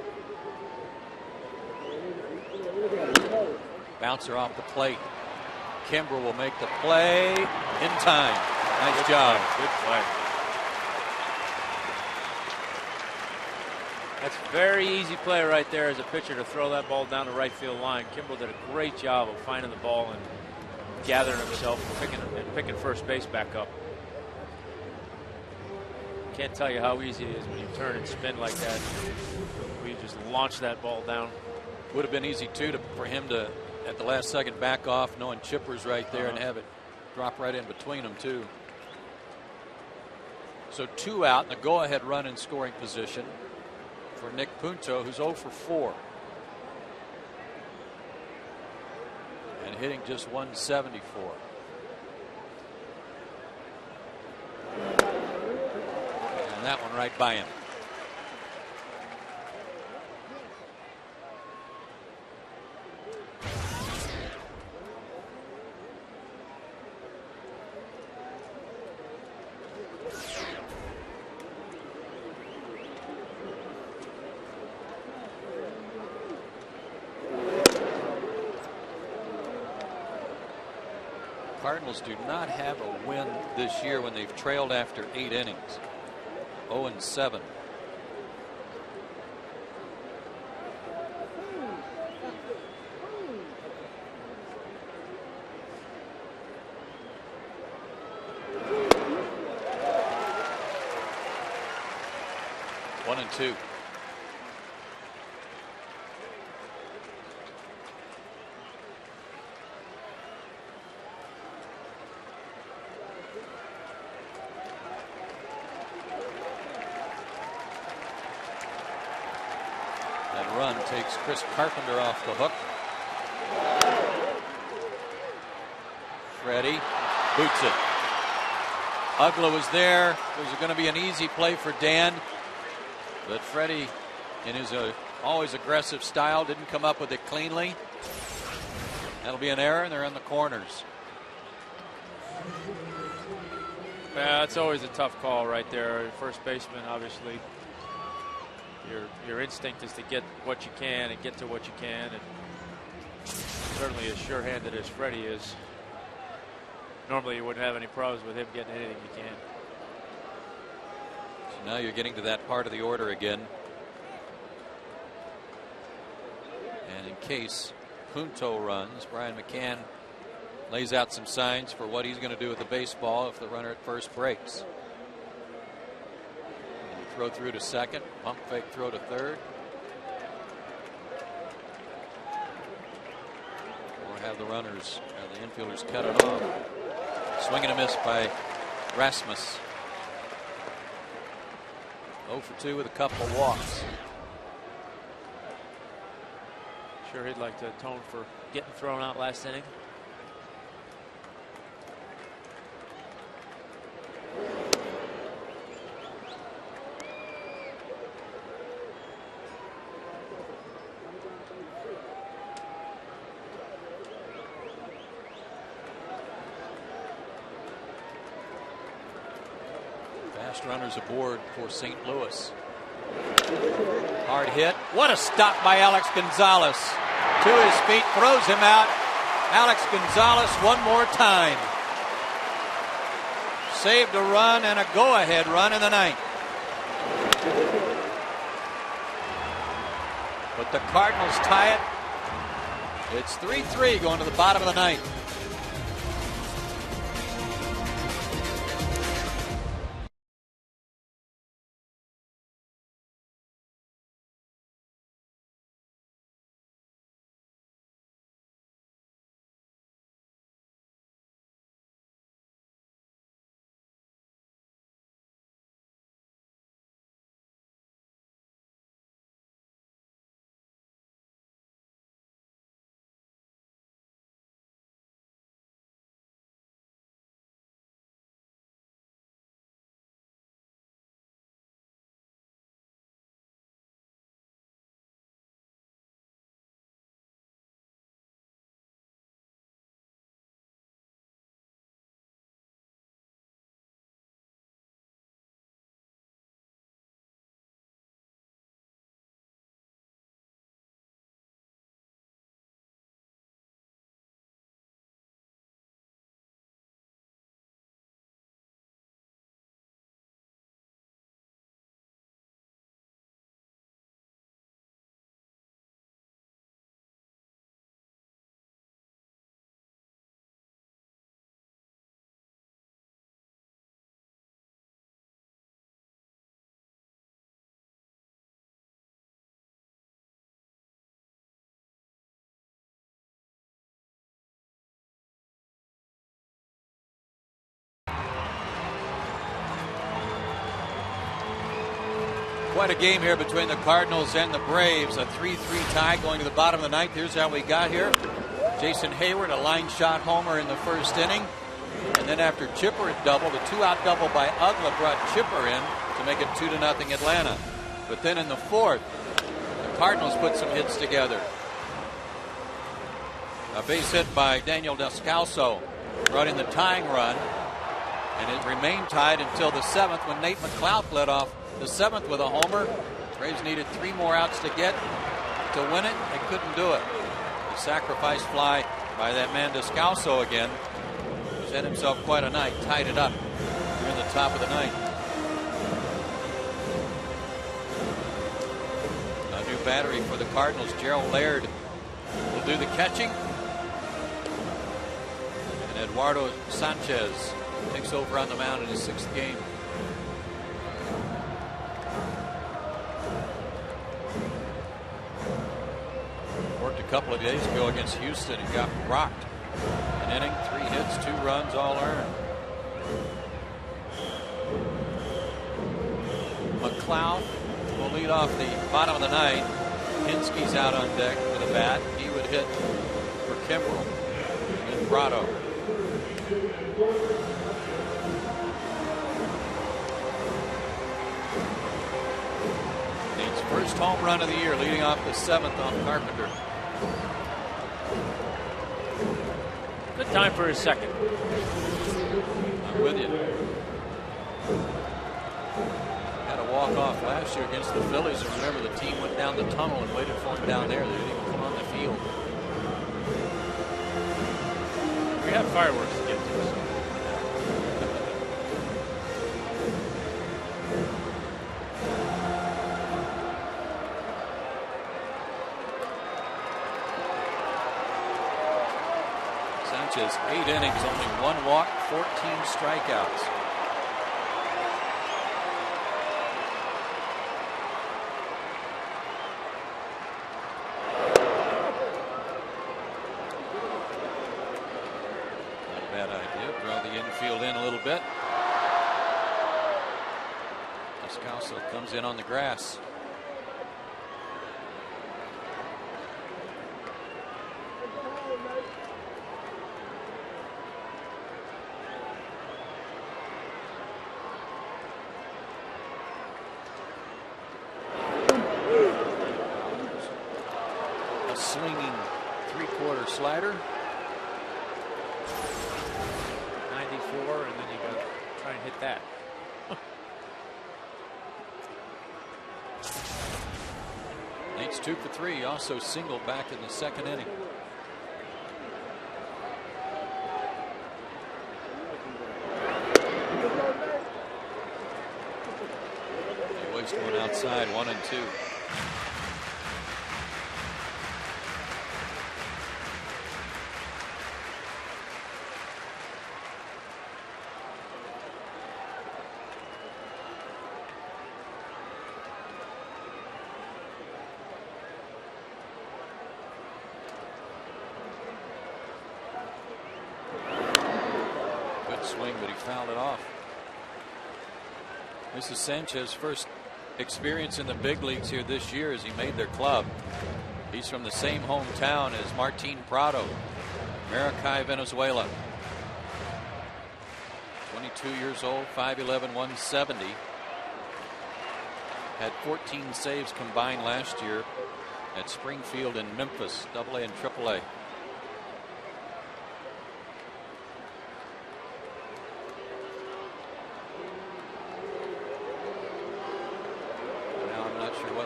Bouncer off the plate. Kimbrel will make the play in time. Nice job. Good play. That's a very easy play right there as a pitcher to throw that ball down the right field line. Kimbrel did a great job of finding the ball and gathering himself and picking first base back up. Can't tell you how easy it is when you turn and spin like that. We just launch that ball down. Would have been easy too for him to at the last second back off, knowing Chipper's right there, and have it drop right in between them too. So 2 out and a go-ahead run in scoring position for Nick Punto, who's 0 for 4. And hitting just 174. And that one right by him. Cardinals do not have a win this year when they've trailed after 8 innings. 0-7. One and two. Run takes Chris Carpenter off the hook. Freddie boots it. Ugla was there. It was going to be an easy play for Dan, but Freddie, in his always aggressive style, didn't come up with it cleanly. That'll be an error, and they're in the corners. Yeah, that's always a tough call right there. First baseman, obviously. Your instinct is to get what you can and get to what you can, and certainly as sure-handed as Freddie is, normally you wouldn't have any problems with him getting anything he can. So now you're getting to that part of the order again. And in case Punto runs, Brian McCann lays out some signs for what he's going to do with the baseball if the runner at first breaks. Throw through to second, pump fake throw to third. Or have the runners, the infielders cut it off. Swing and a miss by Rasmus. 0 for 2 with a couple of walks. Sure he'd like to atone for getting thrown out last inning. Runners aboard for St. Louis. Hard hit. What a stop by Alex Gonzalez. To his feet, throws him out. Alex Gonzalez one more time. Saved a run and a go-ahead run in the ninth. But the Cardinals tie it. It's 3-3 going to the bottom of the ninth. Quite a game here between the Cardinals and the Braves. A 3-3 tie going to the bottom of the ninth. Here's how we got here. Jason Hayward, a line shot homer in the first inning. And then after Chipper had doubled, a 2-out double by Ugla brought Chipper in to make it 2-0 Atlanta. But then in the fourth, the Cardinals put some hits together. A base hit by Daniel Descalso brought in the tying run. And it remained tied until the seventh when Nate McLeod led off the seventh with a homer. Braves needed 3 more outs to win it. They couldn't do it. The sacrifice fly by that man Descalso again. He's had himself quite a night. Tied it up here in the top of the ninth. A new battery for the Cardinals. Gerald Laird will do the catching. And Eduardo Sanchez takes over on the mound in his 6th game. Worked a couple of days ago against Houston and got rocked. An inning, 3 hits, 2 runs, all earned. McLeod will lead off the bottom of the ninth. Hinsky's out on deck with a bat. He would hit for Kimbrel and Prado. Nate's first home run of the year, leading off the 7th on Carpenter. Good time for his second. I'm with you. Had a walk-off last year against the Phillies, and remember the team went down the tunnel and waited for him down there. They didn't even come on the field. We have fireworks to get to. So. Sanchez, 8 innings, only 1 walk, 14 strikeouts. In a little bit. Descalso comes in on the grass. A swinging 3/4 slider. 94, and then you got to try and hit that. Nate's 2 for 3. He also singled back in the 2nd inning. He wastes one outside, 1-2. Swing, but he fouled it off. This is Sanchez's first experience in the big leagues here this year as he made their club. He's from the same hometown as Martin Prado, Maracay, Venezuela. 22 years old, 5'11", 170. Had 14 saves combined last year at Springfield and Memphis, AA and AAA.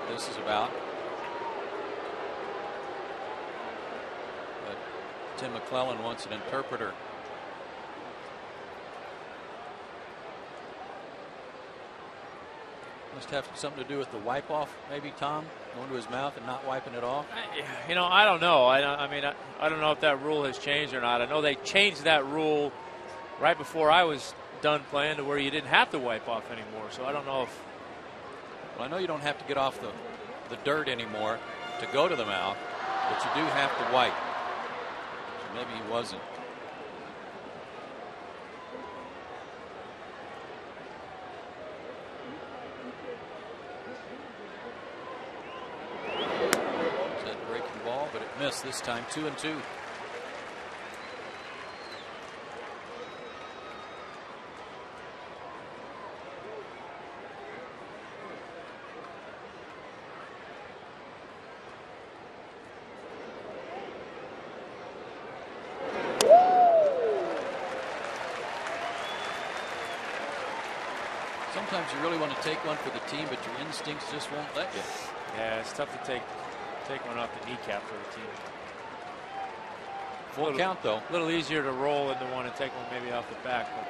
This is about. But Tim McClellan wants an interpreter. Must have something to do with the wipe off, maybe, Tom, going to his mouth and not wiping it off. You know, I don't know. I don't know if that rule has changed or not. I know they changed that rule right before I was done playing to where you didn't have to wipe off anymore. So I don't know if. Well, I know you don't have to get off the dirt anymore to go to the mouth, but you do have to wipe. So maybe he wasn't. miss this time. 2-2. Sometimes you really want to take one for the team, but your instincts just won't let you. Yeah, it's tough to take one off the kneecap for the team. Full count, though. A little easier to roll into one and take one maybe off the back, but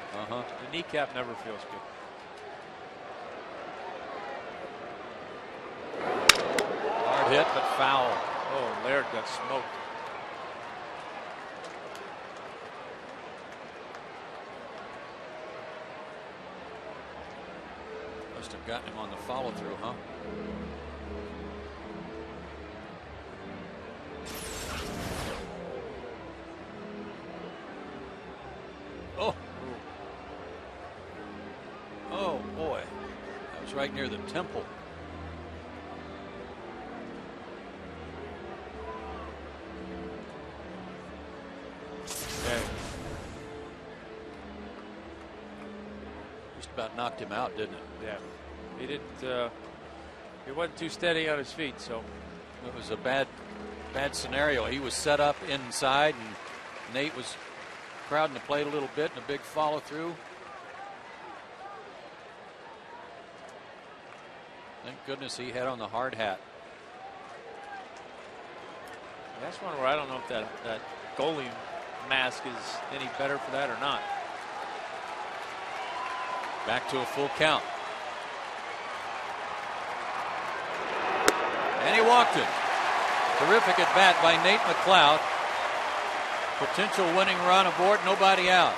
the kneecap never feels good. Hard hit, but foul. Oh, Laird got smoked. Must have gotten him on the follow through, huh? Oh. Oh boy. That was right near the temple. Okay. Just about knocked him out, didn't it? Yeah. He didn't. He wasn't too steady on his feet, so it was a bad scenario. He was set up inside, and Nate was crowding the plate a little bit, and a big follow through. Thank goodness he had on the hard hat. That's one where I don't know if that goalie mask is any better for that or not. Back to a full count. And he walked it. Terrific at bat by Nate McLeod. Potential winning run aboard, nobody out.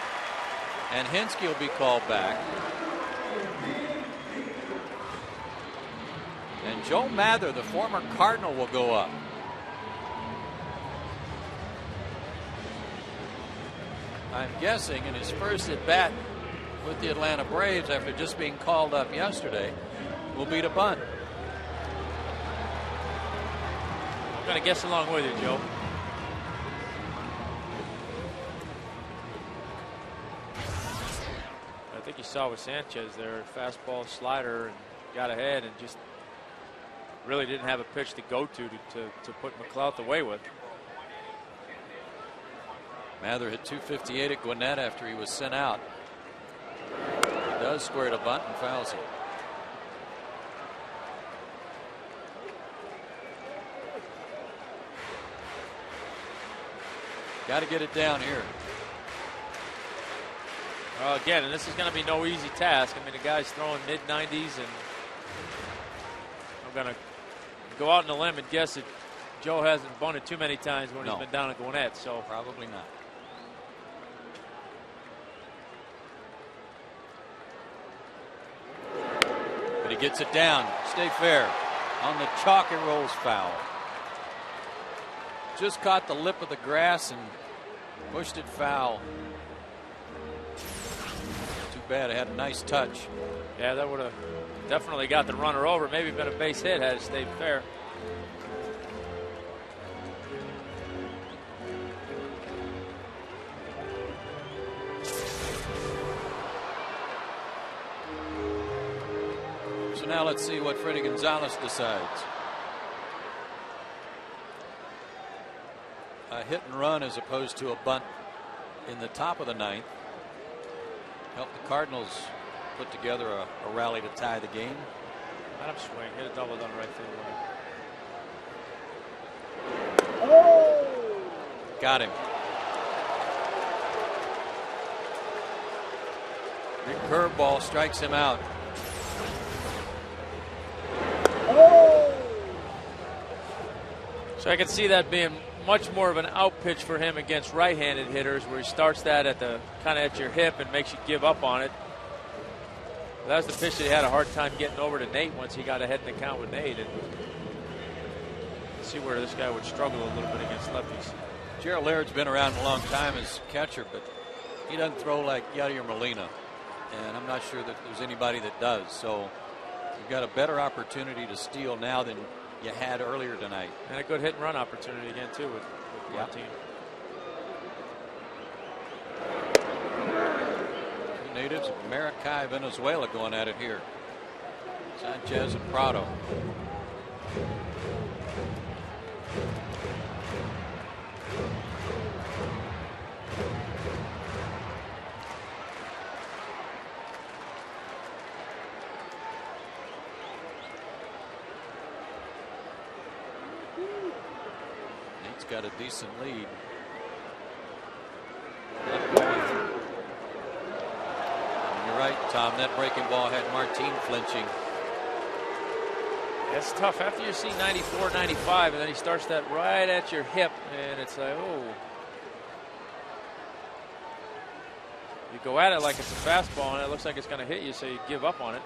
And Hensky will be called back. And Joe Mather, the former Cardinal, will go up. I'm guessing in his first at bat with the Atlanta Braves after just being called up yesterday, will beat a bunt. I'm going to guess along with you, Joe. I think you saw with Sanchez there, fastball, slider, and got ahead and just really didn't have a pitch to go to put McLeod away with. Mather hit .258 at Gwinnett after he was sent out. He does square to bunt and fouls it. Got to get it down here. Again, and this is going to be no easy task. I mean, the guy's throwing mid-90s, and I'm going to go out on a limb and guess that Joe hasn't bunted too many times when he's been down at Gwinnett, so probably not. But he gets it down. Stay fair. On the chalk, it rolls foul. Just caught the lip of the grass and pushed it foul. Too bad. It had a nice touch. Yeah, that would have definitely got the runner over. Maybe been a base hit had it stayed fair. So now let's see what Freddie Gonzalez decides. A hit and run as opposed to a bunt in the top of the ninth helped the Cardinals put together a rally to tie the game. Let him swing, hit a double down right field. Got him. Big curveball strikes him out. So I can see that being much more of an out pitch for him against right-handed hitters, where he starts that at the kind of at your hip and makes you give up on it. Well, that was the pitch that he had a hard time getting over to Nate once he got ahead in the count with Nate. And see where this guy would struggle a little bit against lefties. Gerald Laird's been around a long time as catcher, but he doesn't throw like Yadier Molina, and I'm not sure that there's anybody that does. So you've got a better opportunity to steal now than you had earlier tonight. And a good hit and run opportunity again, too, with Martin. Two natives of Maracay, Venezuela going at it here. Sanchez and Prado. Nate's got a decent lead. You're right, Tom. That breaking ball had Martin flinching. It's tough after you see 94, 95, and then he starts that right at your hip, and it's like, oh. You go at it like it's a fastball, and it looks like it's going to hit you, so you give up on it.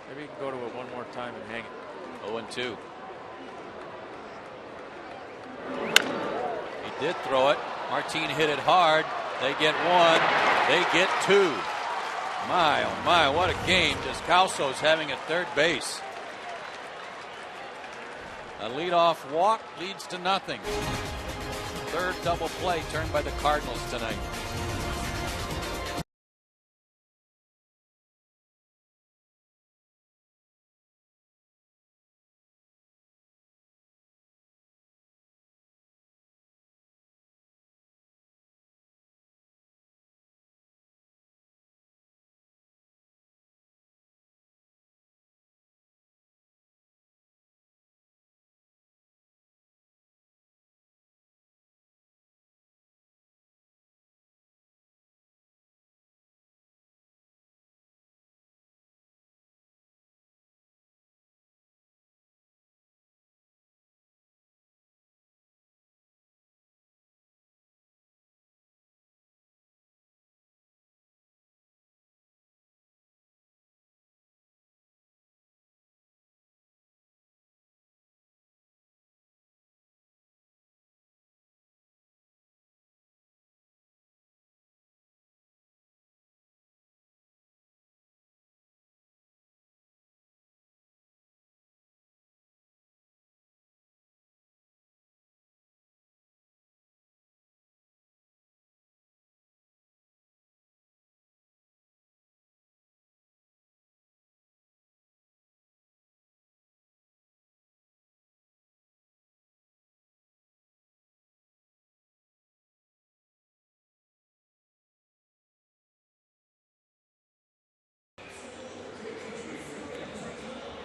Maybe you can go to it one more time and hang it. 0-2. He did throw it. Martin hit it hard. They get one. They get two. My, oh my, what a game. Descalso's having at third base. A leadoff walk leads to nothing. Third double play turned by the Cardinals tonight.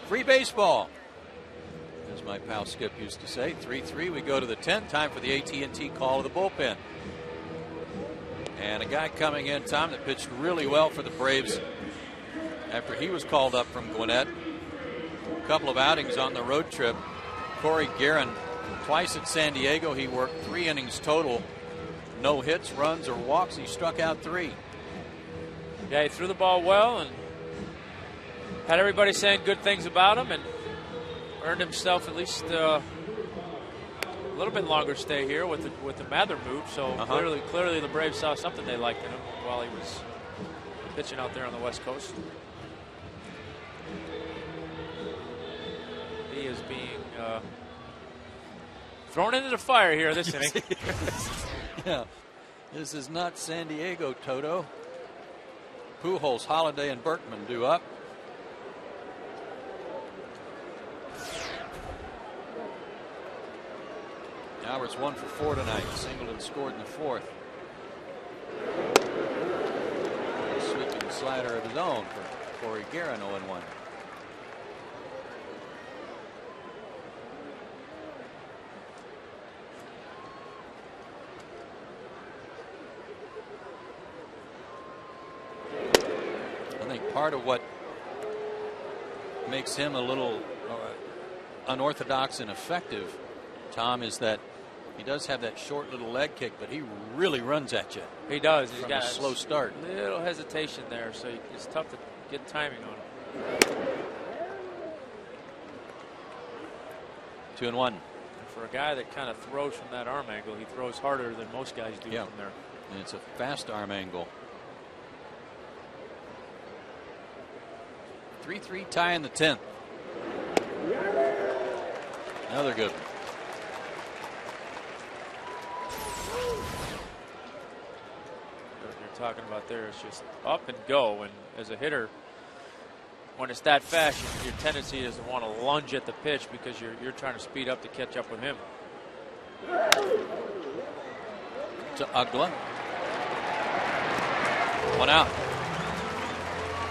Free baseball, as my pal Skip used to say. 3-3. We go to the 10th. Time for the AT&T call of the bullpen. And a guy coming in, Tom, that pitched really well for the Braves after he was called up from Gwinnett. A couple of outings on the road trip. Corey Guerin, twice at San Diego. He worked 3 innings total. No hits, runs, or walks. He struck out 3. Yeah, he threw the ball well and had everybody saying good things about him, and earned himself at least a little bit longer stay here with the Mather move. So clearly the Braves saw something they liked in him while he was pitching out there on the West Coast. He is being thrown into the fire here this inning. Yeah, this is not San Diego, Toto. Pujols, Holiday, and Berkman due up. Albert's 1 for 4 tonight. Singleton scored in the 4th. A sweeping slider of his own for Corey Guerin, 0-1. I think part of what makes him a little unorthodox and effective, Tom, is that he does have that short little leg kick, but he really runs at you. He does. He's got a slow start. Little hesitation there, so it's tough to get timing on him. 2-1. And for a guy that kind of throws from that arm angle, he throws harder than most guys do from there. And it's a fast arm angle. 3-3 tie in the 10th. Another good one. What you're talking about there is just up and go. And as a hitter, when it's that fast, your tendency is to want to lunge at the pitch because you're trying to speed up to catch up with him. To Ugla. 1 out.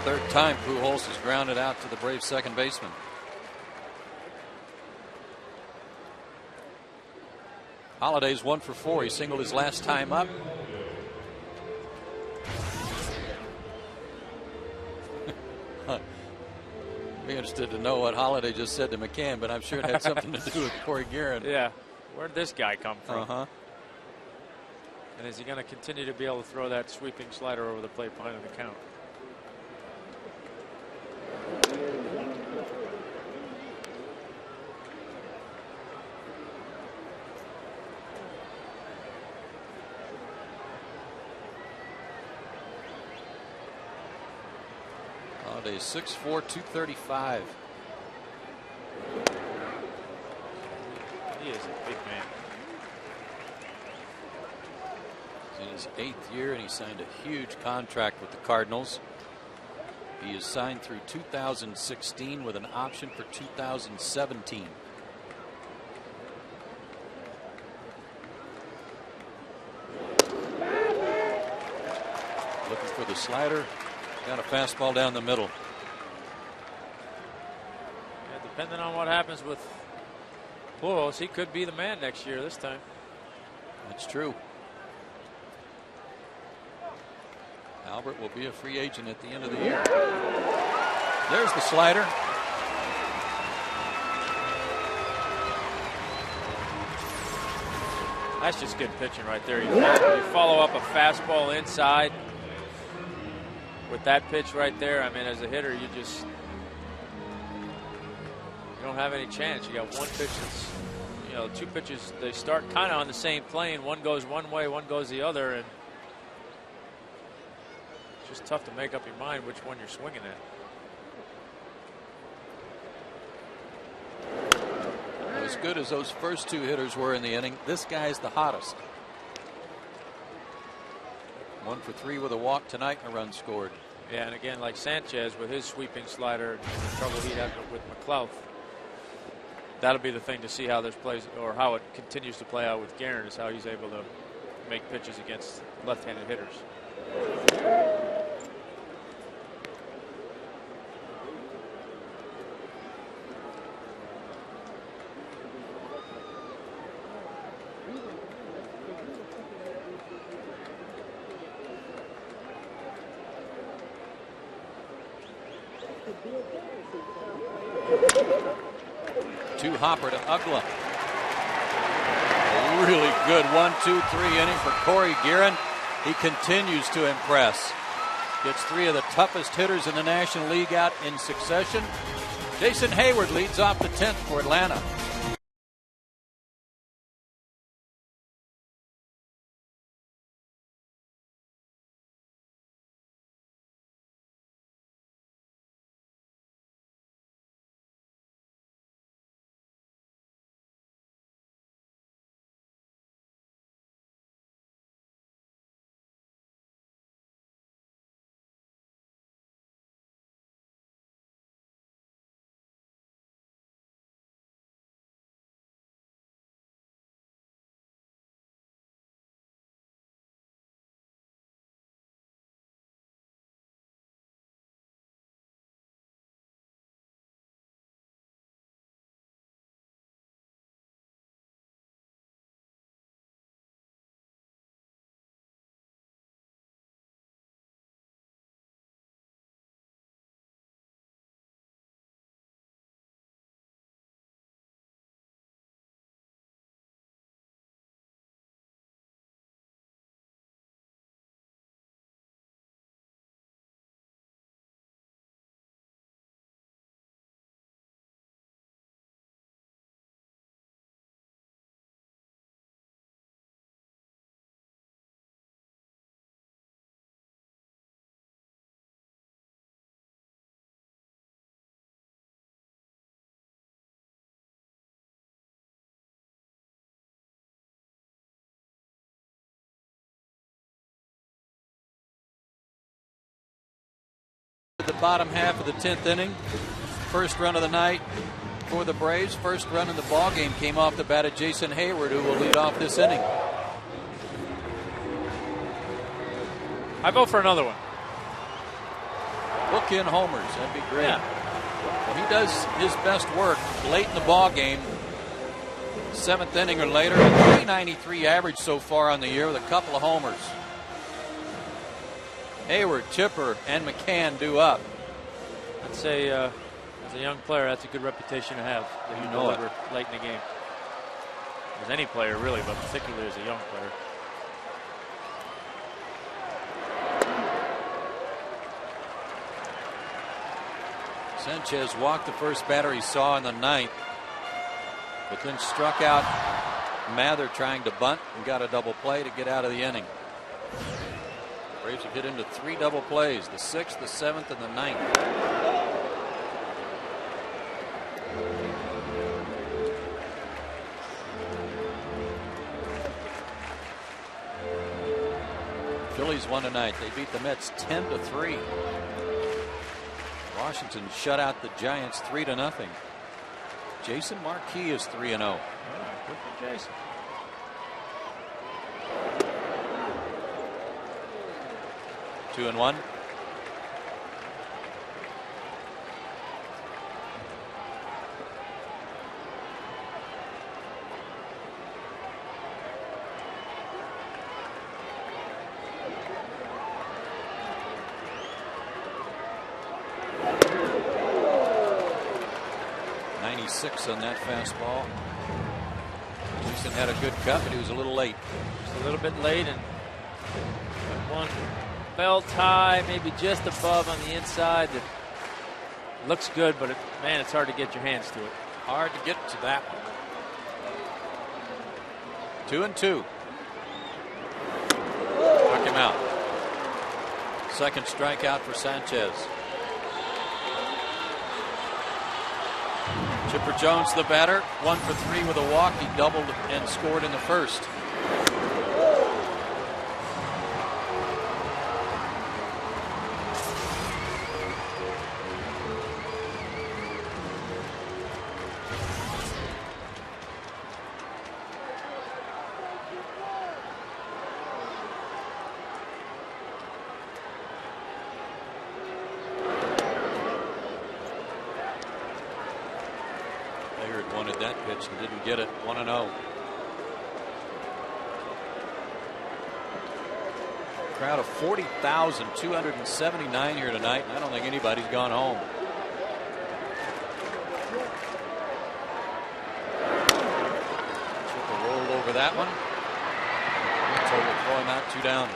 Third time Pujols has grounded out to the Braves second baseman. Holiday's 1 for 4. He singled his last time up. Be interested to know what Holiday just said to McCann, but I'm sure it had something to do with Corey Guerin. Yeah, where'd this guy come from? Uh-huh. And is he going to continue to be able to throw that sweeping slider over the plate behind the count? Holiday 6'4", 235. He is a big man. He's in his 8th year, and he signed a huge contract with the Cardinals. He is signed through 2016 with an option for 2017. Looking for the slider. Got a fastball down the middle. Yeah, depending on what happens with Pujols, he could be the man next year this time. That's true. Albert will be a free agent at the end of the year. There's the slider. That's just good pitching right there. You follow up a fastball inside with that pitch right there. I mean, as a hitter, you don't have any chance. You got one pitch that's, two pitches, they start kind of on the same plane. One goes one way, one goes the other, and it's just tough to make up your mind which one you're swinging at. As good as those first two hitters were in the inning, this guy's the hottest. 1 for 3 with a walk tonight and a run scored. Yeah, and again, like Sanchez with his sweeping slider and the trouble he had with McLeod, that'll be the thing to see how this plays, or how it continues to play out with Guerin, is how he's able to make pitches against left-handed hitters. Hopper to Ugla. A really good 1-2-3 inning for Corey Guerin. He continues to impress. Gets 3 of the toughest hitters in the National League out in succession. Jason Hayward leads off the 10th for Atlanta. bottom half of the 10th inning. First run of the night for the Braves. First run in the ball game came off the bat of Jason Hayward, who will lead off this inning. I vote for another one. Book in homers. That'd be great. Yeah. Well, he does his best work late in the ball game. 7th inning or later. A 393 average so far on the year with a couple of homers. Hayward, Chipper, and McCann due up. I'd say as a young player, that's a good reputation to have. That you deliver late in the game. As any player, really, but particularly as a young player. Sanchez walked the first batter he saw in the 9th, but then struck out Mather trying to bunt and got a double play to get out of the inning. The Braves have hit into 3 double plays, the 6th, the 7th, and the 9th. Phillies won tonight. They beat the Mets 10-3. Washington shut out the Giants 3-0. Jason Marquis is 3-0. Good for Jason. Two and one. On that fastball. Jason had a good cut, but he was a little late. Just a little bit late, and one belt high, maybe just above on the inside. That looks good, but man, it's hard to get your hands to it. Hard to get to that one. 2-2. Struck him out. Second strikeout for Sanchez. Chipper Jones, the batter, 1 for 3 with a walk. He doubled and scored in the first. Wanted that pitch and didn't get it. 1-0. Crowd of 40,279 here tonight, and I don't think anybody's gone home. Chipper rolled over that one. So we'll throw him out, 2 down.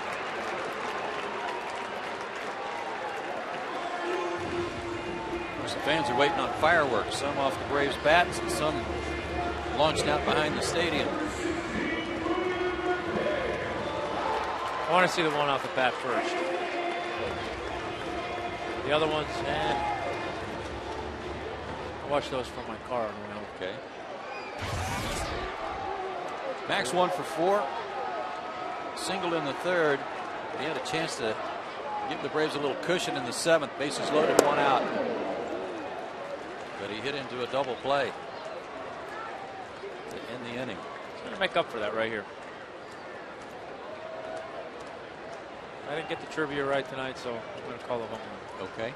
The fans are waiting on fireworks, some off the Braves bats and some launched out behind the stadium. I want to see the one off the bat first. The other ones, I watch those from my car on the way home. Okay. Max 1 for 4. Singled in the 3rd. He had a chance to give the Braves a little cushion in the 7th. Bases loaded, 1 out. But he hit into a double play to end the inning. He's going to make up for that right here. I didn't get the trivia right tonight, so I'm going to call it home run. Okay.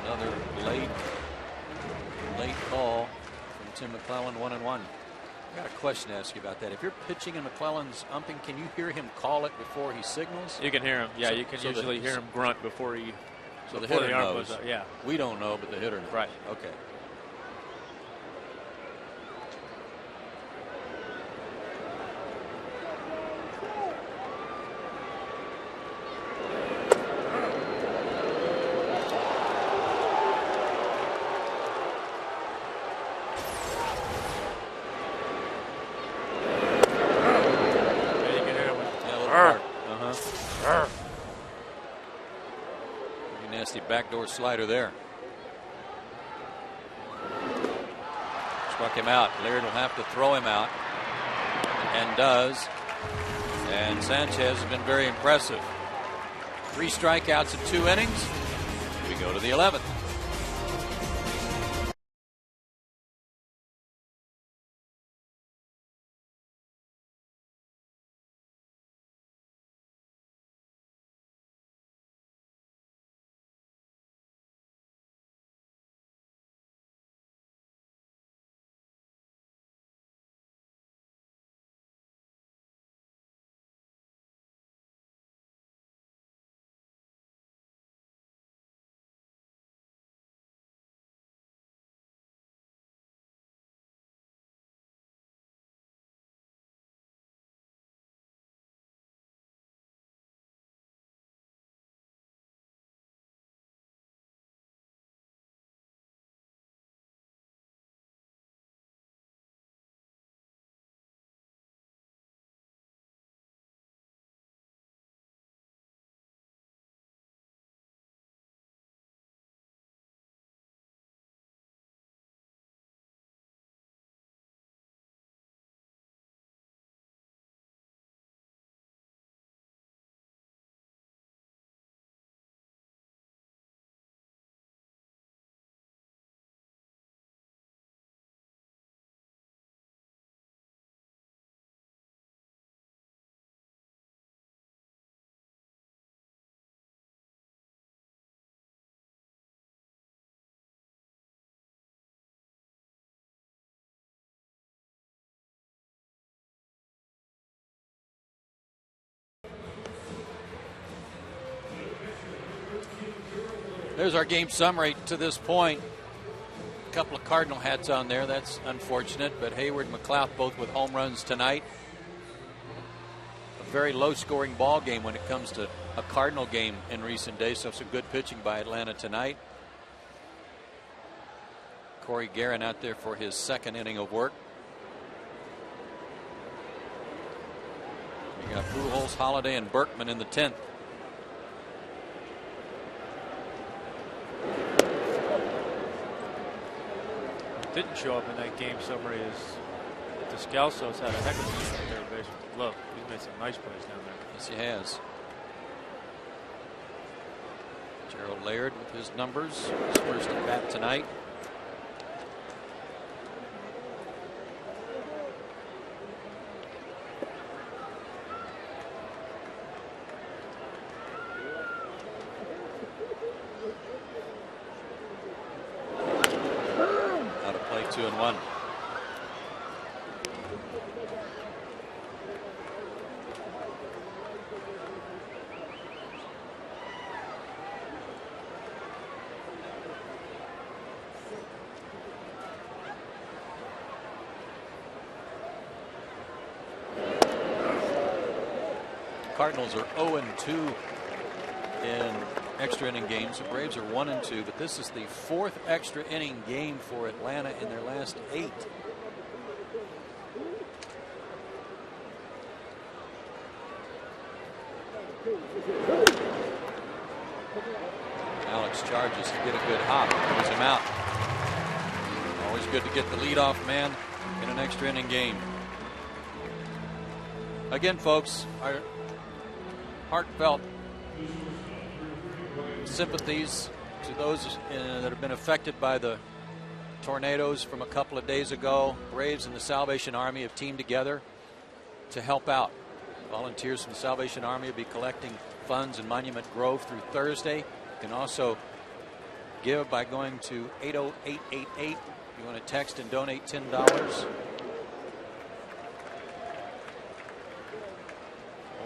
Another late call from Tim McClellan, 1-1. I got a question to ask you about that. If you're pitching and McClellan's umping, can you hear him call it before he signals? You can hear him. Yeah, you can usually hear him grunt before he. So the hitter knows. Yeah. We don't know, but the hitter knows. Right. Okay. Backdoor slider there. Struck him out. Laird will have to throw him out, and does. And Sanchez has been very impressive. 3 strikeouts in 2 innings. We go to the 11th. There's our game summary to this point. A couple of Cardinal hats on there. That's unfortunate, but Hayward and McLeod both with home runs tonight. A very low-scoring ball game when it comes to a Cardinal game in recent days, so some good pitching by Atlanta tonight. Corey Guerin out there for his 2nd inning of work. You got Pujols, Holiday, and Berkman in the 10th. Didn't show up in that game summary is Descalso's had a heck of a game at third base with the glove. He's made some nice plays down there. Yes, he has. Gerald Laird with his numbers. His first at bat tonight. Out of play, 2-1. Cardinals are 0-2 in extra inning games. The Braves are 1-2, but this is the 4th extra inning game for Atlanta in their last 8. Alex charges to get a good hop. Brings him out. Always good to get the leadoff man in an extra inning game. Again, folks, our heartfelt sympathies to those that have been affected by the tornadoes from a couple of days ago. Braves and the Salvation Army have teamed together to help out. Volunteers from the Salvation Army will be collecting funds in Monument Grove through Thursday. You can also give by going to 80888. You want to text and donate $10.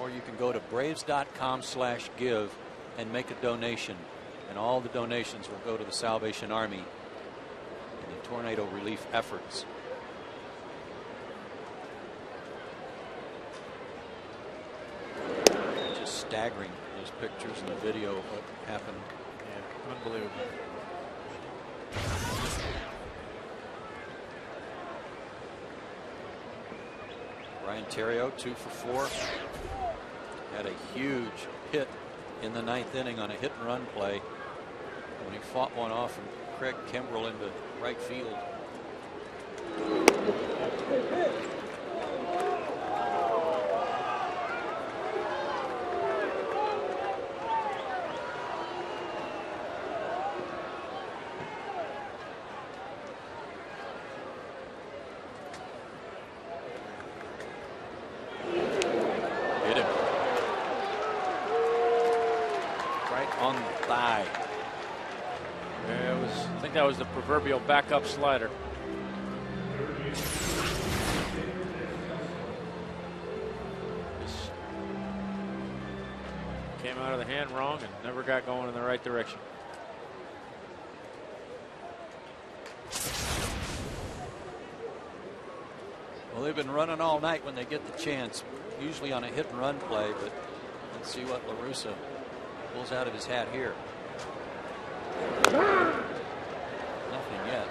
Or you can go to braves.com/give and make a donation. And all the donations will go to the Salvation Army and the tornado relief efforts. Just staggering, those pictures and the video of what happened. Yeah, unbelievable. Brian Terrio, 2 for 4. Had a huge hit in the 9th inning on a hit and run play when he fought one off from Craig Kimbrell into right field. On the thigh. Yeah, I think that was the proverbial backup slider. Just came out of the hand wrong and never got going in the right direction. Well, they've been running all night when they get the chance, usually on a hit and run play, but let's see what LaRussa pulls out of his hat here. Nothing yet.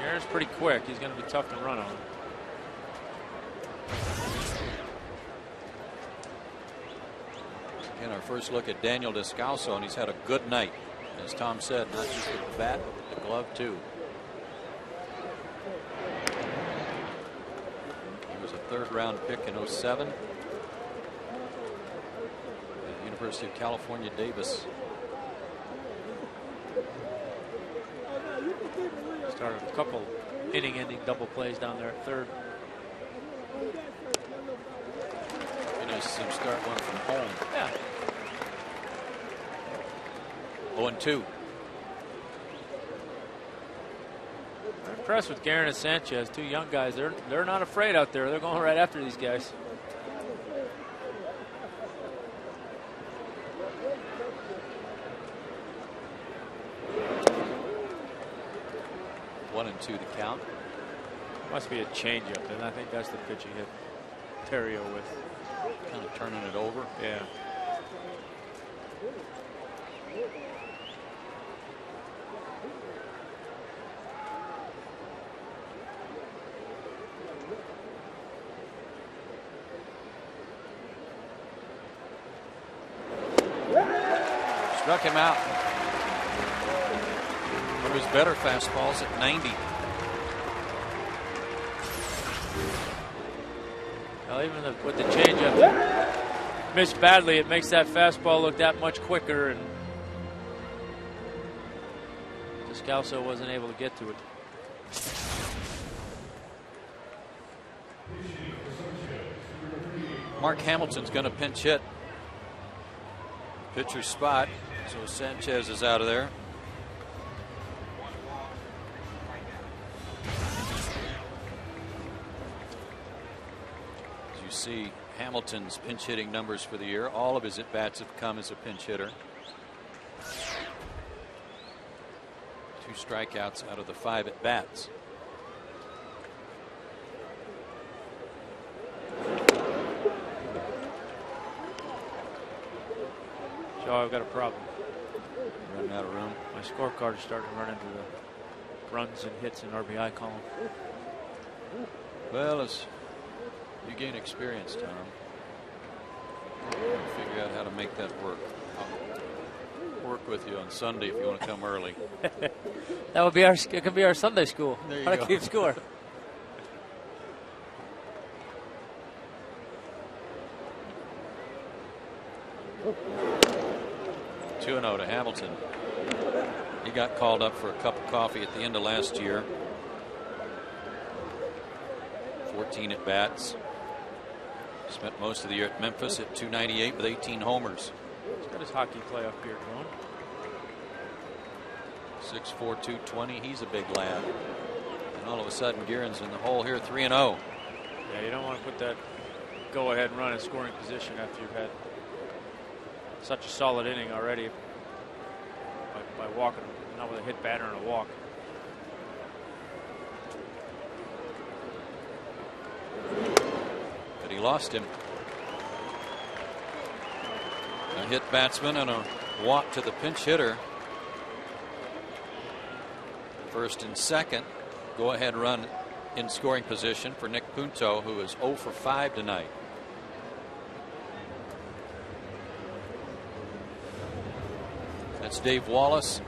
Aaron's pretty quick. He's going to be tough to run on. Again, our first look at Daniel Descalso, and he's had a good night. As Tom said, not just with the bat, but the glove too. He was a third-round pick in '07. University of California, Davis. Started a couple inning-ending double plays down there at third. Be nice to see him start one from home. Yeah. 0-2. I'm impressed with Guerin and Sanchez, two young guys. They're not afraid out there. They're going right after these guys. 1-2 to count. Must be a changeup, and I think that's the pitch he hit Terrio with. Kind of turning it over. Yeah. Struck him out. One of his better fastballs at 90. Well, even with the changeup missed badly, it makes that fastball look that much quicker, and Descalso wasn't able to get to it. Mark Hamilton's going to pinch hit. Pitcher's spot, so Sanchez is out of there. As you see, Hamilton's pinch hitting numbers for the year, all of his at bats have come as a pinch hitter. 2 strikeouts out of the 5 at bats. Joe, I've got a problem. Running out of room. My scorecard is starting to run into the runs and hits and RBI column. Well, as you gain experience, Tom, we'll figure out how to make that work. I'll work with you on Sunday if you want to come early. That would be it could be our Sunday school. There you How to go. keep score. Two 2-0 to Hamilton. He got called up for a cup of coffee at the end of last year. 14 at bats. Spent most of the year at Memphis at .298 with 18 homers. He's got his hockey playoff beard going. 6'4", 220. He's a big lad. And all of a sudden, Guerin's in the hole here, 3-0. Yeah, you don't want to put that go-ahead run in scoring position after you've had such a solid inning already by walking, not with a hit batter and a walk. But he lost him. A hit batsman and a walk to the pinch hitter. First and second. Go ahead run in scoring position for Nick Punto, who is 0 for 5 tonight. That's Dave Wallace.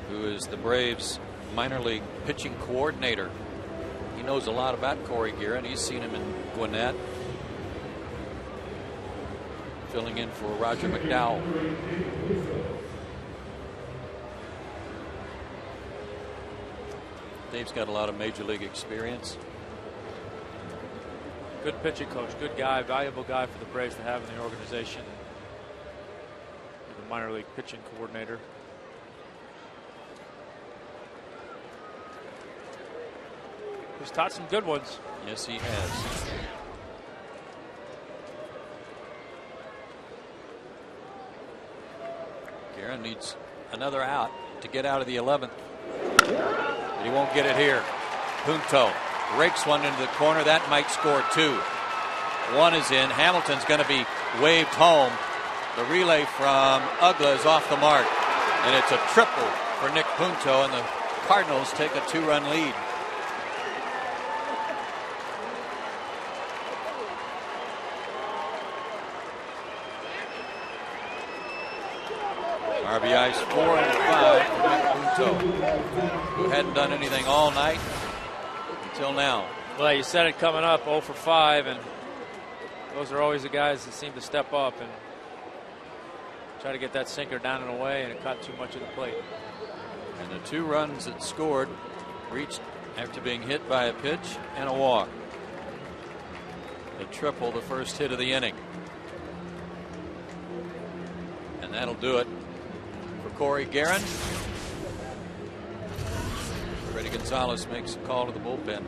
who is the Braves minor league pitching coordinator. He knows a lot about Corey Guerin. He's seen him in Gwinnett, filling in for Roger McDowell. Dave's got a lot of major league experience. Good pitching coach, good guy, valuable guy for the Braves to have in the organization. The minor league pitching coordinator. He's taught some good ones. Yes, he has. Guerin needs another out to get out of the 11th. But he won't get it here. Punto rakes one into the corner. That might score two. One is in. Hamilton's going to be waved home. The relay from Ugla is off the mark. And it's a triple for Nick Punto, and the Cardinals take a 2-run lead. RBIs 4 and 5 for Nick Punto, who hadn't done anything all night until now. Well, you said it coming up, 0 for 5, and those are always the guys that seem to step up and try to get that sinker down and away, and it caught too much of the plate. And the 2 runs that scored reached after being hit by a pitch and a walk. A triple, the first hit of the inning. And that'll do it for Corey Guerin. Freddie Gonzalez makes a call to the bullpen.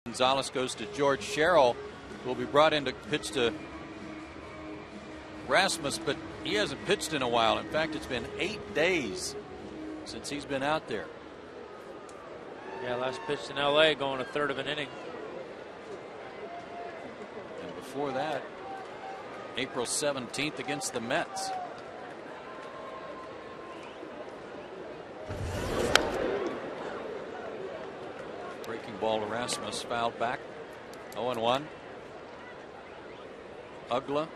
Gonzalez goes to George Sherrill, who will be brought in to pitch to Rasmus, but he hasn't pitched in a while. In fact, it's been 8 days since he's been out there. Yeah, last pitched in L.A. going a third of an inning. And before that, April 17th against the Mets. Breaking ball to Rasmus, fouled back. 0-1. Ugla,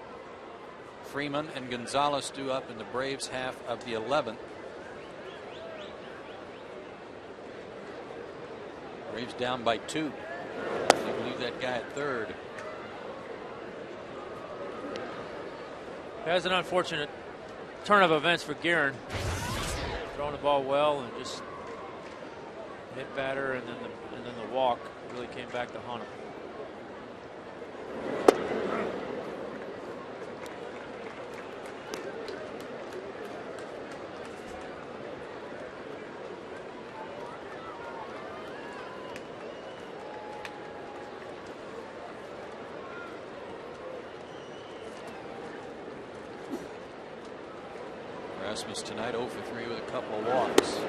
Freeman, and Gonzalez due up in the Braves half of the 11th. Braves down by 2. They leave that guy at third. That's an unfortunate turn of events for Guerin. Throwing the ball well and just hit batter, and then the walk really came back to haunt him. Rasmus tonight 0 for 3 with a couple of walks.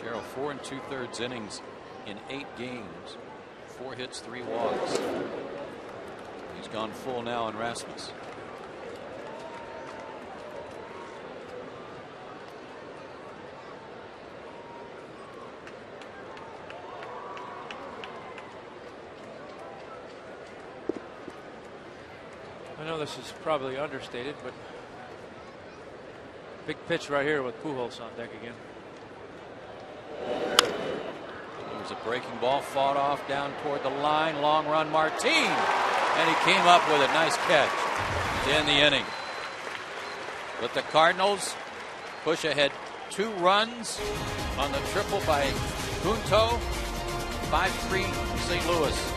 Sherrill 4 2/3 innings in 8 games. 4 hits, 3 walks. He's gone full now on Rasmus. I know this is probably understated, but big pitch right here with Pujols on deck again. There's a breaking ball, fought off down toward the line. Long run, Martin, and he came up with a nice catch to end the inning. But the Cardinals push ahead 2 runs on the triple by Junto. 5-3 St. Louis.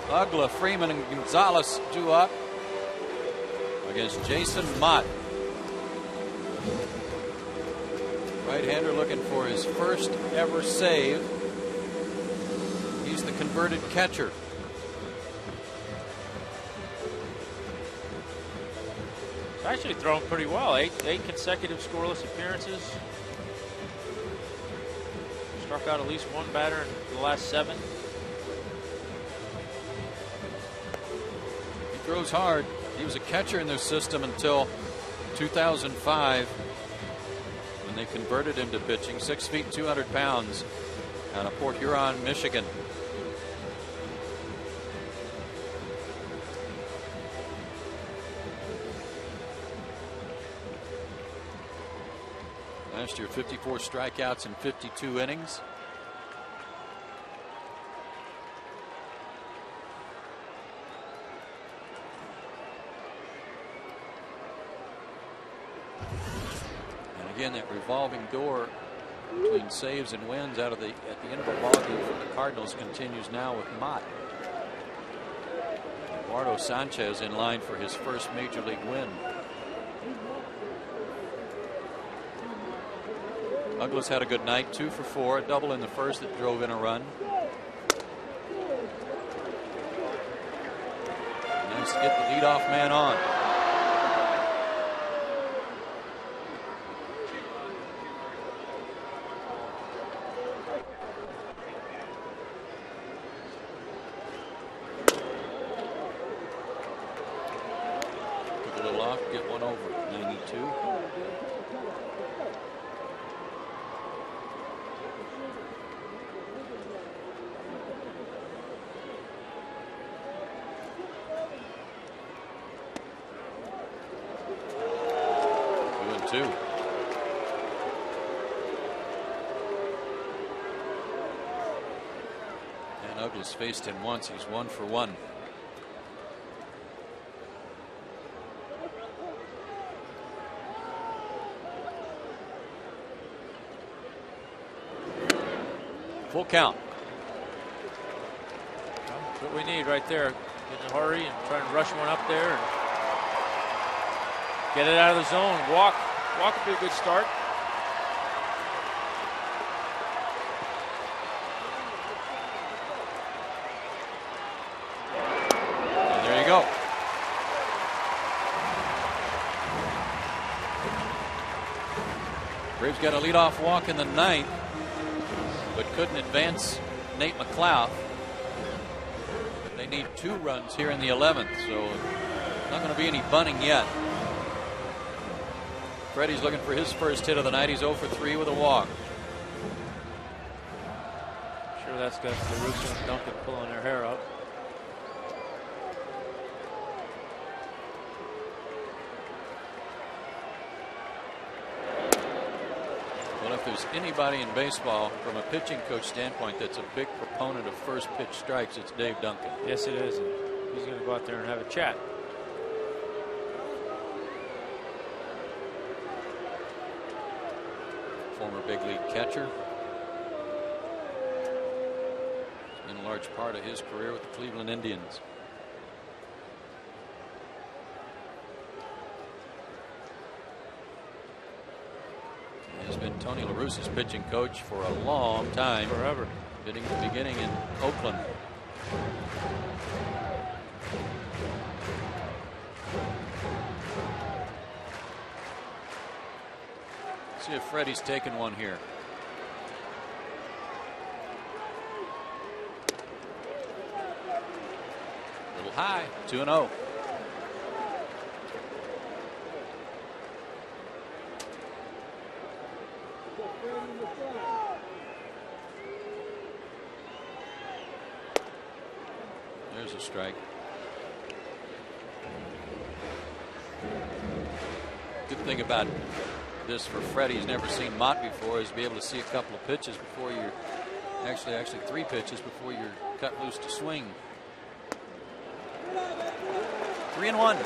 Ugla, Freeman, and Gonzalez due up against Jason Mott. Right-hander looking for his first ever save. He's the converted catcher. He's actually thrown pretty well. Eight consecutive scoreless appearances. Struck out at least one batter in the last 7. Throws hard. He was a catcher in their system until 2005 when they converted him to pitching. 6 feet, 200 pounds out of Port Huron, Michigan. Last year, 54 strikeouts in 52 innings. Again, that revolving door between saves and wins at the end of a ball game for the Cardinals continues now with Mott. Eduardo Sanchez in line for his first major league win. Douglas had a good night, 2 for 4, a double in the first that drove in a run. Nice to get the leadoff man on. Get one over 92. Two. And Douglas faced him once. He's 1 for 1. Full count. That's what we need right there. Get in a hurry and try and rush one up there and get it out of the zone. Walk would be a good start. And there you go. Braves got a leadoff walk in the 9th, but couldn't advance Nate McLeod. But they need 2 runs here in the 11th, so not going to be any bunting yet. Freddie's looking for his first hit of the night. He's 0 for 3 with a walk. Sure, that's got LaRussa and Duncan pulling their hair out. Well, if there's anybody in baseball from a pitching coach standpoint that's a big proponent of first pitch strikes, it's Dave Duncan. Yes, it is. And he's going to go out there and have a chat. Former big league catcher. It's been a large part of his career with the Cleveland Indians. He has been Tony La Russa's pitching coach for a long time. Forever. Beginning in Oakland. See if Freddie's taking one here. A little high. 2-0. There's a strike. Good thing about this for Freddie, he's never seen Mott before, is to be able to see a couple of pitches before you're actually 3 pitches before you're cut loose to swing. 3-1.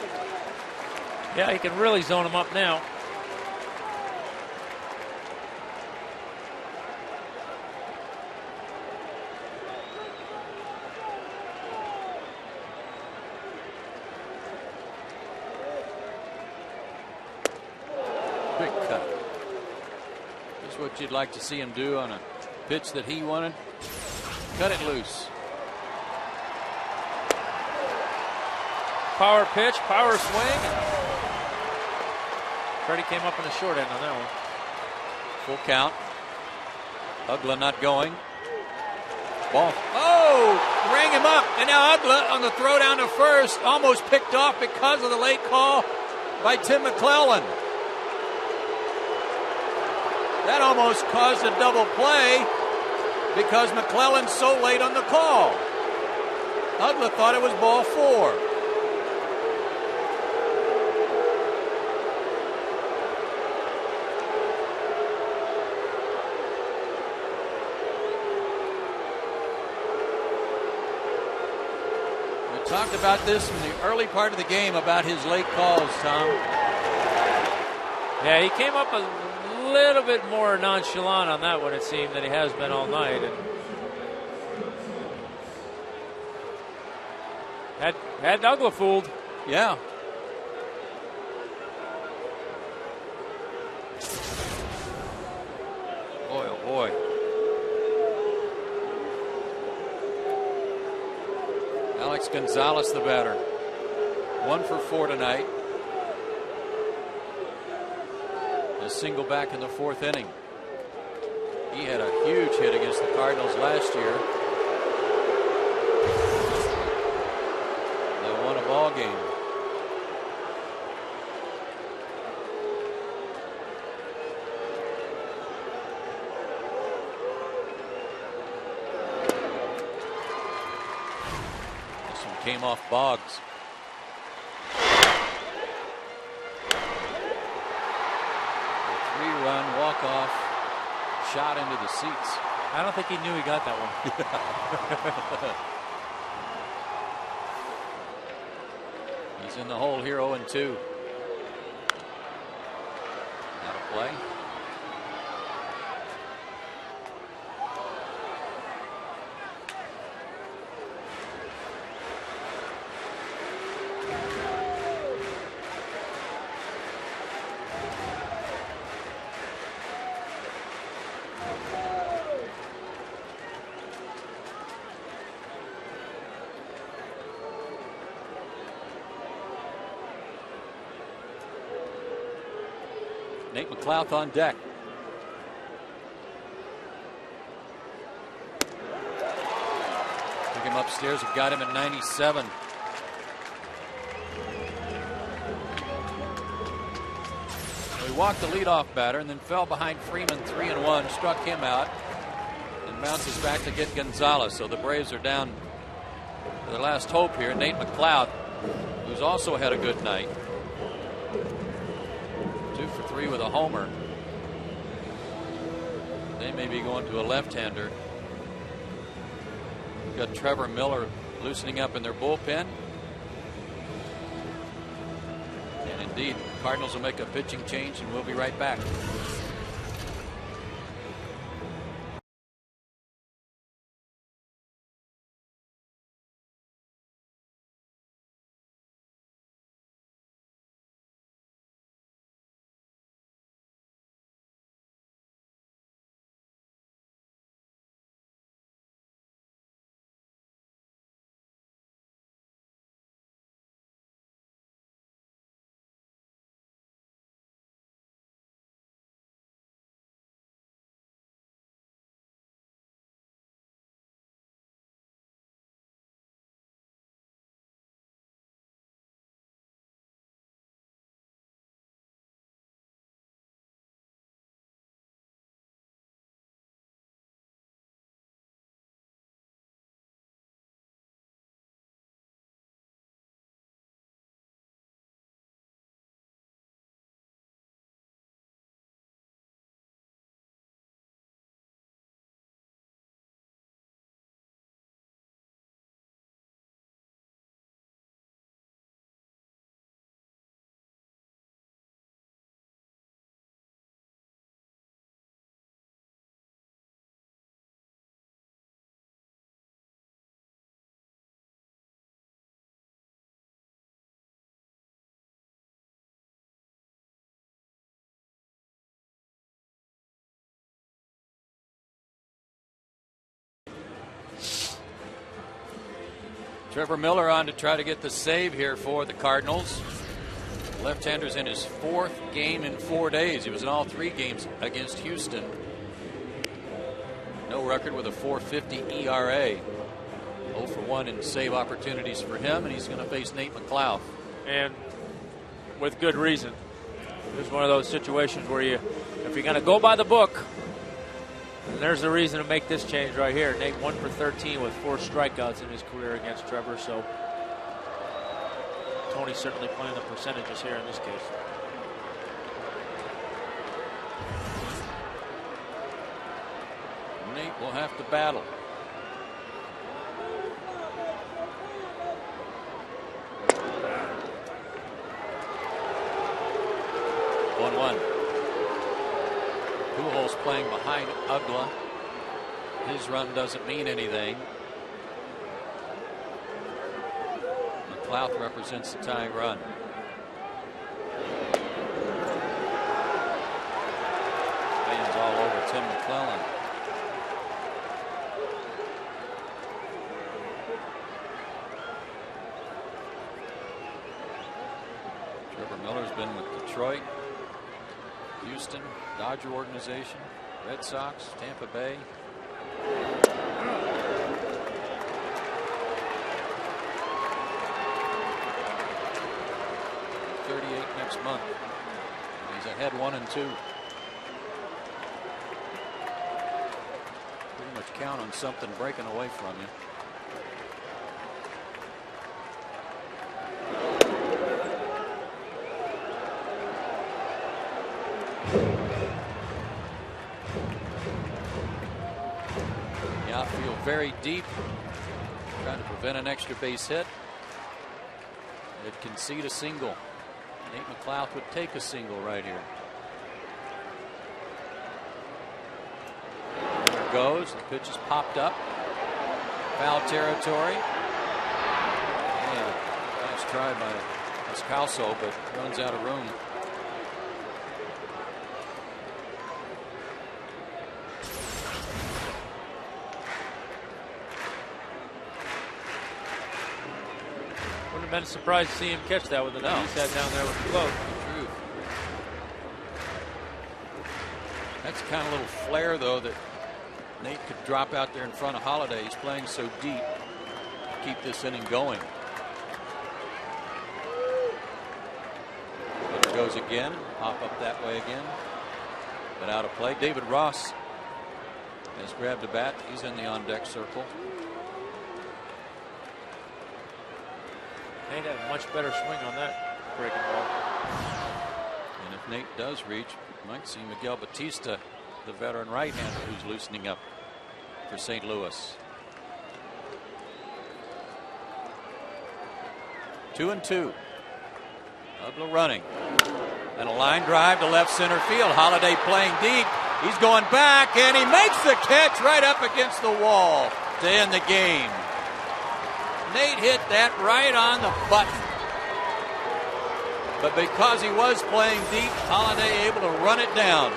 Yeah, he can really zone him up now. Big cut. This is what you'd like to see him do on a pitch that he wanted. Cut it loose. Power pitch, power swing. Freddie came up in the short end on that one. Full count. Ugla not going. Ball. Oh, rang him up. And now Ugla on the throw down to first, almost picked off because of the late call by Tim McClellan. That almost caused a double play because McClellan's so late on the call. Ugla thought it was ball 4. We talked about this in the early part of the game about his late calls, Tom. Yeah, he came up a little bit more nonchalant on that one, it seemed, than he has been all night. And had Ugla fooled. Yeah. Boy, oh boy. Alex Gonzalez, the batter. 1 for 4 tonight. A single back in the 4th inning. He had a huge hit against the Cardinals last year. They won a ball game. This one came off Boggs. A 3-run walk-off shot into the seats. I don't think he knew he got that one. He's in the hole here, 0-2. Out of play. Nate McLouth on deck. Took him upstairs and got him at 97. So he walked the leadoff batter and then fell behind Freeman 3-1, struck him out, and bounces back to get Gonzalez. So the Braves are down to their last hope here. Nate McLouth, who's also had a good night. 2 for 3 with a homer. They may be going to a left-hander. We've got Trevor Miller loosening up in their bullpen. And indeed, the Cardinals will make a pitching change, and we'll be right back. Trevor Miller on to try to get the save here for the Cardinals. Left-hander's in his 4th game in 4 days. He was in all 3 games against Houston. No record with a 4.50 ERA. 0 for 1 in save opportunities for him, and he's going to face Nate McLouth. And with good reason. This is one of those situations where if you're going to go by the book, and there's the reason to make this change right here. Nate 1 for 13 with 4 strikeouts in his career against Trevor. So Tony's certainly playing the percentages here in this case. Nate will have to battle. Pujols playing behind Ugla. His run doesn't mean anything. McLouth represents the tying run. Fans all over Tim McClellan. Trevor Miller's been with Detroit, Houston, Dodger organization, Red Sox, Tampa Bay. .38 next month. He's ahead 1-2. Pretty much count on something breaking away from you. buried deep, trying to prevent an extra base hit. They'd concede a single. Nate McLeod would take a single right here. There it goes. The pitch is popped up. Foul territory. Yeah, nice try by Escalso, but runs out of room. Wouldn't have been surprised to see him catch that with the knee. He sat down there with the glove. True. That's the kind of little flare, though, that Nate could drop out there in front of Holiday. He's playing so deep to keep this inning going. There it goes again. Pop up that way again. But out of play. David Ross has grabbed a bat. He's in the on-deck circle. Nate had a much better swing on that breaking ball. And if Nate does reach, you might see Miguel Batista, the veteran right-hander, who's loosening up for St. Louis. 2-2. Hubler running. And a line drive to left center field. Holiday playing deep. He's going back, and he makes the catch right up against the wall to end the game. Nate hit that right on the button. But because he was playing deep, Holiday able to run it down.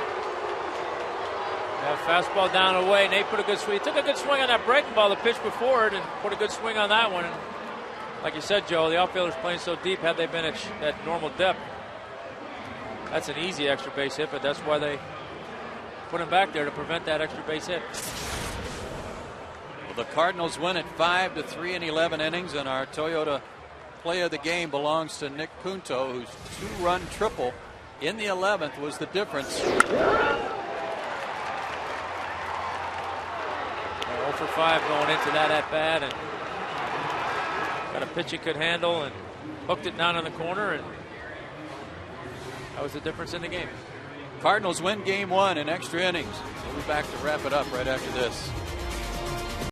Yeah, fastball down away. Nate put a good swing. He took a good swing on that breaking ball the pitch before it and put a good swing on that one. And like you said, Joe, the outfielders playing so deep, had they been at normal depth, that's an easy extra base hit, but that's why they put him back there to prevent that extra base hit. Well, the Cardinals win at 5-3 in 11 innings, and our Toyota play of the game belongs to Nick Punto, whose 2-run triple in the 11th was the difference. 0 for 5 going into that at bat, and got a pitch he could handle and hooked it down in the corner, and that was the difference in the game. Cardinals win game 1 in extra innings. We'll be back to wrap it up right after this.